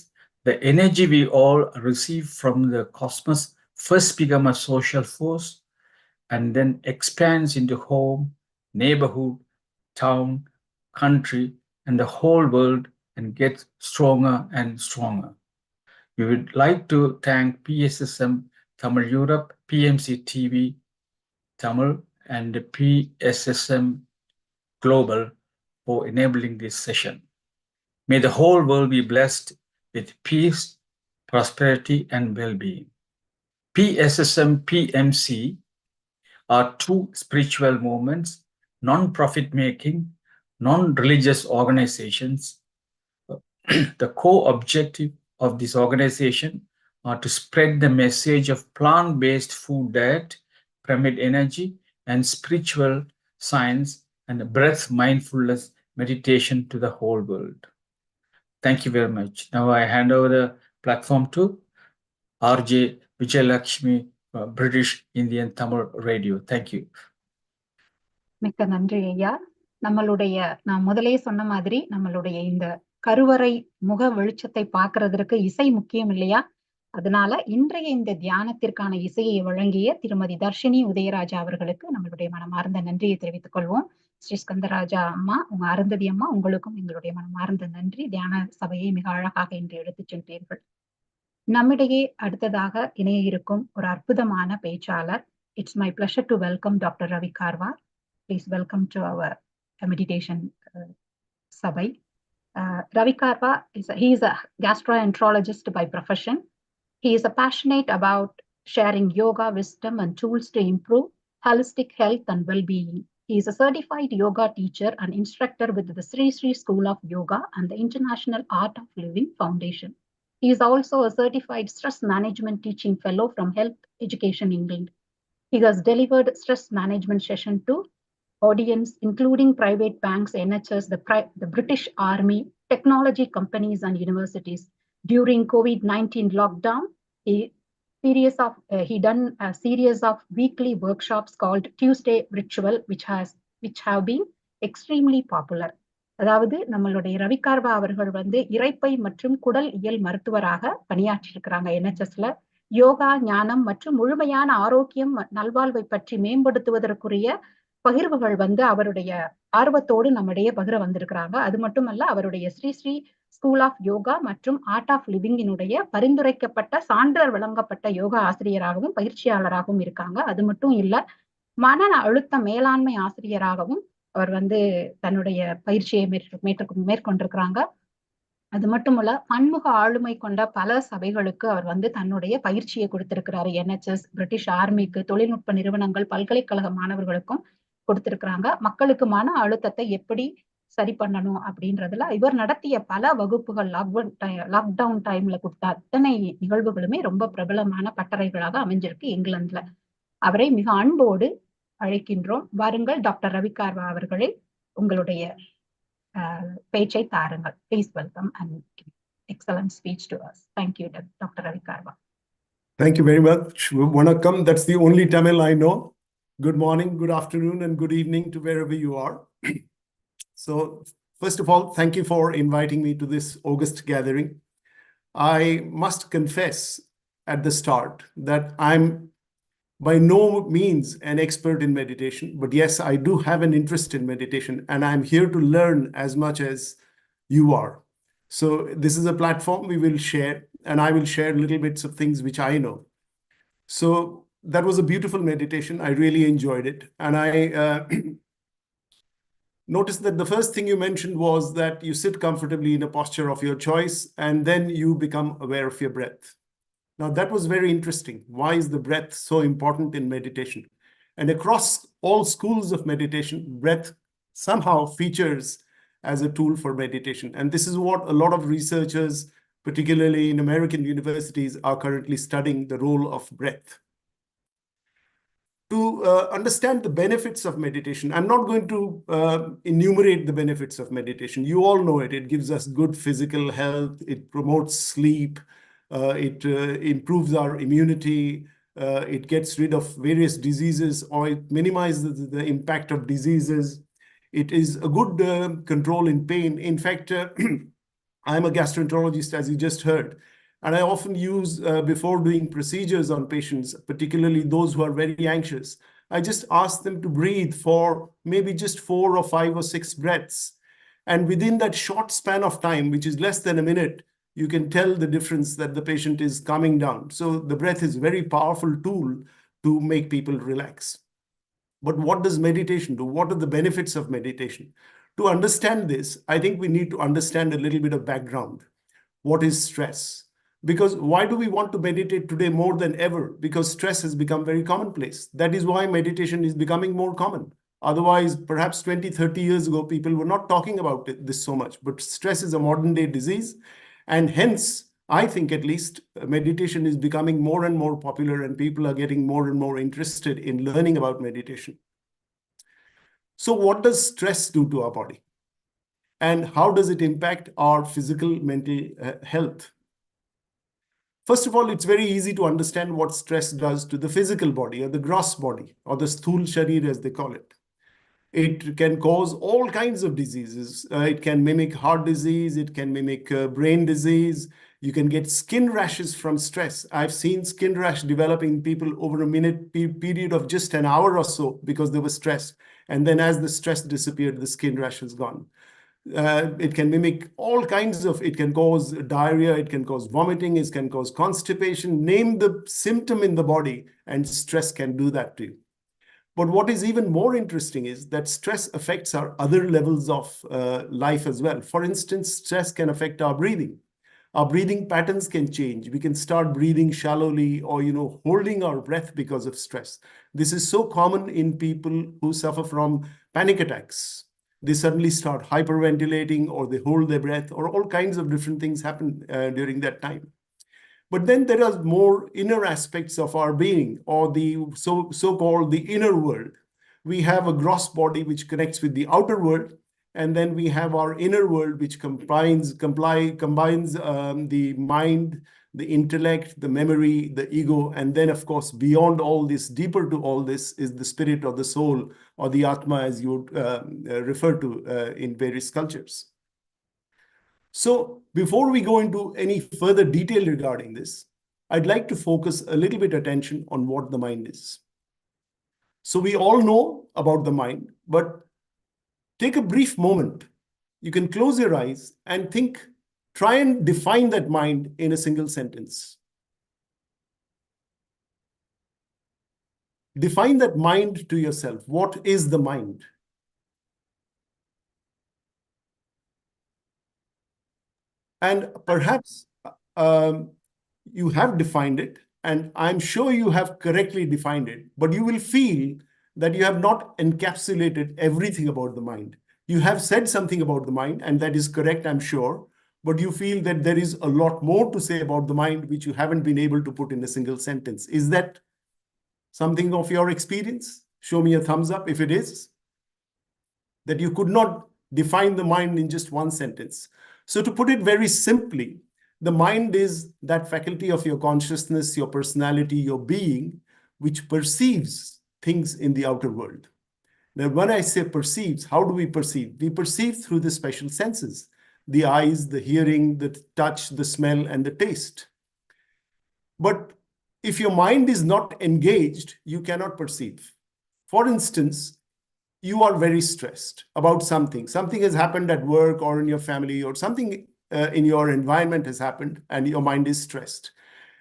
the energy we all receive from the cosmos first becomes a social force and then expands into home, neighborhood, town, country, and the whole world and gets stronger and stronger. We would like to thank PSSM Tamil Europe, PMC TV Tamil, and PSSM Global for enabling this session. May the whole world be blessed with peace, prosperity, and well-being. PSSM PMC are two spiritual movements, non-profit making, non-religious organizations. The core objective of this organization are to spread the message of plant-based food diet, pyramid energy, and spiritual science and breath mindfulness meditation to the whole world. Thank you very much. Now I hand over the platform to RJ Vijayalakshmi, British Indian Tamil Radio. Thank you. மிக்க நன்றி ஐயா. நான் முதலே சொன்ன மாதிரி நம்மளுடைய இந்த கருவறை முக வெளிச்சத்தை பார்க்கறதற்கு இசை முக்கியம் இல்லையா? அதனால இன்றைய இந்த தியானத்திற்கான இசையை வழங்கிய திருமதி தர்ஷினி உதயராஜா அவர்களுக்கு நம்மளுடைய மனமார்ந்த நன்றியை தெரிவித்துக் கொள்வோம். ஸ்ரீ ஸ்கந்தராஜா அம்மா, உங்க அருந்ததி அம்மா, உங்களுக்கும் எங்களுடைய மனமார்ந்த நன்றி. தியான சபையை மிக அழகாக இன்று எடுத்துச் சென்றீர்கள். நம்மிடையே அடுத்ததாக இணைய இருக்கும் ஒரு அற்புதமான பேச்சாளர். It's my pleasure to welcome doctor Ravi Karwar. Please welcome to our meditation sabai. Ravi Karva he is a gastroenterologist by profession. He is passionate about sharing yoga wisdom and tools to improve holistic health and well-being. He is a certified yoga teacher and instructor with the Sri Sri School of Yoga and the International Art of Living Foundation. He is also a certified stress management teaching fellow from Health Education England. He has delivered stress management session to audience including private banks, NHS, the British Army, technology companies and universities. During COVID-19 lockdown, he done a series of weekly workshops called Tuesday Ritual, which have been extremely popular. அதாவது நம்மளுடைய ரவி கார்வா அவர்கள் இரைப்பை மற்றும் குடல் இயல் மருத்துவராக பணியாற்றியிருக்கிறாங்க NHSல. யோகா, ஞானம் மற்றும் முழுமையான ஆரோக்கியம் நல்வாழ்வை பற்றி மேம்படுத்துவதற்குரிய பகிர்வுகள் அவருடைய ஆர்வத்தோடு நம்மிடையே பகிர வந்திருக்கிறாங்க. அது மட்டுமல்ல, அவருடைய ஸ்ரீ ஸ்ரீ ஸ்கூல் ஆஃப் யோகா மற்றும் ஆர்ட் ஆஃப் லிவிங்கினுடைய பரிந்துரைக்கப்பட்ட சான்றிதழ் வழங்கப்பட்ட யோகா ஆசிரியராகவும் பயிற்சியாளராகவும் இருக்காங்க. அது மட்டும் இல்ல, மன அழுத்த மேலாண்மை ஆசிரியராகவும் அவர் தன்னுடைய பயிற்சியை மேற்கொண்டிருக்கிறாங்க. அது மட்டுமல்ல, பன்முக ஆளுமை கொண்ட பல சபைகளுக்கு அவர் தன்னுடைய பயிற்சியை கொடுத்திருக்கிறாரு. NHS, பிரிட்டிஷ் ஆர்மிக்கு, தொழில்நுட்ப நிறுவனங்கள், பல்கலைக்கழக மாணவர்களுக்கும் கொடுத்திருக்கிறாங்க. மக்களுக்கு மன அழுத்தத்தை எப்படி சரி பண்ணணும் அப்படின்றதுல இவர் நடத்திய பல வகுப்புகள், லாக்டவுன் டைம்ல கொடுத்த அத்தனை நிகழ்வுகளுமே ரொம்ப பிரபலமான பட்டறைகளாக அமைஞ்சிருக்கு இங்கிலாந்துல. அவரை மிக அன்போடு அழைக்கின்றோம். வாருங்கள் டாக்டர் ரவி கார்வா அவர்களை, உங்களுடைய பேச்சை தாருங்கள். Please welcome and excellent speech to us. Thank you, Dr. Ravi Karva. Thank you very much. Vanakkam, that's the only Tamil I know. Good morning, good afternoon, and good evening to wherever you are. So, first of all, thank you for inviting me to this August gathering. I must confess at the start that I'm by no means an expert in meditation, but yes, I do have an interest in meditation, and I'm here to learn as much as you are. So this is a platform we will share, and I will share little bits of things which I know. So that was a beautiful meditation. I really enjoyed it. And Notice that the first thing you mentioned was that you sit comfortably in a posture of your choice, and then you become aware of your breath. Now, that was very interesting. Why is the breath so important in meditation? And across all schools of meditation, breath somehow features as a tool for meditation. And this is what a lot of researchers, particularly in American universities, are currently studying, the role of breath. To understand the benefits of meditation, I'm not going to enumerate the benefits of meditation. You all know it. It gives us good physical health. It promotes sleep. It improves our immunity. It gets rid of various diseases, or it minimizes the impact of diseases. It is a good control in pain. In fact, I'm a gastroenterologist, as you just heard. And I often use, before doing procedures on patients, particularly those who are very anxious, I just ask them to breathe for maybe just 4 or 5 or 6 breaths. And within that short span of time, which is less than a minute, you can tell the difference that the patient is calming down. So the breath is a very powerful tool to make people relax. But what does meditation do? What are the benefits of meditation? To understand this, I think we need to understand a little bit of background. What is stress? Because why do we want to meditate today more than ever? Because stress has become very commonplace. That is why meditation is becoming more common. Otherwise, perhaps 20, 30 years ago, people were not talking about this so much. But stress is a modern day disease. And hence, I think at least, meditation is becoming more and more popular, and people are getting more and more interested in learning about meditation. So what does stress do to our body? And how does it impact our physical, mental health? First of all, it's very easy to understand what stress does to the physical body, or the gross body, or the sthul sharir, as they call it. It can cause all kinds of diseases. It can mimic heart disease. It can mimic brain disease. You can get skin rashes from stress. I've seen skin rash develop in people over a period of just an hour or so because they were stressed. And then as the stress disappeared, the skin rash is gone. It can mimic all kinds of, it can cause diarrhea, it can cause vomiting, it can cause constipation. Name the symptom in the body, and stress can do that to you. But what is even more interesting is that stress affects our other levels of life as well. For instance, stress can affect our breathing. Our breathing patterns can change. We can start breathing shallowly, or, holding our breath because of stress. This is so common in people who suffer from panic attacks. They suddenly start hyperventilating, or they hold their breath, or all kinds of different things happen during that time. But then there are more inner aspects of our being, or the so-called the inner world. We have a gross body which connects with the outer world, and then we have our inner world which combines the mind, the intellect, the memory, the ego, and then, of course, beyond all this, deeper to all this, is the spirit or the soul, or the Atma, as you would refer to in various cultures. So before we go into any further detail regarding this, I'd like to focus a little bit attention on what the mind is. So we all know about the mind, but take a brief moment. You can close your eyes and think. Try and define that mind in a single sentence. Define that mind to yourself. What is the mind? And perhaps you have defined it, and I'm sure you have correctly defined it, but you will feel that you have not encapsulated everything about the mind. You have said something about the mind, and that is correct, I'm sure. But you feel that there is a lot more to say about the mind which you haven't been able to put in a single sentence. Is that something of your experience? Show me a thumbs up if it is. That you could not define the mind in just one sentence. So to put it very simply, the mind is that faculty of your consciousness, your personality, your being, which perceives things in the outer world. Now, when I say perceives, how do we perceive? We perceive through the special senses. The eyes, the hearing, the touch, the smell, and the taste. But if your mind is not engaged, you cannot perceive. For instance, you are very stressed about something. Something has happened at work or in your family, or something in your environment has happened, and your mind is stressed.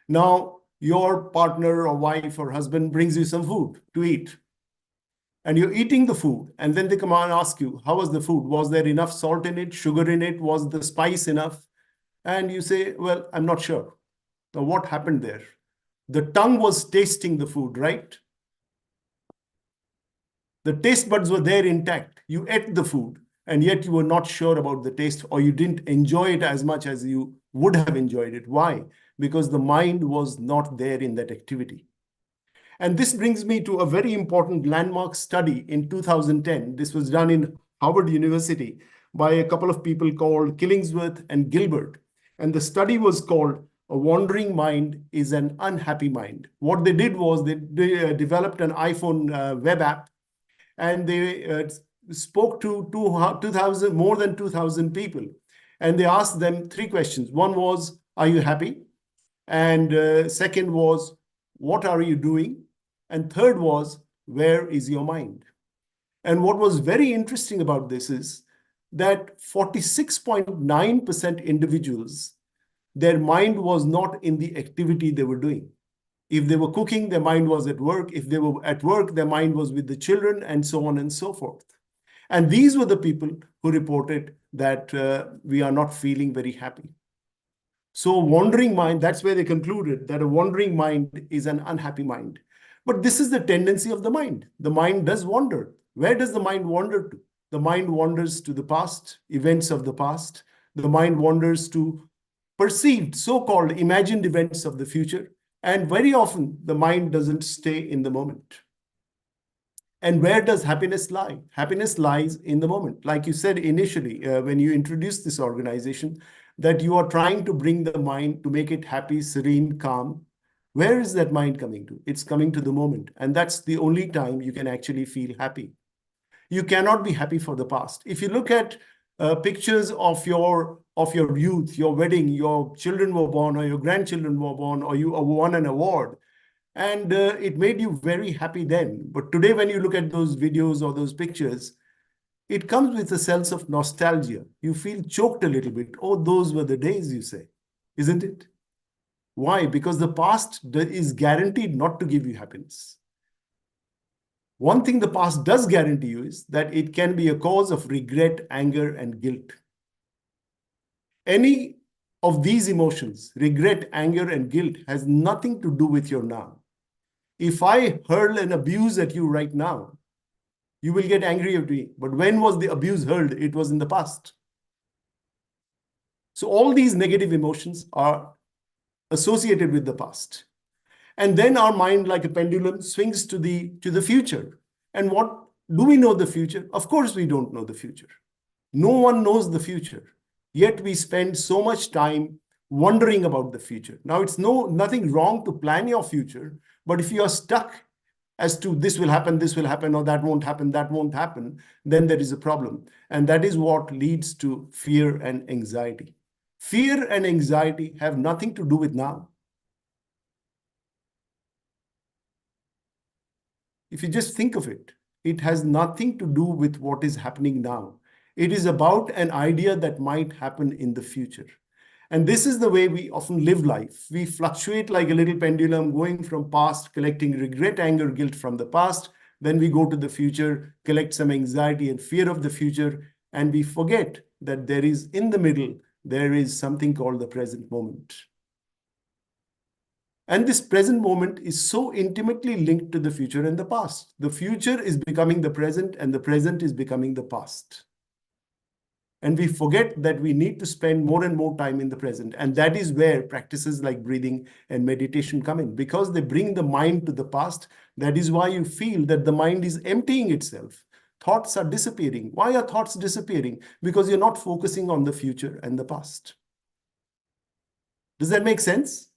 Now, your partner or wife or husband brings you some food to eat. and you're eating the food, and then they come and ask you, how was the food? Was there enough salt in it, sugar in it? Was the spice enough? And you say, well, I'm not sure. Now, what happened there? The tongue was tasting the food, right? The taste buds were there intact. You ate the food, and yet you were not sure about the taste, or you didn't enjoy it as much as you would have enjoyed it. Why? Because the mind was not there in that activity. And this brings me to a very important landmark study in 2010. This was done in Harvard University by a couple of people called Killingsworth and Gilbert. And the study was called A Wandering Mind is an Unhappy Mind. What they did was they developed an iPhone web app, and they spoke to more than 2,000 people. And they asked them 3 questions. One was, are you happy? And second was, what are you doing? And third was, where is your mind? And what was very interesting about this is that 46.9% individuals, their mind was not in the activity they were doing. If they were cooking, their mind was at work. If they were at work, their mind was with the children, and so on and so forth. And these were the people who reported that we are not feeling very happy. So wandering mind, that's where they concluded that a wandering mind is an unhappy mind. But this is the tendency of the mind. The mind does wander. Where does the mind wander to? The mind wanders to the past, events of the past. The mind wanders to perceived, so-called imagined events of the future. And very often, the mind doesn't stay in the moment. And where does happiness lie? Happiness lies in the moment. Like you said initially, when you introduced this organization, that you are trying to bring the mind to make it happy, serene, calm. Where is that mind coming to? It's coming to the moment. And that's the only time you can actually feel happy. You cannot be happy for the past. If you look at pictures of your youth, your wedding, your children were born, or your grandchildren were born, or you won an award, and it made you very happy then. But today, when you look at those videos or those pictures, it comes with a sense of nostalgia. You feel choked a little bit. Oh, those were the days, you say, isn't it? Why? Because the past is guaranteed not to give you happiness. One thing the past does guarantee you is that it can be a cause of regret, anger, and guilt. Any of these emotions, regret, anger, and guilt, has nothing to do with your now. If I hurl an abuse at you right now, you will get angry at me. But when was the abuse hurled? It was in the past. So all these negative emotions are associated with the past. And then our mind, like a pendulum, swings to the future. And what do we know the future? Of course, we don't know the future. No one knows the future. Yet we spend so much time wondering about the future. Now, it's nothing wrong to plan your future, but if you are stuck as to this will happen, or that won't happen, then there is a problem. And that is what leads to fear and anxiety. Fear and anxiety have nothing to do with now. If you just think of it, it has nothing to do with what is happening now. It is about an idea that might happen in the future. And this is the way we often live life. We fluctuate like a little pendulum, going from past, collecting regret, anger, guilt from the past. Then we go to the future, collect some anxiety and fear of the future. And we forget that there is, in the middle, there is something called the present moment. And this present moment is so intimately linked to the future and the past. The future is becoming the present, and the present is becoming the past. And we forget that we need to spend more and more time in the present. And that is where practices like breathing and meditation come in, because they bring the mind to the past. That is why you feel that the mind is emptying itself. Thoughts are disappearing. Why are thoughts disappearing? Because you're not focusing on the future and the past. Does that make sense?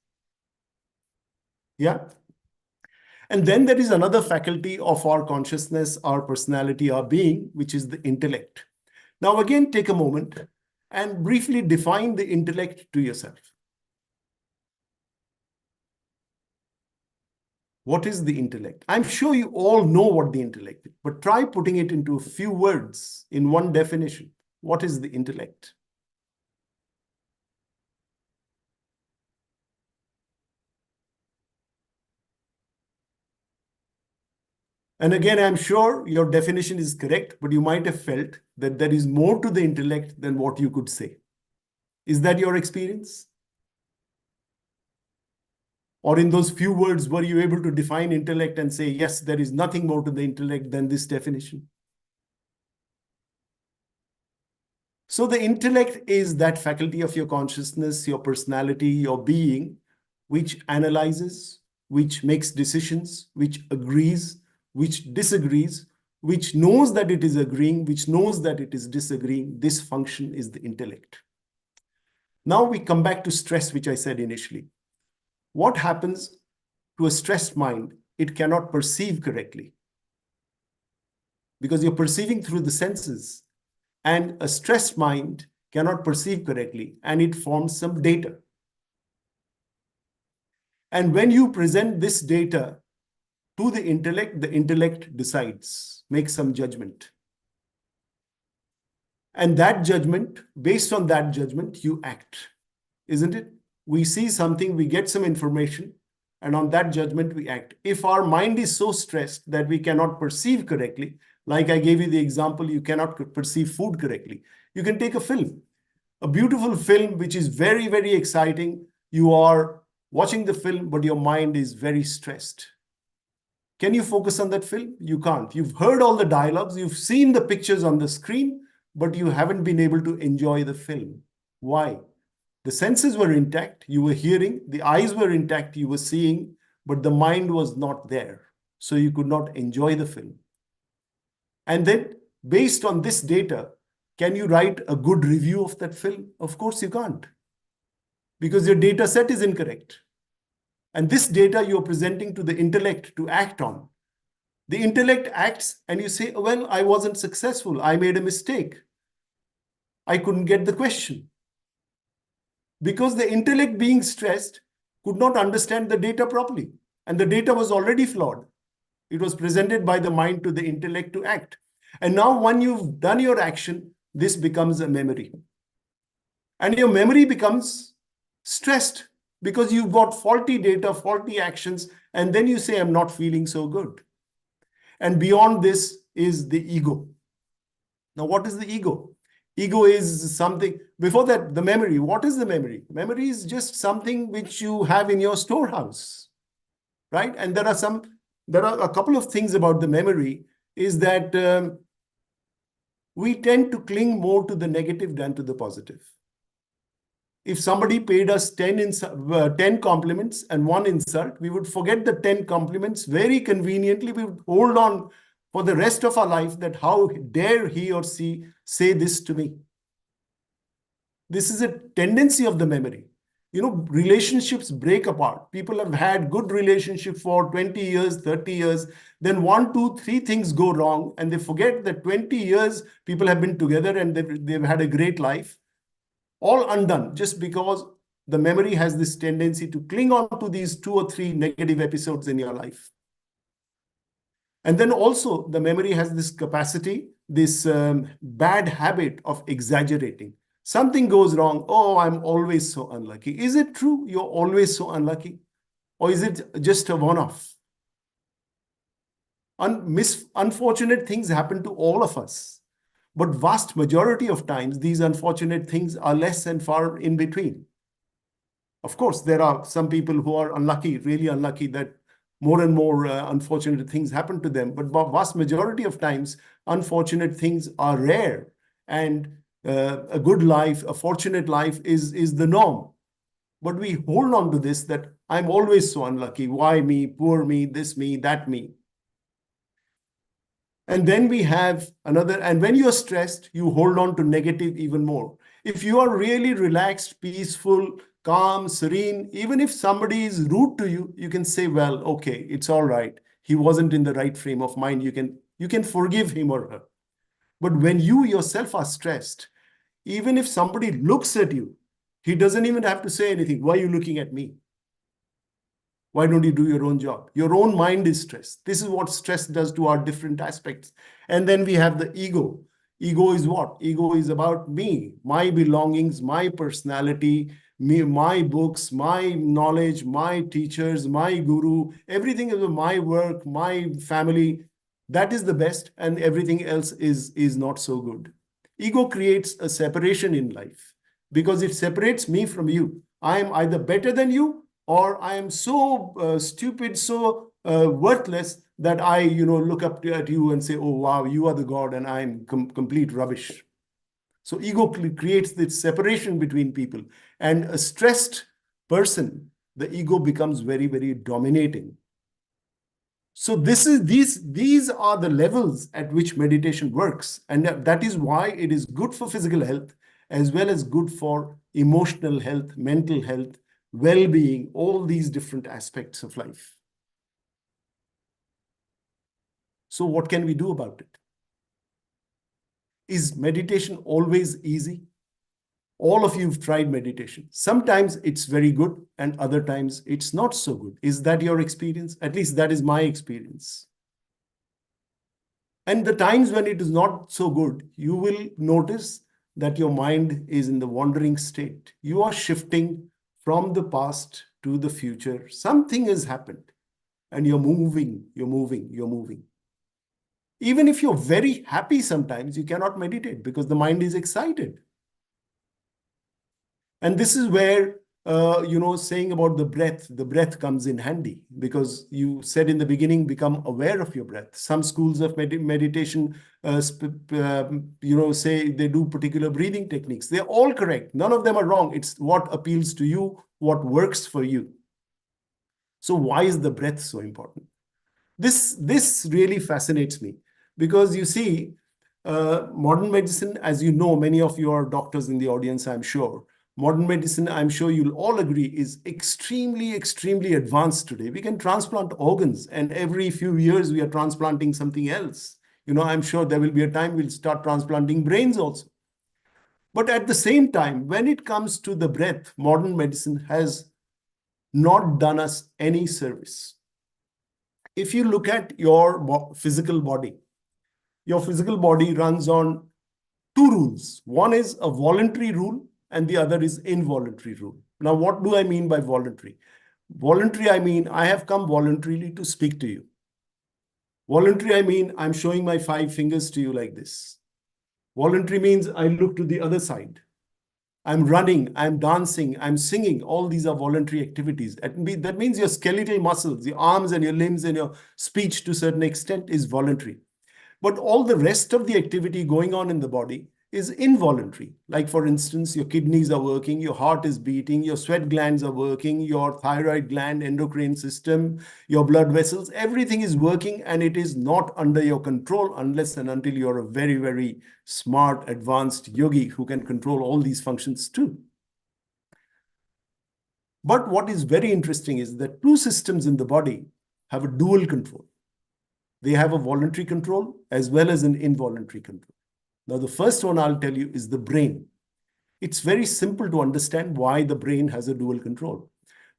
Yeah. And then there is another faculty of our consciousness, our personality, our being, which is the intellect. Now, again, take a moment and briefly define the intellect to yourself. What is the intellect? I'm sure you all know what the intellect is, but try putting it into a few words in one definition. What is the intellect? And again, I'm sure your definition is correct, but you might have felt that there is more to the intellect than what you could say. Is that your experience? Or in those few words, were you able to define intellect and say, yes, there is nothing more to the intellect than this definition? So the intellect is that faculty of your consciousness, your personality, your being, which analyzes, which makes decisions, which agrees, which disagrees, which knows that it is agreeing, which knows that it is disagreeing. This function is the intellect. Now we come back to stress, which I said initially. What happens to a stressed mind? It cannot perceive correctly because you're perceiving through the senses, and a stressed mind cannot perceive correctly, and it forms some data. And when you present this data to the intellect decides, makes some judgment. And that judgment, based on that judgment, you act, isn't it? We see something, we get some information, and on that judgment, we act. If our mind is so stressed that we cannot perceive correctly, like I gave you the example, you cannot perceive food correctly. You can take a film, a beautiful film, which is very, very exciting. You are watching the film, but your mind is very stressed. Can you focus on that film? You can't. You've heard all the dialogues, you've seen the pictures on the screen, but you haven't been able to enjoy the film. Why? The senses were intact, you were hearing, the eyes were intact, you were seeing, but the mind was not there. So you could not enjoy the film. And then, based on this data, can you write a good review of that film? Of course you can't, because your data set is incorrect. And this data you're presenting to the intellect to act on. The intellect acts and you say, well, I wasn't successful. I made a mistake. I couldn't get the question. Because the intellect, being stressed, could not understand the data properly. And the data was already flawed. It was presented by the mind to the intellect to act. And now when you've done your action, this becomes a memory. And your memory becomes stressed because you've got faulty data, faulty actions, and then you say, I'm not feeling so good. And beyond this is the ego. Now, what is the ego? Ego is something, before that, the memory. What is the memory? Memory is just something which you have in your storehouse, right? And there are a couple of things about the memory, is that we tend to cling more to the negative than to the positive. If somebody paid us 10 compliments and 1 insult, we would forget the 10 compliments very conveniently. We would hold on for the rest of our life that how dare he or she say this to me. This is a tendency of the memory. You know, relationships break apart. People have had good relationship for 20 years, 30 years. Then 1, 2, 3 things go wrong and they forget that 20 years people have been together and they've had a great life. All undone just because the memory has this tendency to cling on to these 2 or 3 negative episodes in your life. And then also the memory has this capacity, this bad habit of exaggerating. Something goes wrong. Oh, I'm always so unlucky. Is it true you're always so unlucky? Or is it just a one-off? Unfortunate things happen to all of us. But vast majority of times, these unfortunate things are less and far in between. Of course, there are some people who are unlucky, really unlucky, that more and more unfortunate things happen to them. But vast majority of times, unfortunate things are rare. And a good life, a fortunate life is the norm. But we hold on to this, that I'm always so unlucky. Why me? Poor me, this me, that me. And then we have another, and when you're stressed, you hold on to negative even more. If you are really relaxed, peaceful, calm, serene, even if somebody is rude to you, you can say, well, okay, it's all right. He wasn't in the right frame of mind. You can forgive him or her. But when you yourself are stressed, even if somebody looks at you, he doesn't even have to say anything. Why are you looking at me? Why don't you do your own job? Your own mind is stressed. This is what stress does to our different aspects. And then we have the ego. Ego is what? Ego is about me, my belongings, my personality, me, my books, my knowledge, my teachers, my guru. Everything is my work, my family. That is the best, and everything else is not so good. Ego creates a separation in life because it separates me from you. I am either better than you, or I am so stupid, so worthless that I, look up at you and say, oh, wow, you are the God and I am complete rubbish. So ego creates this separation between people. And a stressed person, the ego becomes very, very dominating. So these are the levels at which meditation works. And that is why it is good for physical health, as well as good for emotional health, mental health, well-being, all these different aspects of life. So what can we do about it? Is meditation always easy? All of you have tried meditation. Sometimes it's very good and other times it's not so good. Is that your experience? At least that is my experience. And the times when it is not so good, you will notice that your mind is in the wandering state. You are shifting from the past to the future. Something has happened and you're moving. Even if you're very happy sometimes, you cannot meditate because the mind is excited. And this is where, saying about the breath comes in handy, because you said in the beginning, become aware of your breath. Some schools of meditation, say they do particular breathing techniques. They're all correct. None of them are wrong. It's what appeals to you, what works for you. So why is the breath so important? This really fascinates me. Because you see, modern medicine, as you know, many of you are doctors in the audience, I'm sure. Modern medicine, I'm sure you'll all agree, is extremely, extremely advanced today. We can transplant organs, and every few years we are transplanting something else. I'm sure there will be a time we'll start transplanting brains also. But at the same time, when it comes to the breath, modern medicine has not done us any service. If you look at your physical body, your physical body runs on two rules. One is a voluntary rule and the other is involuntary rule. Now, what do I mean by voluntary? Voluntary, I mean, I have come voluntarily to speak to you. Voluntary, I mean, I'm showing my 5 fingers to you like this. Voluntary means I look to the other side. I'm running, I'm dancing, I'm singing. All these are voluntary activities. That means your skeletal muscles, your arms and your limbs and your speech to a certain extent is voluntary. But all the rest of the activity going on in the body is involuntary. Like, for instance, your kidneys are working, your heart is beating, your sweat glands are working, your thyroid gland, endocrine system, your blood vessels, everything is working, and it is not under your control unless and until you're a very, very smart, advanced yogi who can control all these functions too. But what is very interesting is that 2 systems in the body have a dual control. They have a voluntary control as well as an involuntary control. Now, the first one I'll tell you is the brain. It's very simple to understand why the brain has a dual control.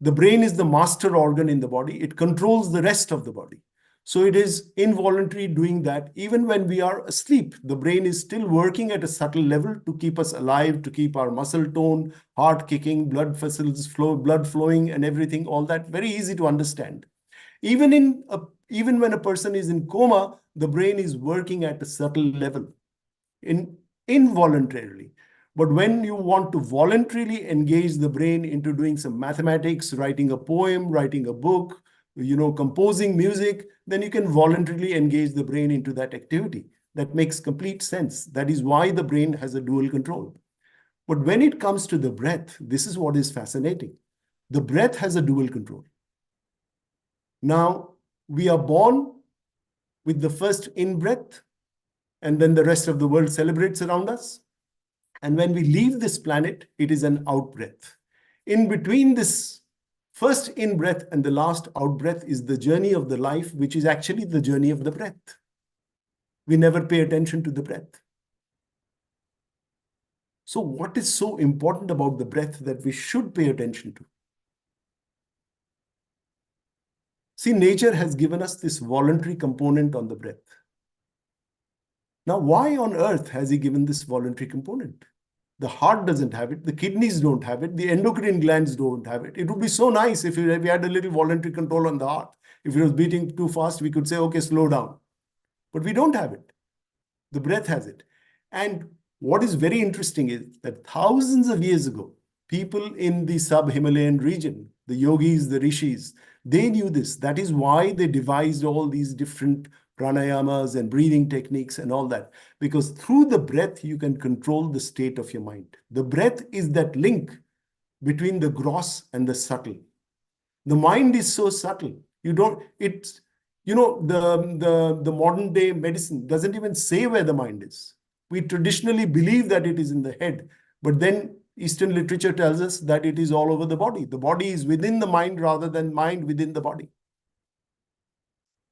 The brain is the master organ in the body. It controls the rest of the body. So it is involuntary doing that. Even when we are asleep, the brain is still working at a subtle level to keep us alive, to keep our muscle tone, heart kicking, blood vessels blood flowing and everything, all that. Very easy to understand. Even when a person is in coma, the brain is working at a subtle level, involuntarily. But when you want to voluntarily engage the brain into doing some mathematics, writing a poem, writing a book, composing music, then you can voluntarily engage the brain into that activity. That makes complete sense. That is why the brain has a dual control. But when it comes to the breath, this is what is fascinating. The breath has a dual control. Now, we are born with the first in-breath, and then the rest of the world celebrates around us. And when we leave this planet, it is an out-breath. In between this first in-breath and the last out-breath is the journey of the life, which is actually the journey of the breath. We never pay attention to the breath. So what is so important about the breath that we should pay attention to? See, nature has given us this voluntary component on the breath. Now, why on earth has he given this voluntary component? The heart doesn't have it, the kidneys don't have it, the endocrine glands don't have it. It would be so nice if we had a little voluntary control on the heart. If it was beating too fast, we could say, okay, slow down. But we don't have it. The breath has it. And what is very interesting is that thousands of years ago, people in the sub-Himalayan region, the yogis, the rishis, they knew this. That is why they devised all these different pranayamas and breathing techniques and all that. Because through the breath, you can control the state of your mind. The breath is that link between the gross and the subtle. The mind is so subtle. You don't, it's, you know, the modern day medicine doesn't even say where the mind is. We traditionally believe that it is in the head, but then Eastern literature tells us that it is all over the body. The body is within the mind rather than mind within the body.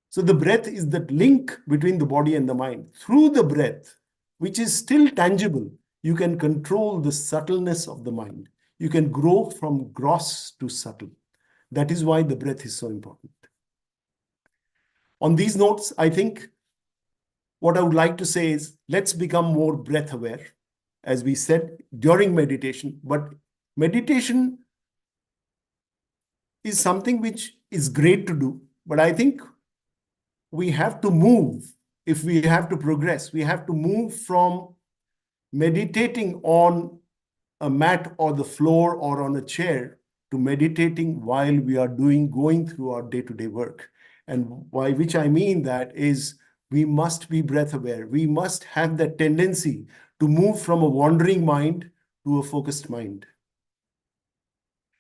So the breath is that link between the body and the mind. Through the breath, which is still tangible, you can control the subtleness of the mind. You can grow from gross to subtle. That is why the breath is so important. On these notes, I think what I would like to say is, let's become more breath aware, as we said during meditation. But meditation is something which is great to do. But I think we have to move. If we have to progress, we have to move from meditating on a mat or the floor or on a chair to meditating while we are going through our day-to-day work. And by which I mean that is, we must be breath aware. We must have that tendency to move from a wandering mind to a focused mind.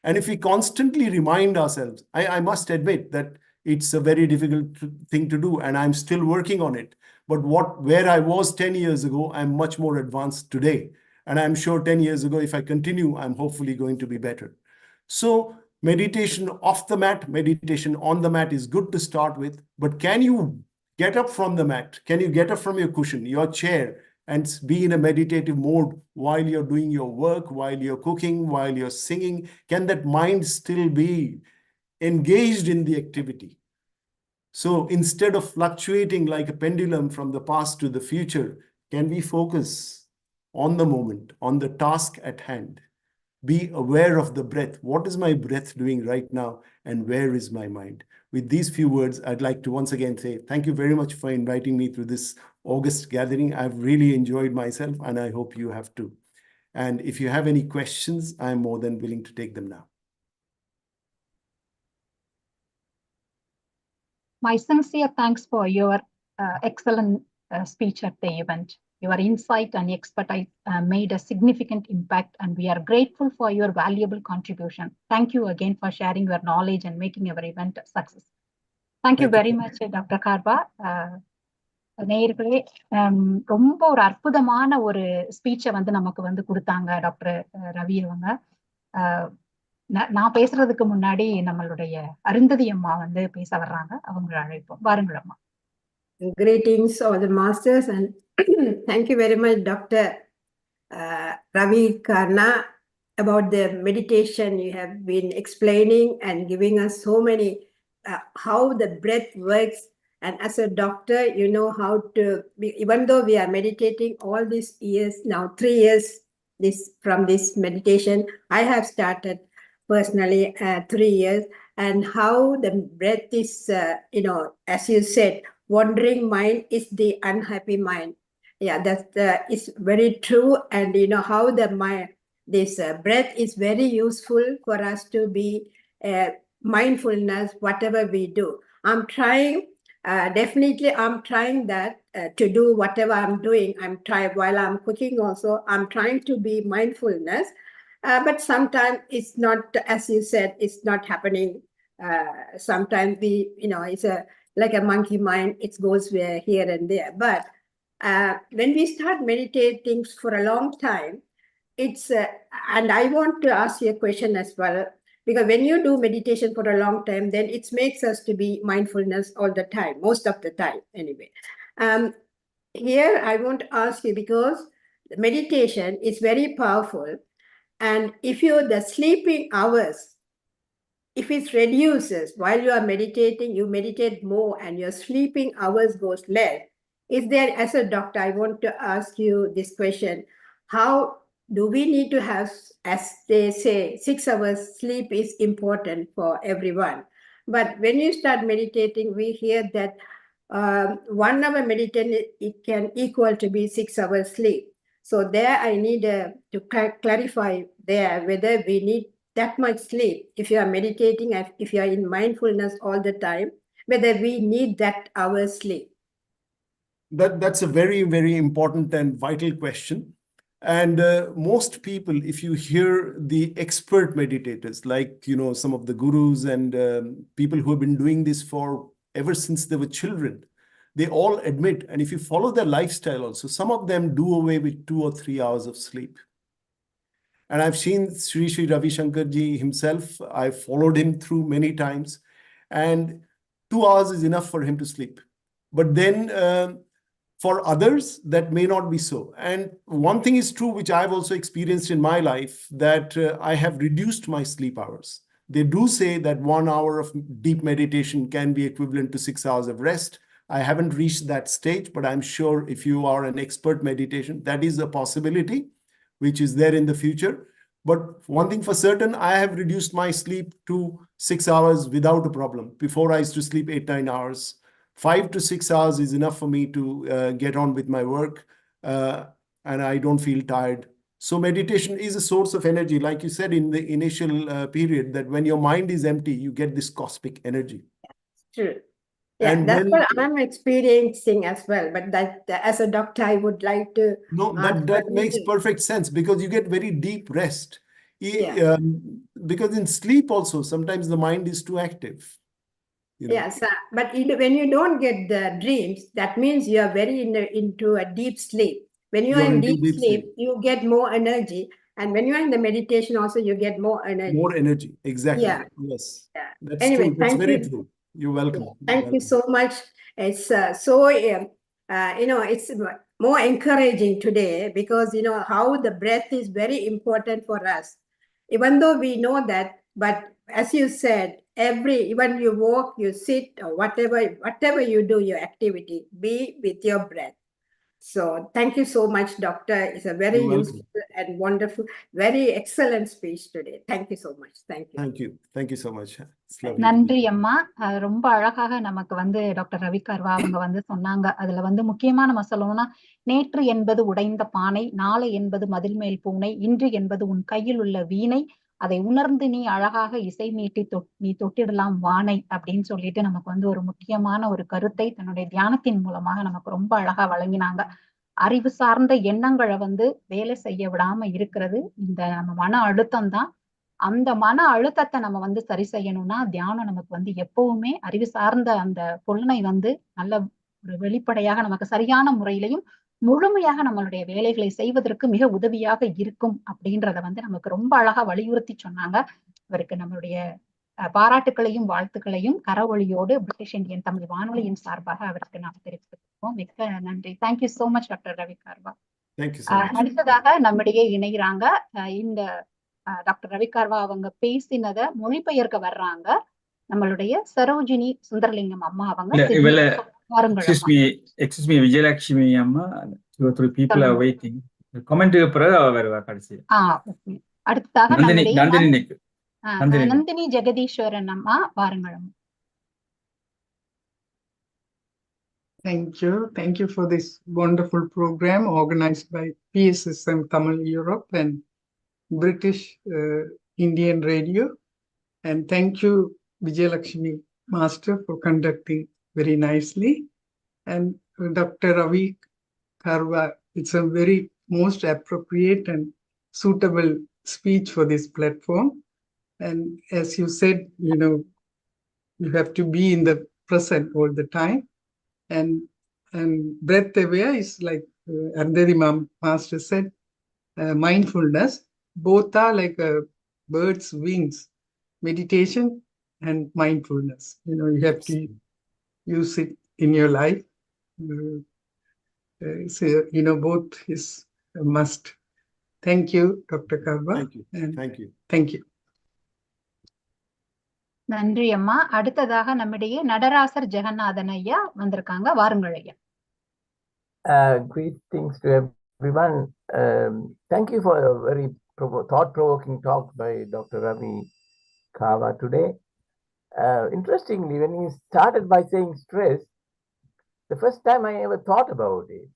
And if we constantly remind ourselves, I must admit that it's a very difficult thing to do, and I'm still working on it. But where I was 10 years ago, I'm much more advanced today. And I'm sure 10 years ago, if I continue, I'm hopefully going to be better. So meditation off the mat, meditation on the mat is good to start with. But can you get up from the mat? Can you get up from your cushion, your chair, and be in a meditative mode while you're doing your work, while you're cooking, while you're singing? Can that mind still be engaged in the activity? So instead of fluctuating like a pendulum from the past to the future, can we focus on the moment, on the task at hand? Be aware of the breath. What is my breath doing right now? And where is my mind? With these few words, I'd like to once again say thank you very much for inviting me to this August gathering. I've really enjoyed myself, and I hope you have too. And if you have any questions, I'm more than willing to take them now. My sincere thanks for your excellent speech at the event. Your insight and expertise made a significant impact, and we are grateful for your valuable contribution. Thank you again for sharing your knowledge and making our event a success. Thank you very much, Dr. Karba. நேயர்களே, ரொம்ப ஒரு அற்புதமான ஒரு ஸ்பீச்சை நமக்கு கொடுத்தாங்க doctor Ravi அவங்க. நான் பேசுறதுக்கு முன்னாடி நம்மளுடைய அருந்ததி அம்மா பேச வர்றாங்க. அவங்களை அழைப்போம். வாருங்கள் அம்மா. Greetings all the masters, and thank you very much, Dr. Ravi Karna, about the meditation you have been explaining and giving us so many how the breath works. And as a doctor, you know how to be, even though we are meditating all these years now, 3 years from this meditation, I have started personally 3 years, and how the breath is, you know, as you said, wandering mind is the unhappy mind. Yeah, that is very true. And you know how the mind, this breath is very useful for us to be mindfulness, whatever we do. I'm trying, definitely I'm trying that to do whatever I'm doing. I'm trying while I'm cooking also, I'm trying to be mindfulness. But sometimes it's not, as you said, it's not happening. Sometimes we, you know, it's like a monkey mind, it goes here and there. But when we start meditating for a long time, it's, and I want to ask you a question as well, because when you do meditation for a long time, then it makes us to be mindfulness all the time, most of the time anyway. Here I want to ask you, because meditation is very powerful. And if the sleeping hours, if it reduces while you are meditating, you meditate more and your sleeping hours goes less. Is there, as a doctor, I want to ask you this question: how do we need to have, as they say, 6 hours sleep is important for everyone. But when you start meditating, we hear that 1 hour meditation, it can equal to be 6 hours sleep. So there I need to clarify there whether we need that much sleep. If you are meditating, if you are in mindfulness all the time, whether we need that hour sleep. That's a very, very important and vital question. And most people, if you hear the expert meditators, like, some of the gurus and people who have been doing this for ever since they were children, they all admit, and if you follow their lifestyle also, some of them do away with 2 or 3 hours of sleep. And I've seen Sri Ravi Shankar ji himself. I've followed him through many times, and 2 hours is enough for him to sleep. But then for others, that may not be so. And one thing is true, which I've also experienced in my life, that I have reduced my sleep hours. They do say that 1 hour of deep meditation can be equivalent to 6 hours of rest. I haven't reached that stage, but I'm sure if you are an expert meditation, that is a possibility which is there in the future. But one thing for certain, I have reduced my sleep to 6 hours without a problem. Before, I used to sleep 8-9 hours. 5 to 6 hours is enough for me to get on with my work, and I don't feel tired. So meditation is a source of energy, like you said in the initial period, that when your mind is empty, you get this cosmic energy. True. Yeah, And that's what I'm experiencing as well. But that, as a doctor, I would like to. No, that makes perfect sense, because you get very deep rest. Yeah. Because in sleep also, sometimes the mind is too active. Yes, but when you don't get the dreams, that means you are very into a deep sleep. When you are in deep sleep, you get more energy. And when you are in the meditation also, you get more energy. More energy, exactly. Yeah. Yes. Yeah. That's Anyway, true. That's thank very you. true. You're welcome. Thank you so much. It's it's more encouraging today, because how the breath is very important for us. Even though we know that, but as you said, even you walk, you sit, or whatever you do, your activity, be with your breath. So thank you so much, Doctor. It's a very useful and wonderful, very excellent speech today. Thank you so much. Thank you. Thank you. Thank you so much. It's lovely. நன்றி அம்மா. ரொம்ப அழகாக நமக்கு doctor Ravi கர்வா அவங்க சொன்னாங்க. அதுல முக்கியமா நம்ம சொல்லணும்னா, நேற்று என்பது உடைந்த பானை, நாளை என்பது மதில் மேல் பூனை, இன்று என்பது உன் கையில் உள்ள வீணை, அதை உணர்ந்து நீ அழகாக இசை மீட்டி நீ தொட்டிடலாம் வானை அப்படின்னு சொல்லிட்டு நமக்கு ஒரு முக்கியமான ஒரு கருத்தை தன்னுடைய தியானத்தின் மூலமாக நமக்கு ரொம்ப அழகா வழங்கினாங்க. அறிவு சார்ந்த எண்ணங்களை வேலை செய்ய விடாம இருக்கிறது இந்த நம்ம மன அழுத்தம் தான். அந்த மன அழுத்தத்தை நம்ம சரி செய்யணும்னா, தியானம் நமக்கு எப்பவுமே அறிவு சார்ந்த அந்த புலனை நல்ல ஒரு வெளிப்படையாக நமக்கு சரியான முறையிலையும் முழுமையாக நம்மளுடைய வேலைகளை செய்வதற்கு மிக உதவியாக இருக்கும் அப்படின்றத நமக்கு ரொம்ப அழகா வலியுறுத்தி சொன்னாங்க. அவருக்கு நம்மளுடைய பாராட்டுக்களையும் வாழ்த்துக்களையும் கரவொலியோடு பிரிட்டிஷ் இந்தியன் தமிழ் வானொலியின் சார்பாக அவருக்கு நாம் தெரிவித்துக்கொள்வோம். மிக்க நன்றி. Thank you so much doctor Ravi Karva. அடுத்ததாக நம்மிடையே இணைகிறாங்க இந்த டாக்டர் ரவி கார்வா அவங்க பேசினத மொழிபெயர்க்க வர்றாங்க நம்மளுடைய சரோஜினி சுந்தரலிங்கம் அம்மா அவங்க. Excuse me, Vijayalakshmi அம்மா, 2 or 3 people are waiting. கமெண்ட்க்கு பிறகு அவ வருவா கடைசி. அடுத்ததாக நந்தினி ஜெகதீஸ்வரன் அம்மா வாருங்கள். Thank you for this wonderful program organized by PSSM Tamil Europe and British Indian Radio, and thank you Vijayalakshmi Master for conducting very nicely, and Dr. Ravi Karwa, it's a very most appropriate and suitable speech for this platform. And as you said, you have to be in the present all the time, and breath aware is like Ardhari Master said, mindfulness. Both are like a bird's wings, meditation and mindfulness. You have to use it in your life. So, both is a must. Thank you, Dr. Karwa. Thank you. Thank you. Thank you. நன்றி அம்மா. அடுத்ததாக நம்மிடையே நடராசர் ஜெகநாதன் ஐயா வந்திருக்காங்க. வாருங்கள் ஐயா. Greetings to everyone. Thank you for a very thought-provoking talk by Dr. Ravi Karwa today. Interestingly, when he started by saying stress, the first time I ever thought about it.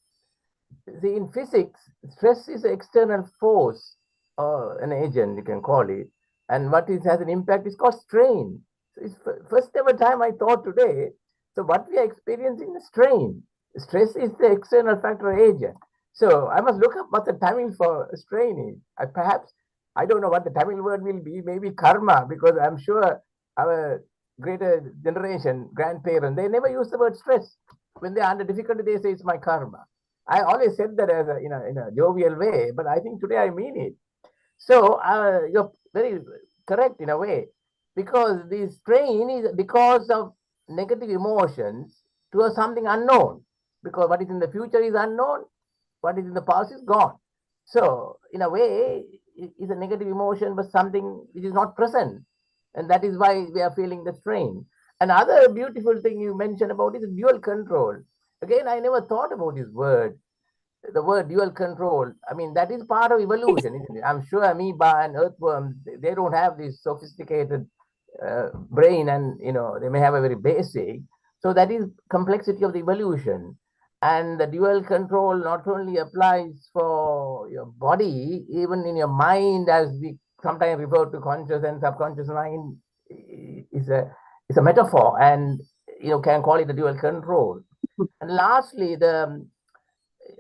See, in physics, stress is an external force or an agent, you can call it. And what it has an impact is called strain. So it's first ever time I thought today. So what we are experiencing is strain. Stress is the external factor agent. So I must look up what the Tamil for strain is. Perhaps, I don't know what the Tamil word will be, maybe karma, because I'm sure our greater generation, grandparents, they never use the word stress. When they're under difficulty, they say it's my karma. I always said that as in a jovial way, but I think today I mean it. So you're very correct in a way, because the strain is because of negative emotions towards something unknown. Because what is in the future is unknown, what is in the past is gone. So in a way, it is a negative emotion, but something which is not present. And that is why we are feeling the strain. Another beautiful thing you mentioned about is dual control. Again, I never thought about this word. The word dual control. I mean, that is part of evolution, isn't it? I'm sure amoeba and earthworms, they don't have this sophisticated brain, and they may have a very basic. So that is complexity of the evolution. And the dual control not only applies for your body, even in your mind, as we sometimes refer to conscious and subconscious mind, is a metaphor, and can call it a dual control. And lastly,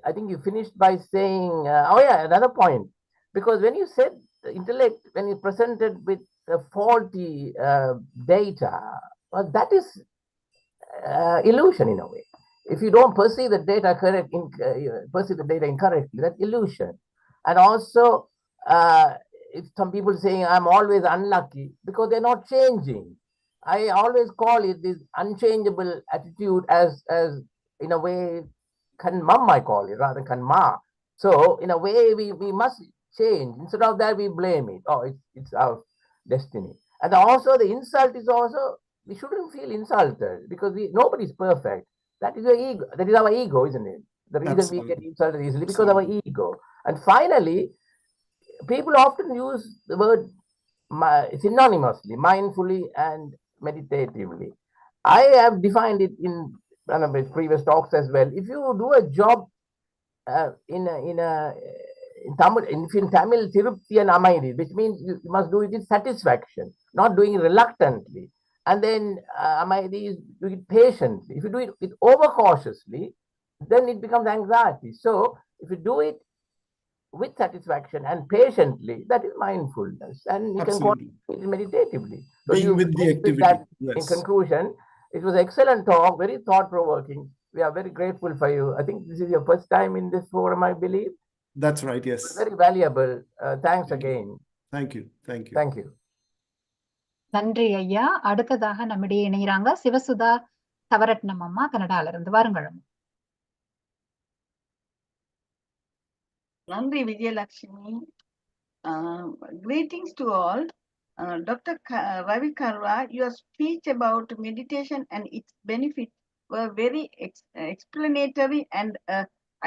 I think you finished by saying, another point, because when you said intellect, when you presented with faulty data, well, that is illusion in a way. If you don't perceive the data perceive the data incorrectly, that's illusion. And also, if some people saying I'm always unlucky because they're not changing, I always call it this unchangeable attitude as in a way, kanmam I call it, rather kanma. So in a way, we must change. Instead of that, we blame it. Oh, it's our destiny. And also the insult is also, we shouldn't feel insulted because nobody's perfect. That is your ego. That is our ego, isn't it? The reason Absolutely. We get insulted easily because of our ego. And finally, people often use the word synonymously, mindfully and meditatively. I have defined it in one of my previous talks as well. If you do a job in Tamil, Tirupti and Amaidi, which means you must do it with satisfaction, not doing it reluctantly. And then Amaidi is do it patiently. If you do it with overcautiously, then it becomes anxiety. So if you do it with satisfaction and patiently, that is mindfulness, and you Absolutely. Can call it meditatively. So being with the activity. With that, yes. In conclusion, it was an excellent talk, very thought-provoking. We are very grateful for you. I think this is your first time in this forum, I believe. That's right, yes. Very valuable. Thanks again. Thank you. Thank you. Thank you. நன்றி ஐயா. அடுத்ததாக நம்மிடையே இணைகிறாங்க சிவசுதா தவரட்னம் அம்மா, கனடால இருந்து. வாருங்கள். Nandri Vijayalakshmi. Greetings to all. Dr. Ravi Karwa, your speech about meditation and its benefits were very explanatory, and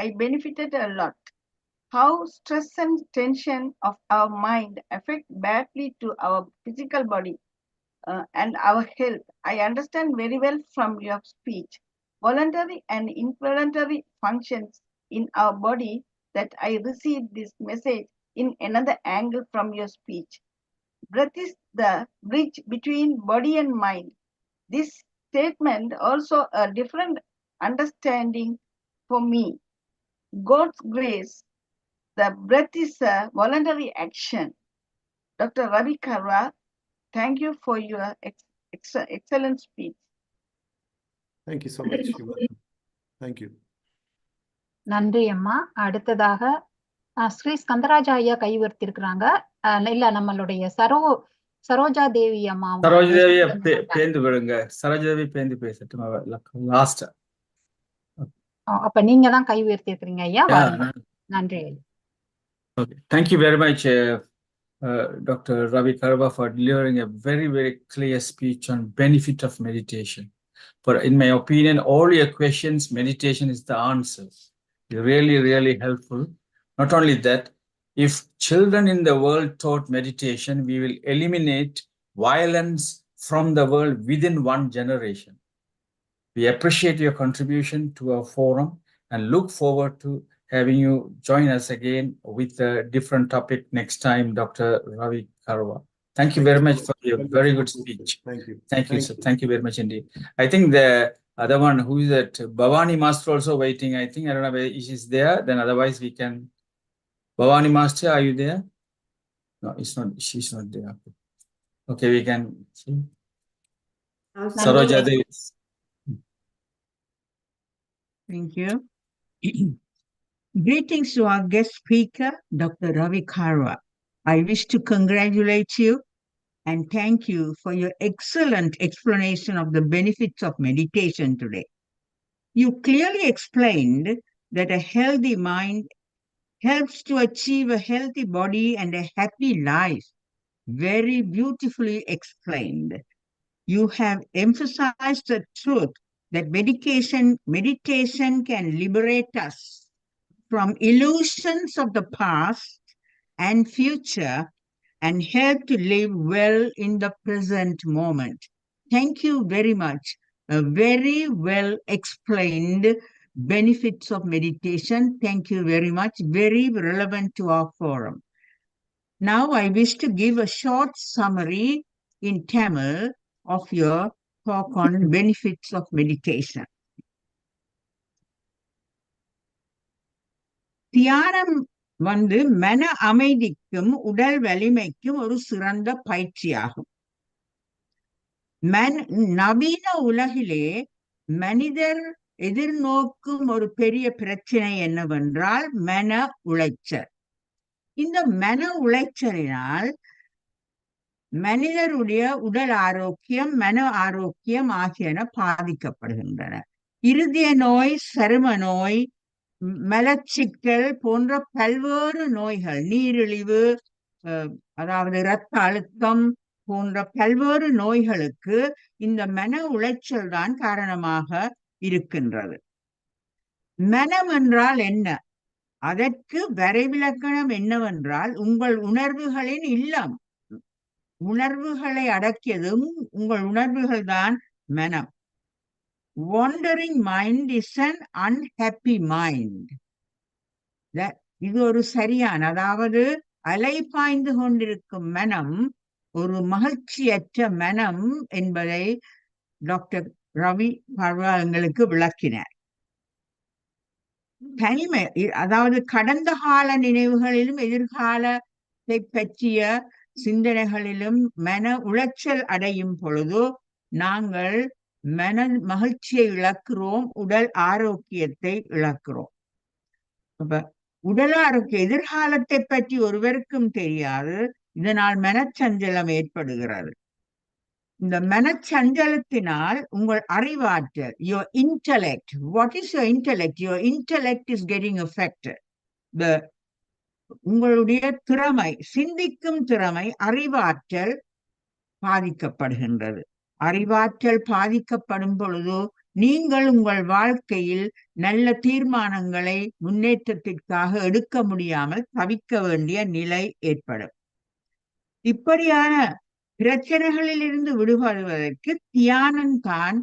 I benefited a lot. How stress and tension of our mind affect badly to our physical body and our health. I understand very well from your speech. Voluntary and involuntary functions in our body, that I received this message in another angle from your speech. Breath is the bridge between body and mind. This statement also a different understanding for me. God's grace, the breath is a voluntary action. Dr. Ravi Karwa, thank you for your excellent speech. Thank you so much. You're welcome. Thank you. நன்றி அம்மா. அடுத்ததாக ஸ்ரீ ஸ்கந்தராஜா ஐயா கை உயர்த்திருக்கிறாங்க. இல்ல, நம்மளுடைய சரோஜா தேவி அம்மா. சரோஜா தேவி பேந்து விடுங்க. சரோஜா தேவி பேந்து பேசட்டும். Last. அப்ப நீங்க தான் கை உயர்த்திருக்கிறீங்க ஐயா. நன்றி ஐயா. Okay. Thank you very much, Dr. Ravi Karwa, for delivering a very, very clear speech on benefit of meditation. For in my opinion, all your questions, meditation is the answer. Really, really helpful. Not only that, if children in the world taught meditation, we will eliminate violence from the world within one generation. We appreciate your contribution to our forum and look forward to having you join us again with a different topic next time, Dr. Ravi Karwa. Thank you very much for your very good speech. Thank you. Thank you, sir. Thank you very much indeed. I think the other one, who is that? Bhavani Master also waiting. I think, I don't know whether she's there. Then otherwise we can. Bhavani Master, are you there? No, it's not. She's not there. Okay, we can see. Saroja Devi. Thank you. Greetings to our guest speaker, Dr. Ravi Karwa. I wish to congratulate you and thank you for your excellent explanation of the benefits of meditation today. You clearly explained that a healthy mind helps to achieve a healthy body and a happy life. Very beautifully explained. You have emphasized the truth that meditation can liberate us from illusions of the past and future and help to live well in the present moment. Thank you very much. A very well explained benefits of meditation. Thank you very much. Very relevant to our forum. Now I wish to give a short summary in Tamil of your talk on benefits of meditation. தியானம் மன அமைதிக்கும் உடல் வலிமைக்கும் ஒரு சிறந்த பயிற்சியாகும். நவீன உலகிலே மனிதர் எதிர்நோக்கும் ஒரு பெரிய பிரச்சனை என்னவென்றால் மன உளைச்சல். இந்த மன உளைச்சலினால் மனிதருடைய உடல் ஆரோக்கியம், மன ஆரோக்கியம் ஆகியன பாதிக்கப்படுகின்றன. இருதய நோய், சரும நோய், மலச்சிக்கல் போன்ற பல்வேறு நோய்கள், நீரிழிவு, அதாவது இரத்த அழுத்தம் போன்ற பல்வேறு நோய்களுக்கு இந்த மன உளைச்சல் தான் காரணமாக இருக்கின்றது. மனம் என்றால் என்ன? அதற்கு வரைவிலக்கணம் என்னவென்றால் உங்கள் உணர்வுகளின் இல்லம். உணர்வுகளை அடக்கியதும் உங்கள் உணர்வுகள் தான் மனம். Wandering mind is an unhappy mind. இது ஒரு சரியான, அதாவது அலை பாய்ந்து கொண்டிருக்கும் மனம் ஒரு மகிழ்ச்சியற்ற மனம் என்பதை டாக்டர் ரவி கர்வா எங்களுக்கு விளக்கினார். தனிமை, அதாவது கடந்த கால நினைவுகளிலும் எதிர்காலத்தை பற்றிய சிந்தனைகளிலும் மன உளைச்சல் அடையும் பொழுது நாங்கள் மன மகிழ்ச்சியை இழக்கிறோம், உடல் ஆரோக்கியத்தை இழக்கிறோம். அப்ப உடல் ஆரோக்கிய எதிர்காலத்தை பற்றி ஒருவருக்கும் தெரியாது. இதனால் மனச்சஞ்சலம் ஏற்படுகிறது. இந்த மனச்சஞ்சலத்தினால் உங்கள் அறிவாற்றல், your intellect, what is your intellect? Your intellect is getting affected. உங்களுடைய திறமை, சிந்திக்கும் திறமை, அறிவாற்றல் பாதிக்கப்படுகின்றது. அறிவாற்றல் பாதிக்கப்படும் பொழுது நீங்கள் உங்கள் வாழ்க்கையில் நல்ல தீர்மானங்களை முன்னேற்றத்திற்காக எடுக்க முடியாமல் தவிக்க வேண்டிய நிலை ஏற்படும். இப்படியான பிரச்சனைகளில் இருந்து விடுபடுவதற்கு தியானம் தான்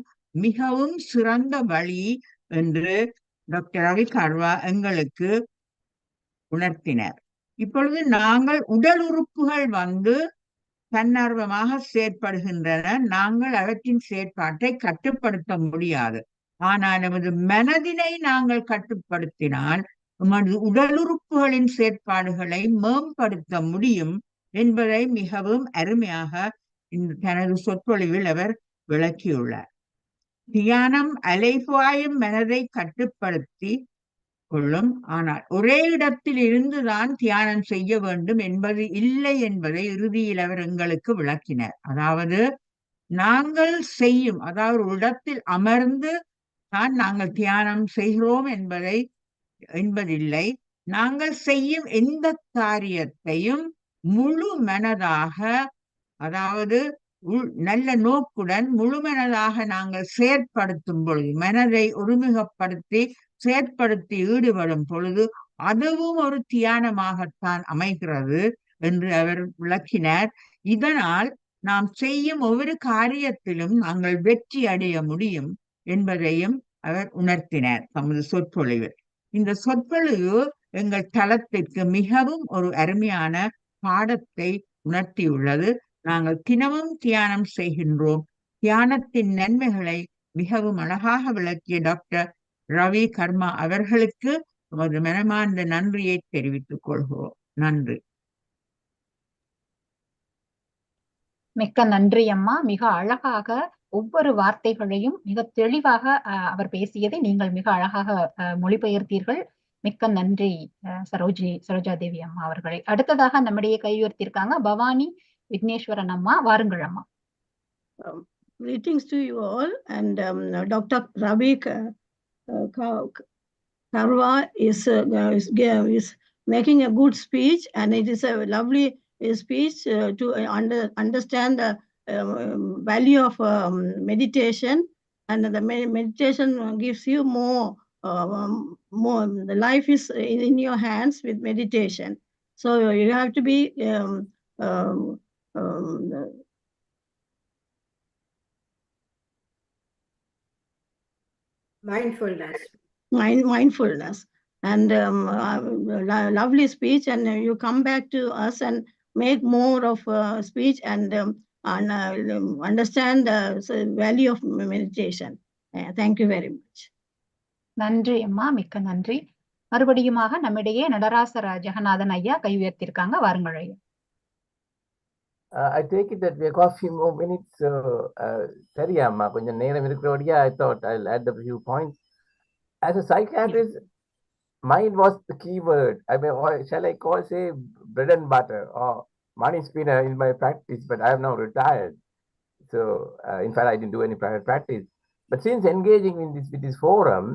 மிகவும் சிறந்த வழி என்று டாக்டர் ரவி கர்வா எங்களுக்கு உணர்த்தினார். இப்பொழுது நாங்கள் உடல் உறுப்புகள் தன்னார்வமாக செயற்படுகின்றன. நாங்கள் அவற்றின் செயற்பாட்டை கட்டுப்படுத்த முடியாது. ஆனால் நமது மனதினை நாங்கள் கட்டுப்படுத்தினால் நமது உடல் உறுப்புகளின் செயற்பாடுகளை மேம்படுத்த முடியும் என்பதை மிகவும் அருமையாக தனது சொற்பொழிவில் அவர் விளக்கியுள்ளார். தியானம் அலைபாயும் மனதை கட்டுப்படுத்தி கொள்ளும். ஆனால் ஒரே இடத்தில் இருந்துதான் தியானம் செய்ய வேண்டும் என்பது இல்லை என்பதை இறுதியில் அவர் எங்களுக்கு விளக்கினார். அதாவது நாங்கள் செய்யும், அதாவது ஒரு இடத்தில் அமர்ந்து தான் நாங்கள் தியானம் செய்கிறோம் என்பதில்லை. நாங்கள் செய்யும் எந்த காரியத்தையும் முழு மனதாக, அதாவது நல்ல நோக்குடன் முழுமனதாக நாங்கள் செயற்படுத்தும் பொழுது, மனதை ஒருமுகப்படுத்தி செயற்படுத்தி ஈடுபடும் பொழுது அதுவும் ஒரு தியானமாகத்தான் அமைகிறது என்று அவர் விளக்கினார். இதனால் நாம் செய்யும் ஒவ்வொரு காரியத்திலும் நாங்கள் வெற்றி அடைய முடியும். என்பதையும் அவர் உணர்த்தினார் தமது சொற்பொழிவு. இந்த சொற்பொழிவு எங்கள் தளத்திற்கு மிகவும் ஒரு அருமையான பாடத்தை உணர்த்தியுள்ளது. நாங்கள் தினமும் தியானம் செய்கின்றோம். தியானத்தின் நன்மைகளை மிகவும் அழகாக விளக்கிய டாக்டர் ரவி கர்மா அவர்களுக்கு நமது மனமார்ந்த நன்றியை தெரிவித்துக் கொள்கிறோம். நன்றி. மிக்க நன்றி அம்மா. மிக அழகாக ஒவ்வொரு வார்த்தைகளையும் மிக தெளிவாக அவர் பேசியதை நீங்கள் மிக அழகாக மொழிபெயர்த்தீர்கள். மிக்க நன்றி சரோஜா தேவி அம்மா அவர்களை. அடுத்ததாக நம்முடைய கை உயர்த்தியிருக்காங்க பவானி விக்னேஸ்வரன் அம்மா. வாருங்கள் அம்மா. Greetings to you all, and Dr. Ravi Karwa is making a good speech, and it is a lovely speech to understand the value of meditation, and the meditation gives you more. The life is in your hands with meditation, so you have to be mindfulness, and lovely speech, and you come back to us and make more of speech and understand the value of meditation. Thank you very much. நன்றி அம்மா, மிக்க நன்றி. மறுபடியுமாக நம்மிடையே நடராச ஜெகநாதன் ஐயா கை உயர்த்திருக்காங்க. வாருங்கள் ஐயா. I take it that we have got a few more minutes. Sariyamma, konjam neram irukkurodiya, I thought I'll add a few points. As a psychiatrist, mind was the key word. I mean, shall I say bread and butter or money spinner in my practice, but I have now retired. So, in fact, I didn't do any private practice. But since engaging in with this forum,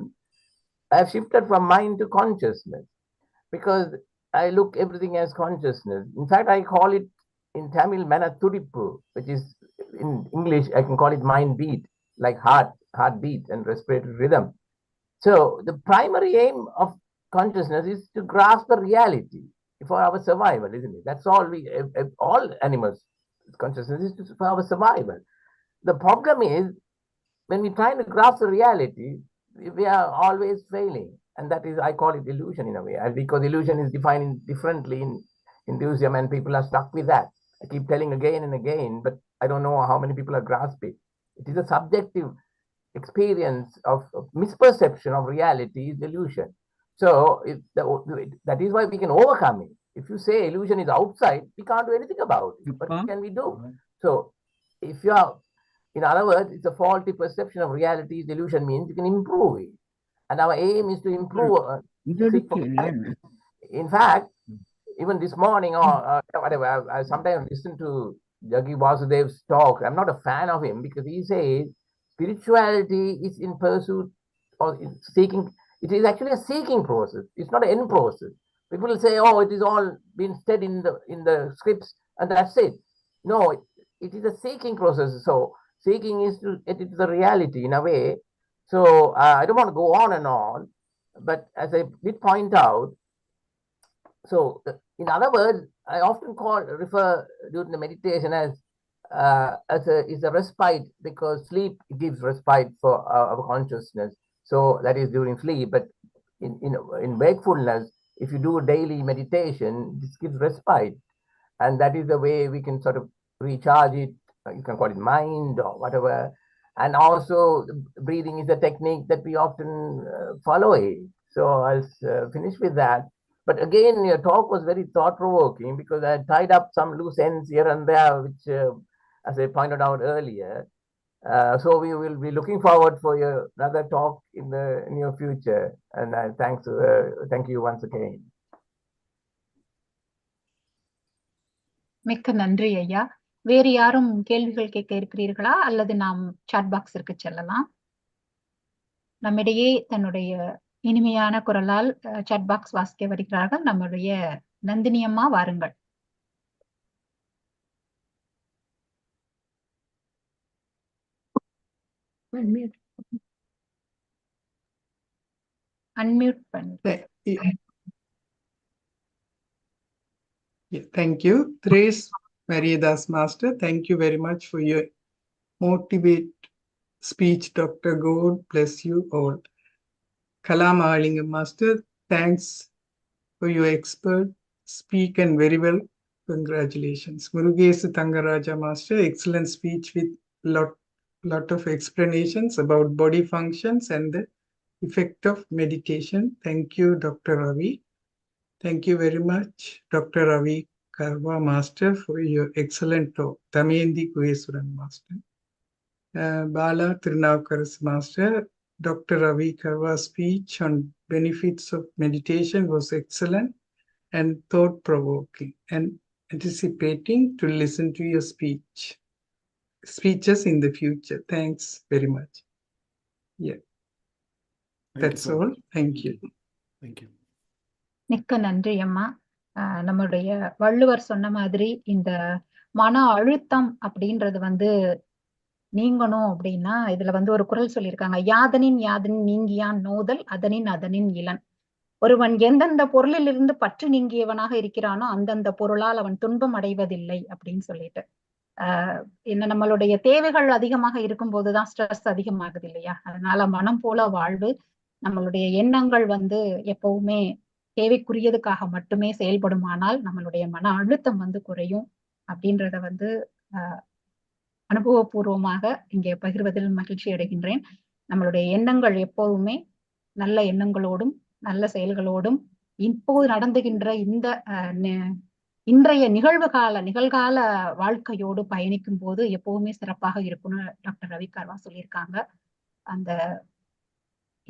I have shifted from mind to consciousness, because I look everything as consciousness. In fact, I call it in Tamil Manathudipu, which is in English, I can call it mind beat, like heartbeat and respiratory rhythm. So the primary aim of consciousness is to grasp the reality for our survival, isn't it? That's all all animals, consciousness is for our survival. The problem is, when we try to grasp the reality, we are always failing. And that is, I call it illusion in a way. And because illusion is defined differently in Hinduism, and people are stuck with that. I keep telling again and again, but I don't know how many people are grasping. It is a subjective experience of misperception of reality is illusion. So that is why we can overcome it. If you say illusion is outside, we can't do anything about it. But what can we do? So if you are, in other words, it's a faulty perception of reality is illusion, means you can improve it. And our aim is to improve. In fact, even this morning or whatever, I sometimes listen to Jaggi Vasudev's talk. I'm not a fan of him because he says spirituality is in pursuit or in seeking. It is actually a seeking process. It's not an end process. People will say, "Oh, it is all been said in the scripts and that's it." No, it is a seeking process. So seeking is to get into the reality in a way. So I don't want to go on and on, but as I did point out, so in other words, I often refer during the meditation as a respite, because sleep gives respite for our consciousness. So that is during sleep, but in wakefulness, if you do daily meditation, this gives respite, and that is the way we can sort of recharge it. You can call it mind or whatever. And also, breathing is a technique that we often follow. So I'll finish with that. But again, your talk was very thought-provoking, because I tied up some loose ends here and there, which, as I pointed out earlier. So we will be looking forward for your another talk in the near future. And thank you once again. மிக்க நன்றி ஐயா. வேறு யாரும் கேள்விகள் கேட்க இருக்கிறீர்களா, அல்லது நாம் சாட் பாக்ஸிற்கு செல்லலாம்? நம்மிடையே தன்னுடைய இனிமையான குரலால் சாட் பாக்ஸ் வாசிக்க வருகிறார்கள் நம்முடைய நந்தினி அம்மா. வாருங்கள். அன்மியூட் பண்ணு. Thank you. Trace Mariadas Master, thank you very much for your motivate speech, Dr. God bless you all. Kalamalinga Master, thanks for your expert speak and very well. Congratulations. Murugesu Tangaraja Master, excellent speech with lot of explanations about body functions and the effect of meditation. Thank you, Dr. Ravi. Thank you very much, Dr. Ravi Karwa Master, for your excellent talk. Damayanti Kuesuran Master. Bala Tirunavakaras Master, Dr. Ravi Karwa's speech on benefits of meditation was excellent and thought-provoking, and anticipating to listen to your speeches in the future. Thanks very much. Yeah, that's all. Thank you. Thank you. மிக்க நன்றி அம்மா. நம்முடைய வள்ளுவர் சொன்ன மாதிரி இந்த மன அழுத்தம் அப்படின்றது நீங்கணும் அப்படின்னா இதுல ஒரு குறள் சொல்லியிருக்காங்க, யாதனின் யாதனின் நீங்கியான் நோதல் அதனின் அதனின் இளன். ஒருவன் எந்தெந்த பொருளிலிருந்து பற்று நீங்கியவனாக இருக்கிறானோ அந்தந்த பொருளால் அவன் துன்பம் அடைவதில்லை அப்படின்னு சொல்லிட்டு என்ன நம்மளுடைய தேவைகள் அதிகமாக இருக்கும் போதுதான் ஸ்ட்ரெஸ் அதிகமாகுது இல்லையா? அதனால மனம் போல வாழ்வு, நம்மளுடைய எண்ணங்கள் எப்பவுமே தேவைக்குரியதுக்காக மட்டுமே செயல்படுமானால் நம்மளுடைய மன அழுத்தம் குறையும் அப்படின்றத அனுபவபூர்வமாக இங்கே பகிர்வதில் மகிழ்ச்சி அடைகின்றேன். நம்மளுடைய எண்ணங்கள் எப்போதுமே நல்ல எண்ணங்களோடும் நல்ல செயல்களோடும் இப்போது நடந்துகின்ற இந்த இன்றைய நிகழ்கால வாழ்க்கையோடு பயணிக்கும் போது எப்பவுமே சிறப்பாக இருக்கும்னு டாக்டர் ரவி கார்வா சொல்லியிருக்காங்க. அந்த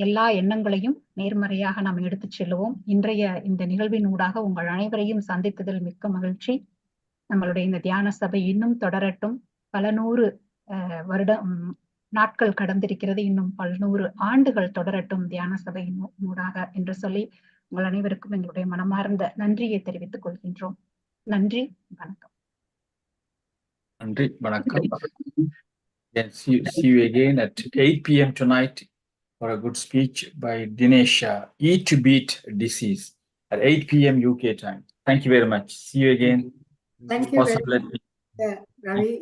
எல்லா எண்ணங்களையும் நேர்மறையாக நாம் எடுத்து செல்லுவோம். இன்றைய இந்த நிகழ்வின் ஊடாக உங்கள் அனைவரையும் சந்தித்ததில் மிக்க மகிழ்ச்சி. நம்மளுடைய இந்த தியான சபை இன்னும் தொடரட்டும். பல நூறு நாட்கள் கடந்திருக்கிறது, இன்னும் 100 ஆண்டுகள் தொடரட்டும் தியான சபையின் ஊடாக என்று சொல்லி உங்கள் அனைவருக்கும் எங்களுடைய மனமார்ந்த நன்றியை தெரிவித்துக் கொள்கின்றோம். நன்றி, வணக்கம். நன்றி, வணக்கம். See you again at 8 p.m. tonight for a good speech by Dinesha, Eat to Beat Disease at 8 p.m. UK time. Thank you very much. See you again. Thank you very much, Ravi.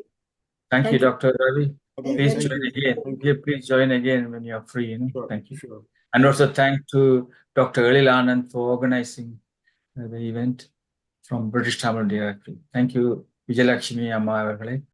Thank you, Dr. Ravi. Please Thank join again. Please join again when you are free. Sure, thank you. Sure. And also thank to Dr. Elil Anand for organizing the event from British Tamil Directory. Thank you, Vijayalakshmi Amma avargalai.